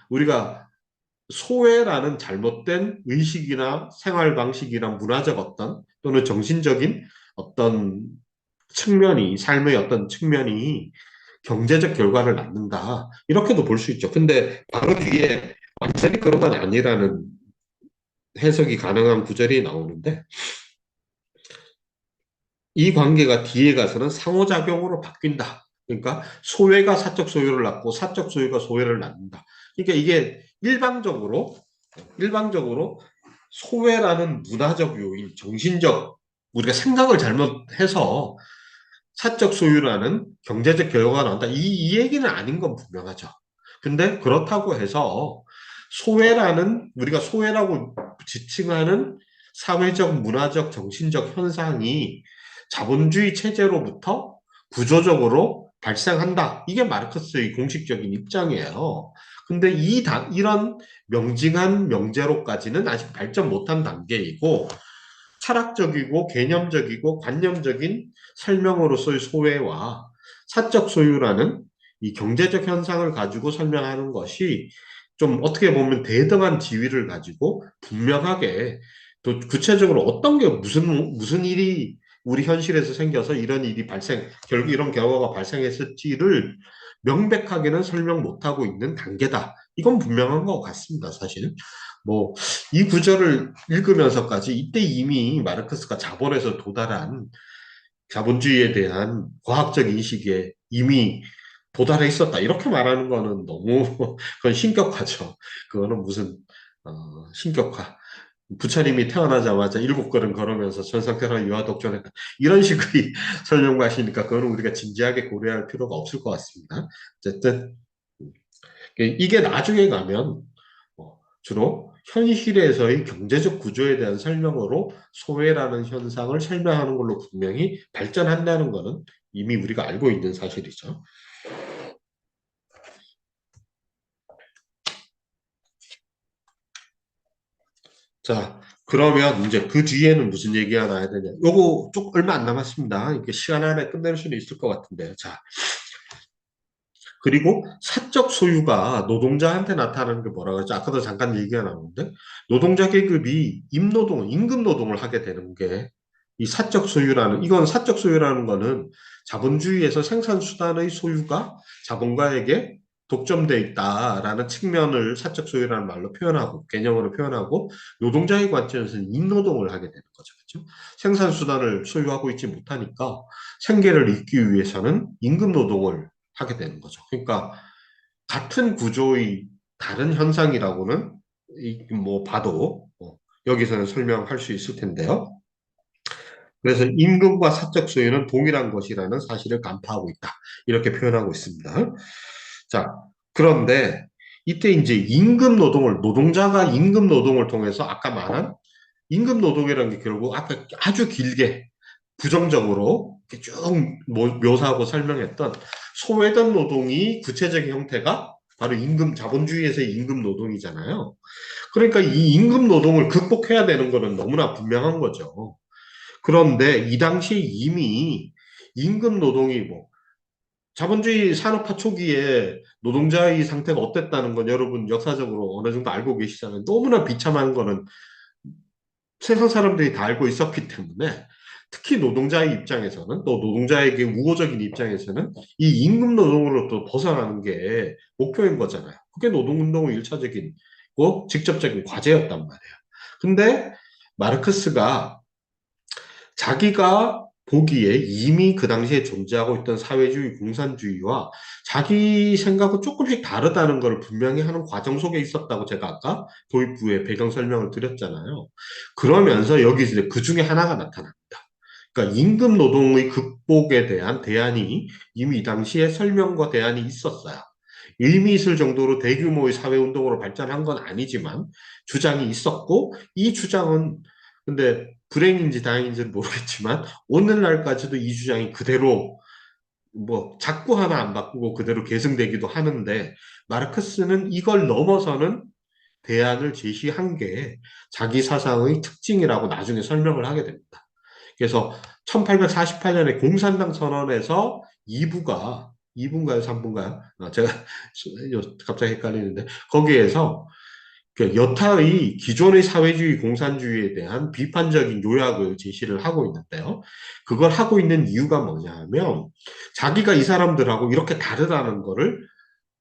우리가 소외라는 잘못된 의식이나 생활 방식이나 문화적 어떤 또는 정신적인 어떤 측면이, 삶의 어떤 측면이 경제적 결과를 낳는다. 이렇게도 볼 수 있죠. 근데 바로 뒤에 완전히 그런 건 아니라는 해석이 가능한 구절이 나오는데 이 관계가 뒤에 가서는 상호작용으로 바뀐다. 그러니까 소외가 사적 소유를 낳고 사적 소유가 소외를 낳는다. 그러니까 이게 일방적으로 소외라는 문화적 요인, 정신적 우리가 생각을 잘못해서 사적 소유라는 경제적 결과가 나온다. 이 얘기는 아닌 건 분명하죠. 근데 그렇다고 해서 소외라는 우리가 소외라고 지칭하는 사회적, 문화적, 정신적 현상이 자본주의 체제로부터 구조적으로 발생한다. 이게 마르크스의 공식적인 입장이에요. 근데 이런 명징한 명제로까지는 아직 발전 못한 단계이고 철학적이고 개념적이고 관념적인 설명으로서의 소외와 사적 소유라는 이 경제적 현상을 가지고 설명하는 것이 좀 어떻게 보면 대등한 지위를 가지고 분명하게 또 구체적으로 어떤 게 무슨 일이 우리 현실에서 생겨서 이런 일이 결국 이런 결과가 발생했을지를 명백하게는 설명 못하고 있는 단계다. 이건 분명한 것 같습니다, 사실. 뭐, 이 구절을 읽으면서까지 이때 이미 마르크스가 자본에서 도달한 자본주의에 대한 과학적 인식에 이미 도달해 있었다. 이렇게 말하는 거는 너무, 그건 신격화죠. 그거는 무슨, 신격화. 부처님이 태어나자마자 7걸음 걸으면서 전상태라 유아독존했다. 이런 식의 설명하시니까 그거는 우리가 진지하게 고려할 필요가 없을 것 같습니다. 어쨌든, 이게 나중에 가면 주로 현실에서의 경제적 구조에 대한 설명으로 소외라는 현상을 설명하는 걸로 분명히 발전한다는 것은 이미 우리가 알고 있는 사실이죠. 자, 그러면 이제 그 뒤에는 무슨 얘기가 나야 되냐. 요거 쪽 얼마 안 남았습니다. 이게 시간 안에 끝낼 수는 있을 것 같은데. 자, 그리고 사적 소유가 노동자한테 나타나는 게 뭐라고 했죠? 아까도 잠깐 얘기가 나오는데, 노동자 계급이 임금 노동을 하게 되는 게 이 이건 사적 소유라는 거는 자본주의에서 생산수단의 소유가 자본가에게 독점돼 있다라는 측면을 사적 소유라는 말로 표현하고, 개념으로 표현하고, 노동자의 관점에서는 임노동을 하게 되는 거죠. 그렇죠? 생산수단을 소유하고 있지 못하니까 생계를 잇기 위해서는 임금 노동을 하게 되는 거죠. 그러니까 같은 구조의 다른 현상이라고는 뭐 봐도 여기서는 설명할 수 있을 텐데요. 그래서 임금과 사적 소유는 동일한 것이라는 사실을 간파하고 있다. 이렇게 표현하고 있습니다. 자, 그런데 이때 이제 노동자가 임금 노동을 통해서 아까 말한 임금 노동이라는 게 결국 아까 아주 길게 부정적으로 이렇게 쭉 묘사하고 설명했던 소외된 노동이 구체적인 형태가 바로 자본주의에서의 임금 노동이잖아요. 그러니까 이 임금 노동을 극복해야 되는 거는 너무나 분명한 거죠. 그런데 이 당시에 이미 임금 노동이 자본주의 산업화 초기에 노동자의 상태가 어땠다는 건 여러분 역사적으로 어느 정도 알고 계시잖아요. 너무나 비참한 거는 세상 사람들이 다 알고 있었기 때문에 특히 노동자의 입장에서는 또 노동자에게 우호적인 입장에서는 이 임금 노동으로부터 벗어나는 게 목표인 거잖아요. 그게 노동운동의 일차적이고 직접적인 과제였단 말이에요. 근데 마르크스가 자기가 보기에 이미 그 당시에 존재하고 있던 사회주의, 공산주의와 자기 생각은 조금씩 다르다는 걸 분명히 하는 과정 속에 있었다고 제가 아까 도입부에 배경 설명을 드렸잖아요. 그러면서 여기 이제 그 중에 하나가 나타납니다. 그러니까 임금 노동의 극복에 대한 대안이 이미 이 당시에 설명과 대안이 있었어요. 의미 있을 정도로 대규모의 사회운동으로 발전한 건 아니지만 주장이 있었고 이 주장은 근데 불행인지 다행인지는 모르겠지만 오늘날까지도 이 주장이 그대로 자꾸 하나 안 바꾸고 그대로 계승되기도 하는데 마르크스는 이걸 넘어서는 대안을 제시한 게 자기 사상의 특징이라고 나중에 설명을 하게 됩니다. 그래서 1848년에 공산당 선언에서 2부인가요, 3부인가요? 제가 갑자기 헷갈리는데 거기에서 여타의 기존의 사회주의, 공산주의에 대한 비판적인 요약을 제시를 하고 있는데요. 그걸 하고 있는 이유가 뭐냐 하면 자기가 이 사람들하고 이렇게 다르다는 거를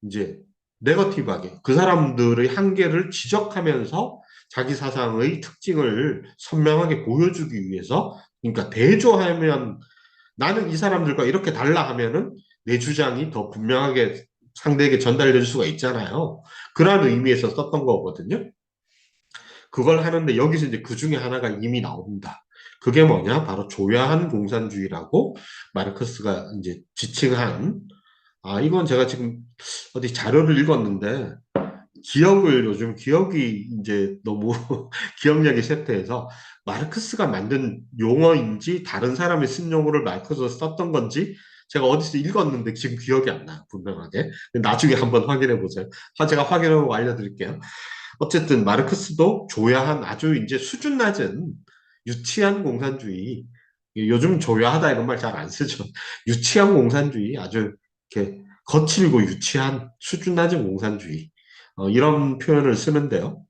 이제 네거티브하게 그 사람들의 한계를 지적하면서 자기 사상의 특징을 선명하게 보여주기 위해서 그러니까 대조하면 나는 이 사람들과 이렇게 달라 하면은 내 주장이 더 분명하게 상대에게 전달될 수가 있잖아요. 그런 의미에서 썼던 거거든요. 그걸 하는데 여기서 이제 그 중에 하나가 이미 나옵니다. 그게 뭐냐? 바로 조야한 공산주의라고 마르크스가 이제 지칭한 이건 제가 지금 어디 자료를 읽었는데 요즘 기억이 이제 너무 기억력이 쇠퇴해서 마르크스가 만든 용어인지 다른 사람이 쓴 용어를 마르크스가 썼던 건지 제가 어디서 읽었는데 지금 기억이 안 나요, 분명하게. 나중에 한번 확인해 보세요. 제가 확인하고 알려드릴게요. 어쨌든 마르크스도 조야한 아주 이제 수준 낮은 유치한 공산주의, 요즘 조야하다 이런 말 잘 안 쓰죠. 유치한 공산주의, 아주 이렇게 거칠고 유치한 수준 낮은 공산주의. 이런 표현을 쓰는데요.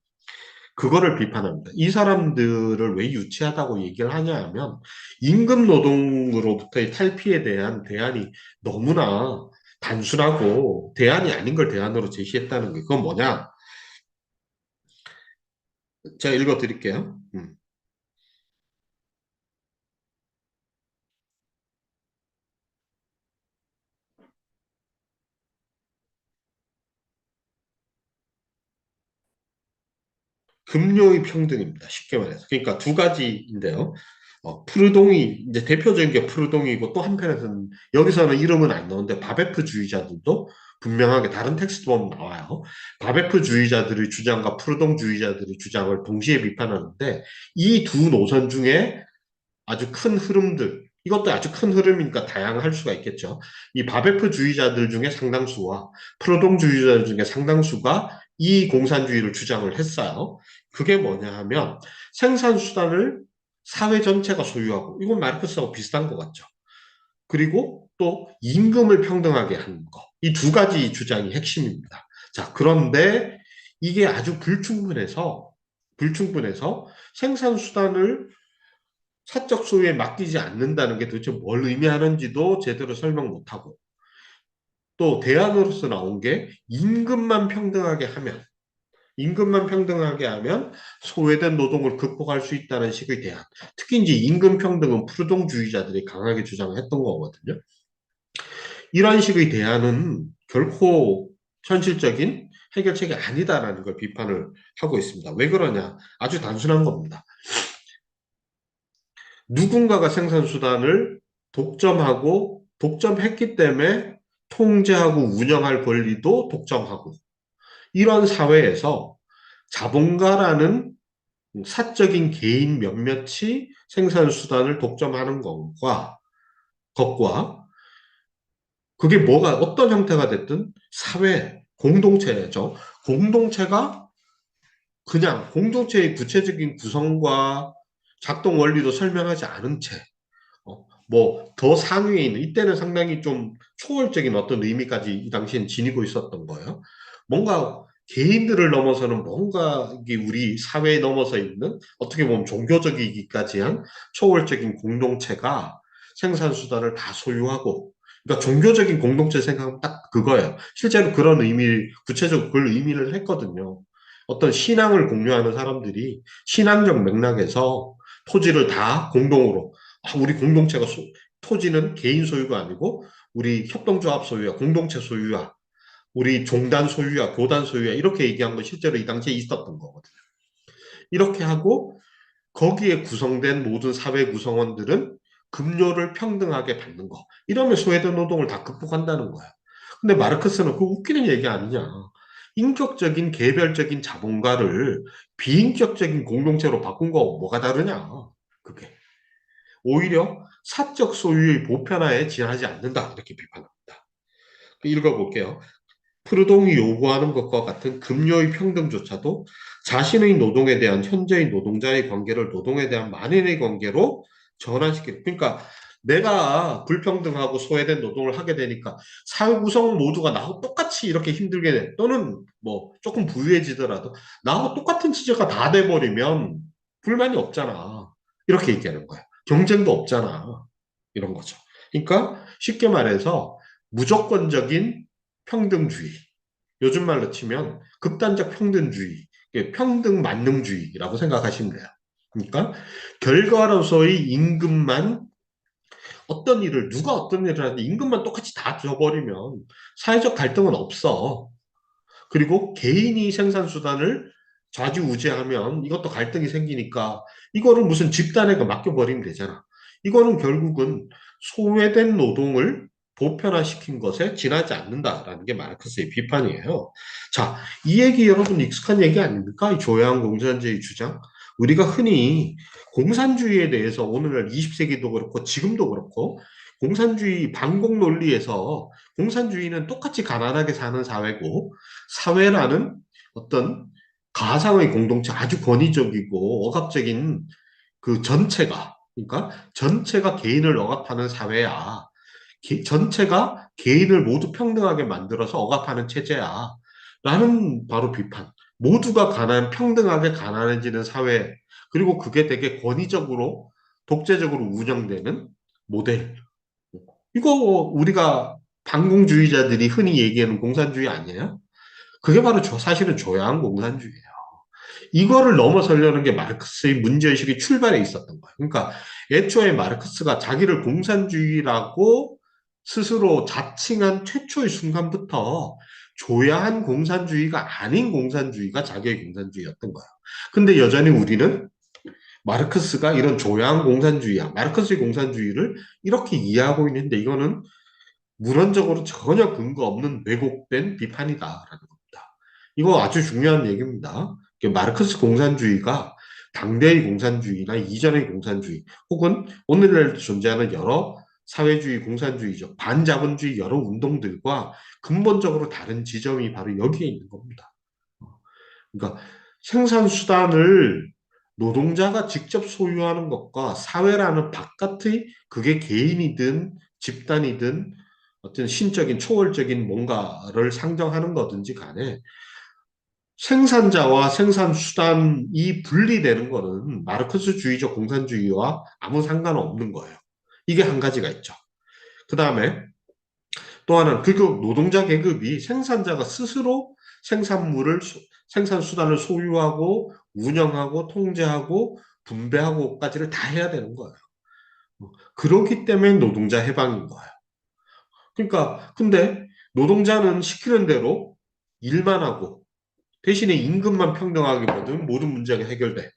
그거를 비판합니다. 이 사람들을 왜 유치하다고 얘기를 하냐 하면 임금 노동으로부터의 탈피에 대한 대안이 너무나 단순하고 대안이 아닌 걸 대안으로 제시했다는 게 그건 뭐냐? 제가 읽어 드릴게요. 금요의 평등입니다. 쉽게 말해서. 그러니까 두 가지인데요. 푸르동이, 이제 대표적인 게 푸르동이고 또 한편에서는 여기서는 이름은 안 나오는데 바베프주의자들도 분명하게 다른 텍스트 보면 나와요. 바베프주의자들의 주장과 푸르동주의자들의 주장을 동시에 비판하는데 이 두 노선 중에 아주 큰 흐름들, 이것도 아주 큰 흐름이니까 다양할 수가 있겠죠. 이 바베프주의자들 중에 상당수와 프로동주의자들 중에 상당수가 이 공산주의를 주장을 했어요. 그게 뭐냐 하면 생산수단을 사회 전체가 소유하고, 이건 마르크스하고 비슷한 것 같죠. 그리고 또 임금을 평등하게 하는 거. 이 두 가지 주장이 핵심입니다. 자, 그런데 이게 아주 불충분해서 생산수단을 사적 소유에 맡기지 않는다는 게 도대체 뭘 의미하는지도 제대로 설명 못하고 또 대안으로서 나온 게 임금만 평등하게 하면 소외된 노동을 극복할 수 있다는 식의 대안. 특히 이제 임금 평등은 푸르동주의자들이 강하게 주장했던 거거든요. 이런 식의 대안은 결코 현실적인 해결책이 아니다라는 걸 비판을 하고 있습니다. 왜 그러냐? 아주 단순한 겁니다. 누군가가 생산수단을 독점했기 때문에 통제하고 운영할 권리도 독점하고, 이런 사회에서 자본가라는 사적인 개인 몇몇이 생산수단을 독점하는 것과 그게 뭐가 어떤 형태가 됐든 사회, 공동체죠. 공동체가 그냥 공동체의 구체적인 구성과 작동 원리도 설명하지 않은 채 뭐 더 상위에 있는, 이때는 상당히 좀 초월적인 어떤 의미까지 이 당시엔 지니고 있었던 거예요. 뭔가 개인들을 넘어서는 뭔가 이게 우리 사회에 넘어서 있는 어떻게 보면 종교적이기까지 한 초월적인 공동체가 생산수단을 다 소유하고, 그러니까 종교적인 공동체 생각은 딱 그거예요. 실제로 그런 구체적으로 그걸 의미를 했거든요. 어떤 신앙을 공유하는 사람들이 신앙적 맥락에서 토지를 다 공동으로, 우리 공동체가 토지는 개인 소유가 아니고 우리 협동조합 소유야, 공동체 소유야, 우리 종단 소유야, 교단 소유야, 이렇게 얘기한 건 실제로 이 당시에 있었던 거거든요. 이렇게 하고 거기에 구성된 모든 사회 구성원들은 급료를 평등하게 받는 거. 이러면 소외된 노동을 다 극복한다는 거야. 근데 마르크스는 그 웃기는 얘기 아니냐. 인격적인 개별적인 자본가를 비인격적인 공동체로 바꾼 거 뭐가 다르냐. 그게. 오히려 사적 소유의 보편화에 지나지 않는다. 이렇게 비판합니다. 읽어볼게요. 프루동이 요구하는 것과 같은 급료의 평등조차도 자신의 노동에 대한 현재의 노동자의 관계를 노동에 대한 만인의 관계로 전환시키는. 그러니까 내가 불평등하고 소외된 노동을 하게 되니까 사회 구성 모두가 나하고 똑같이 이렇게 힘들게 돼. 또는 뭐 조금 부유해지더라도 나하고 똑같은 취재가 다 돼버리면 불만이 없잖아. 이렇게 얘기하는 거야. 경쟁도 없잖아. 이런 거죠. 그러니까 쉽게 말해서 무조건적인 평등주의. 요즘 말로 치면 극단적 평등주의, 평등 만능주의라고 생각하시면 돼요. 그러니까 결과로서의 임금만, 누가 어떤 일을 하는데 임금만 똑같이 다 줘버리면 사회적 갈등은 없어. 그리고 개인이 생산수단을 좌지우지하면 이것도 갈등이 생기니까 이거를 무슨 집단에게 맡겨버리면 되잖아. 이거는 결국은 소외된 노동을 보편화시킨 것에 지나지 않는다라는 게 마르크스의 비판이에요. 자, 이 얘기 여러분 익숙한 얘기 아닙니까? 이 조양 공산주의 주장. 우리가 흔히 공산주의에 대해서 오늘날 20세기도 그렇고 지금도 그렇고 공산주의 반공 논리에서 공산주의는 똑같이 가난하게 사는 사회고 사회라는 어떤 가상의 공동체, 아주 권위적이고 억압적인 그 전체가, 그러니까 전체가 개인을 억압하는 사회야. 전체가 개인을 모두 평등하게 만들어서 억압하는 체제야. 바로 비판. 모두가 평등하게 가난해지는 사회, 그리고 그게 되게 권위적으로, 독재적으로 운영되는 모델. 이거 우리가 반공주의자들이 흔히 얘기하는 공산주의 아니에요? 그게 바로 사실은 조야한 공산주의예요. 이거를 넘어서려는 게 마르크스의 문제의식이 출발에 있었던 거예요. 그러니까 애초에 마르크스가 자기를 공산주의라고 스스로 자칭한 최초의 순간부터 조야한 공산주의가 아닌 공산주의가 자기의 공산주의였던 거예요. 근데 여전히 우리는 마르크스가 이런 조야한 공산주의야, 마르크스의 공산주의를 이렇게 이해하고 있는데 이거는 문헌적으로 전혀 근거 없는 왜곡된 비판이다라는 겁니다. 이거 아주 중요한 얘기입니다. 마르크스 공산주의가 당대의 공산주의나 이전의 공산주의 혹은 오늘날 존재하는 여러 사회주의, 공산주의적, 반자본주의 여러 운동들과 근본적으로 다른 지점이 바로 여기에 있는 겁니다. 그러니까 생산수단을 노동자가 직접 소유하는 것과 사회라는 바깥의 그게 개인이든 집단이든 어떤 신적인 초월적인 뭔가를 상정하는 거든지 간에 생산자와 생산수단이 분리되는 거는 마르크스주의적 공산주의와 아무 상관없는 거예요. 이게 한 가지가 있죠. 그 다음에 또 하나는 그 노동자 계급이 생산자가 스스로 생산물을 생산수단을 소유하고 운영하고 통제하고 분배하고까지를 다 해야 되는 거예요. 그렇기 때문에 노동자 해방인 거예요. 그러니까 근데 노동자는 시키는 대로 일만 하고 대신에 임금만 평등하게 받으면 모든 문제가 해결돼.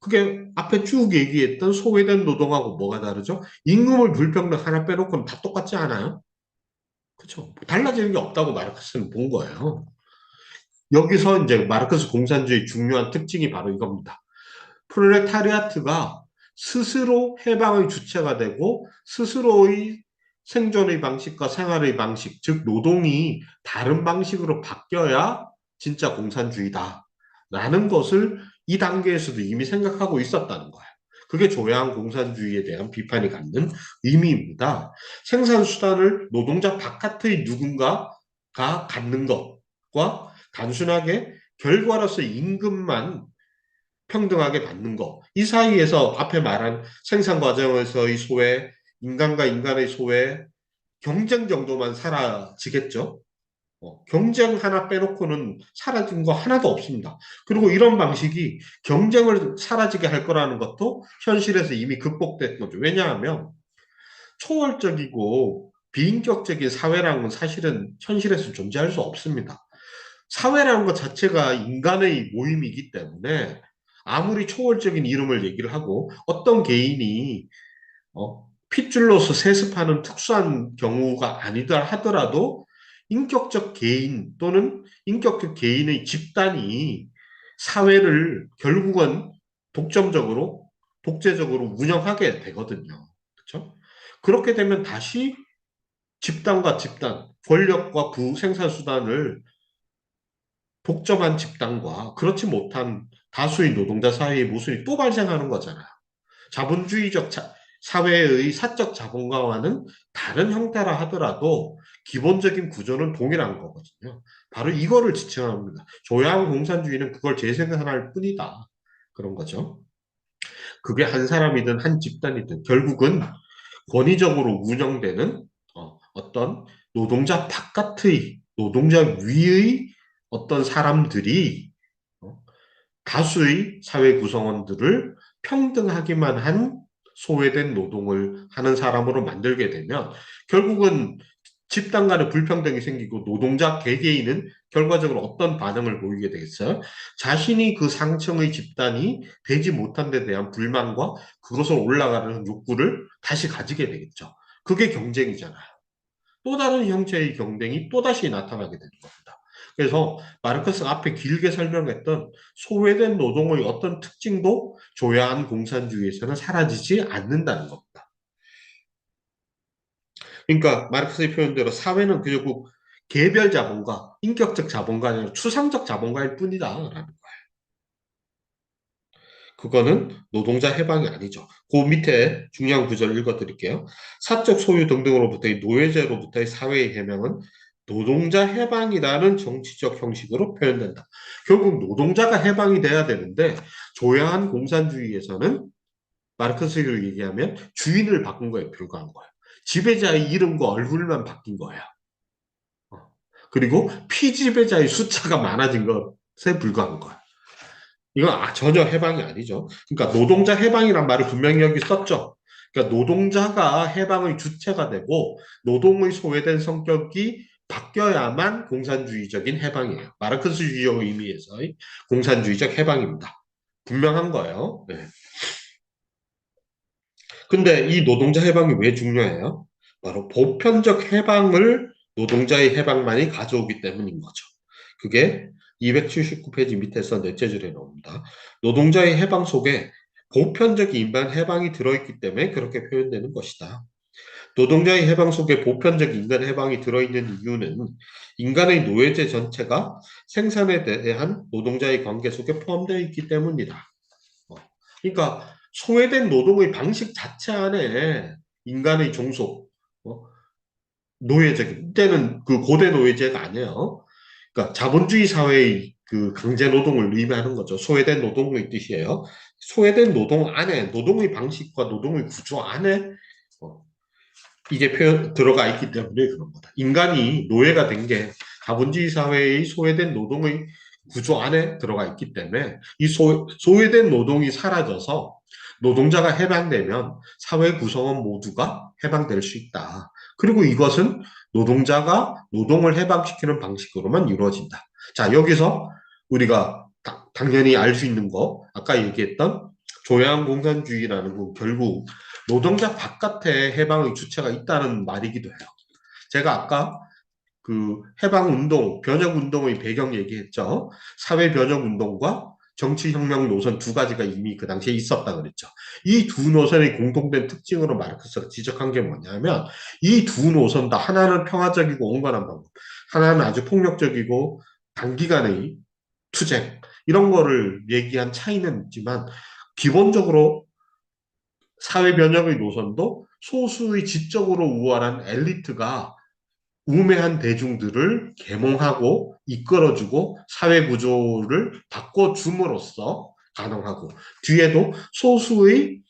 그게 앞에 쭉 얘기했던 소외된 노동하고 뭐가 다르죠? 임금을 불평등 하나 빼놓고는 다 똑같지 않아요? 그렇죠. 달라지는 게 없다고 마르크스는 본 거예요. 여기서 이제 마르크스 공산주의 중요한 특징이 바로 이겁니다. 프롤레타리아트가 스스로 해방의 주체가 되고 스스로의 생존의 방식과 생활의 방식, 즉 노동이 다른 방식으로 바뀌어야 진짜 공산주의다. 라는 것을 이 단계에서도 이미 생각하고 있었다는 거예요. 그게 조야한 공산주의에 대한 비판이 갖는 의미입니다. 생산수단을 노동자 바깥의 누군가가 갖는 것과 단순하게 결과로서 임금만 평등하게 받는 거. 이 사이에서 앞에 말한 생산 과정에서의 소외, 인간과 인간의 소외, 경쟁 정도만 사라지겠죠. 경쟁 하나 빼놓고는 사라진 거 하나도 없습니다. 그리고 이런 방식이 경쟁을 사라지게 할 거라는 것도 현실에서 이미 극복된 거죠. 왜냐하면 초월적이고 비인격적인 사회라는 건 사실은 현실에서 존재할 수 없습니다. 사회라는 것 자체가 인간의 모임이기 때문에 아무리 초월적인 이름을 얘기를 하고 어떤 개인이 핏줄로서 세습하는 특수한 경우가 아니라 하더라도 인격적 개인 또는 인격적 개인의 집단이 사회를 결국은 독점적으로 독재적으로 운영하게 되거든요. 그렇죠? 그렇게 되면 다시 집단과 집단, 권력과 그 생산수단을 독점한 집단과 그렇지 못한 다수의 노동자 사이의 모순이 또 발생하는 거잖아요. 자본주의적 사회의 사적 자본가와는 다른 형태라 하더라도 기본적인 구조는 동일한 거거든요. 바로 이거를 지칭합니다. 조야한 공산주의는 그걸 재생산할 뿐이다. 그런 거죠. 그게 한 사람이든 한 집단이든 결국은 권위적으로 운영되는 어떤 노동자 바깥의 노동자 위의 어떤 사람들이 다수의 사회 구성원들을 평등하기만 한 소외된 노동을 하는 사람으로 만들게 되면 결국은 집단 간의 불평등이 생기고 노동자 개개인은 결과적으로 어떤 반응을 보이게 되겠어요? 자신이 그 상층의 집단이 되지 못한 데 대한 불만과 그것을 올라가는 욕구를 다시 가지게 되겠죠. 그게 경쟁이잖아요. 또 다른 형태의 경쟁이 또다시 나타나게 되는 겁니다. 그래서 마르크스가 앞에 길게 설명했던 소외된 노동의 어떤 특징도 조야한 공산주의에서는 사라지지 않는다는 겁니다. 그러니까 마르크스의 표현대로 사회는 결국 개별 자본가, 인격적 자본가 아니라 추상적 자본가일 뿐이다라는 거예요. 그거는 노동자 해방이 아니죠. 그 밑에 중요한 구절 읽어드릴게요. 사적 소유 등등으로부터의 노예제로부터의 사회의 해명은 노동자 해방이라는 정치적 형식으로 표현된다. 결국 노동자가 해방이 돼야 되는데 조야한 공산주의에서는 마르크스를 얘기하면 주인을 바꾼 거에 불과한 거예요. 지배자의 이름과 얼굴만 바뀐 거예요. 그리고 피지배자의 숫자가 많아진 것에 불과한 거예요. 이건 전혀 해방이 아니죠. 그러니까 노동자 해방이란 말을 분명히 여기 썼죠. 그러니까 노동자가 해방의 주체가 되고 노동의 소외된 성격이 바뀌어야만 공산주의적인 해방이에요. 마르크스주의적 의미에서의 공산주의적 해방입니다. 분명한 거예요. 네. 근데 이 노동자 해방이 왜 중요해요? 바로 보편적 해방을 노동자의 해방만이 가져오기 때문인 거죠. 그게 279페이지 밑에서 넷째 줄에 나옵니다. 노동자의 해방 속에 보편적 인간 해방이 들어있기 때문에 그렇게 표현되는 것이다. 노동자의 해방 속에 보편적 인간 해방이 들어있는 이유는 인간의 노예제 전체가 생산에 대한 노동자의 관계 속에 포함되어 있기 때문이다. 그러니까 소외된 노동의 방식 자체 안에 인간의 종속, 노예적인, 이때는 그 고대 노예제가 아니에요. 그러니까 자본주의 사회의 그 강제 노동을 의미하는 거죠. 소외된 노동의 뜻이에요. 소외된 노동 안에, 노동의 방식과 노동의 구조 안에 이게 들어가 있기 때문에 그런 거다. 인간이 노예가 된 게 자본주의 사회의 소외된 노동의 구조 안에 들어가 있기 때문에 이 소외된 노동이 사라져서 노동자가 해방되면 사회 구성원 모두가 해방될 수 있다. 그리고 이것은 노동자가 노동을 해방시키는 방식으로만 이루어진다. 자, 여기서 우리가 당연히 알 수 있는 거, 아까 얘기했던 조양공산주의라는 건 결국 노동자 바깥에 해방의 주체가 있다는 말이기도 해요. 제가 아까 그 해방운동, 변혁운동의 배경 얘기했죠. 사회변혁운동과 정치혁명 노선 두 가지가 이미 그 당시에 있었다 그랬죠. 이 두 노선의 공통된 특징으로 마르크스가 지적한 게 뭐냐면 이 두 노선 다 하나는 평화적이고 온건한 방법, 하나는 아주 폭력적이고 단기간의 투쟁 이런 거를 얘기한 차이는 있지만 기본적으로 사회변혁의 노선도 소수의 지적으로 우월한 엘리트가 우매한 대중들을 계몽하고 이끌어주고 사회 구조를 바꿔줌으로써 가능하고 뒤에도 소수의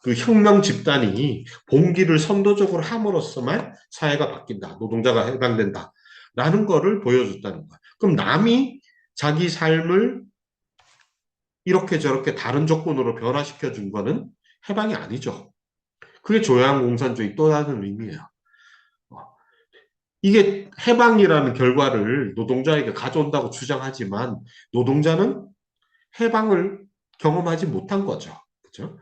그 혁명 집단이 봉기를 선도적으로 함으로써만 사회가 바뀐다. 노동자가 해방된다. 라는 거를 보여줬다는 거야. 그럼 남이 자기 삶을 이렇게 저렇게 다른 조건으로 변화시켜 준 거는 해방이 아니죠. 그게 조양공산주의 또 다른 의미예요. 이게 해방이라는 결과를 노동자에게 가져온다고 주장하지만 노동자는 해방을 경험하지 못한 거죠. 그죠?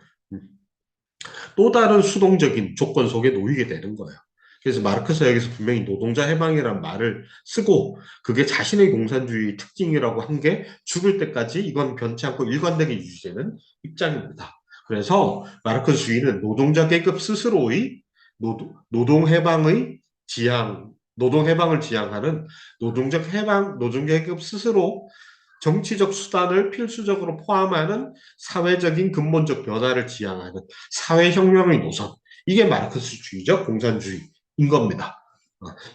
또 다른 수동적인 조건 속에 놓이게 되는 거예요. 그래서 마르크스가 여기서 분명히 노동자 해방이라는 말을 쓰고 그게 자신의 공산주의 특징이라고 한 게 죽을 때까지 이건 변치 않고 일관되게 유지되는 입장입니다. 그래서 마르크스주의는 노동자 계급 스스로의 노동 해방의 지향, 노동 해방을 지향하는 노동적 해방, 노동 계급 스스로 정치적 수단을 필수적으로 포함하는 사회적인 근본적 변화를 지향하는 사회혁명의 노선. 이게 마르크스주의적 공산주의인 겁니다.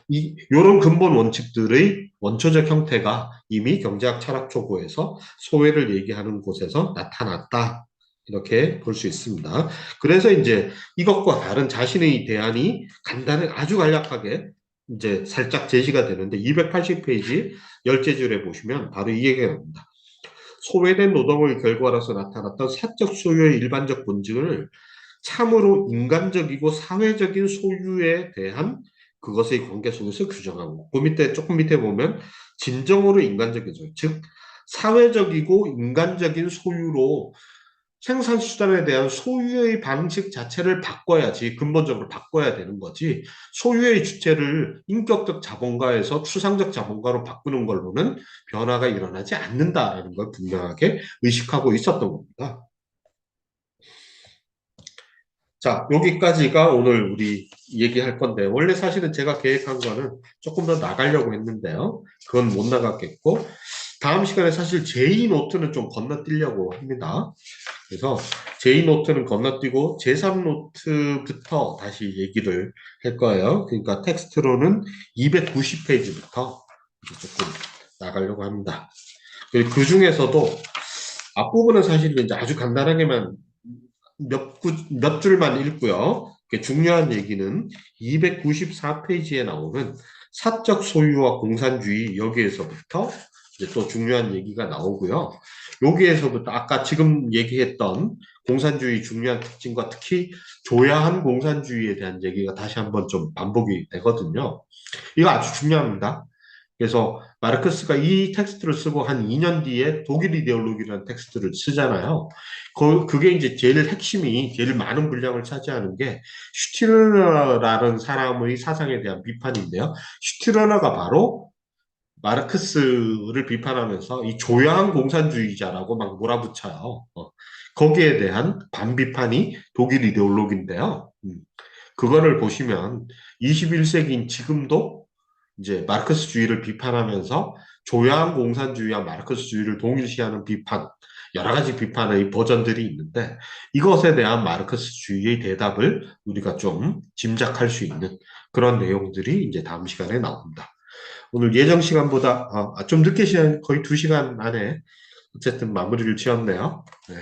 이런 근본 원칙들의 원초적 형태가 이미 경제학 철학 초고에서 소외를 얘기하는 곳에서 나타났다. 이렇게 볼 수 있습니다. 그래서 이제 이것과 다른 자신의 대안이 아주 간략하게 이제 살짝 제시가 되는데 280페이지 열째 줄에 보시면 바로 이 얘기가 나옵니다. 소외된 노동의 결과로서 나타났던 사적 소유의 일반적 본질을 참으로 인간적이고 사회적인 소유에 대한 그것의 관계 속에서 규정하고 그 밑에 조금 밑에 보면 진정으로 인간적인 소유, 즉 사회적이고 인간적인 소유로 생산수단에 대한 소유의 방식 자체를 바꿔야지 근본적으로 바꿔야 되는 거지 소유의 주체를 인격적 자본가에서 추상적 자본가로 바꾸는 걸로는 변화가 일어나지 않는다라는 걸 분명하게 의식하고 있었던 겁니다. 자, 여기까지가 오늘 우리 얘기할 건데 원래 사실은 제가 계획한 거는 조금 더 나가려고 했는데요. 그건 못 나갔겠고 다음 시간에 사실 제2노트는 좀 건너뛰려고 합니다. 그래서 제2노트는 건너뛰고 제3노트부터 다시 얘기를 할 거예요. 그러니까 텍스트로는 290페이지부터 조금 나가려고 합니다. 그 중에서도 앞부분은 사실 이제 아주 간단하게만 몇 줄만 읽고요. 중요한 얘기는 294페이지에 나오는 사적 소유와 공산주의 여기에서부터 이제 또 중요한 얘기가 나오고요. 여기에서부터 아까 지금 얘기했던 공산주의 중요한 특징과 특히 조야한 공산주의에 대한 얘기가 다시 한번 좀 반복이 되거든요. 이거 아주 중요합니다. 그래서 마르크스가 이 텍스트를 쓰고 한 2년 뒤에 독일 이데올로기라는 텍스트를 쓰잖아요. 그게 이제 제일 핵심이 제일 많은 분량을 차지하는 게 슈티르너라는 사람의 사상에 대한 비판인데요. 슈티르너가 바로 마르크스를 비판하면서 이 조야한 공산주의자라고 막 몰아붙여요. 거기에 대한 반비판이 독일 이데올로기인데요. 그거를 보시면 21세기인 지금도 이제 마르크스주의를 비판하면서 조야한 공산주의와 마르크스주의를 동일시하는 비판, 여러 가지 비판의 버전들이 있는데 이것에 대한 마르크스주의의 대답을 우리가 좀 짐작할 수 있는 그런 내용들이 이제 다음 시간에 나옵니다. 오늘 예정 시간보다 좀 늦게 시간 거의 2시간 안에 어쨌든 마무리를 지었네요. 네.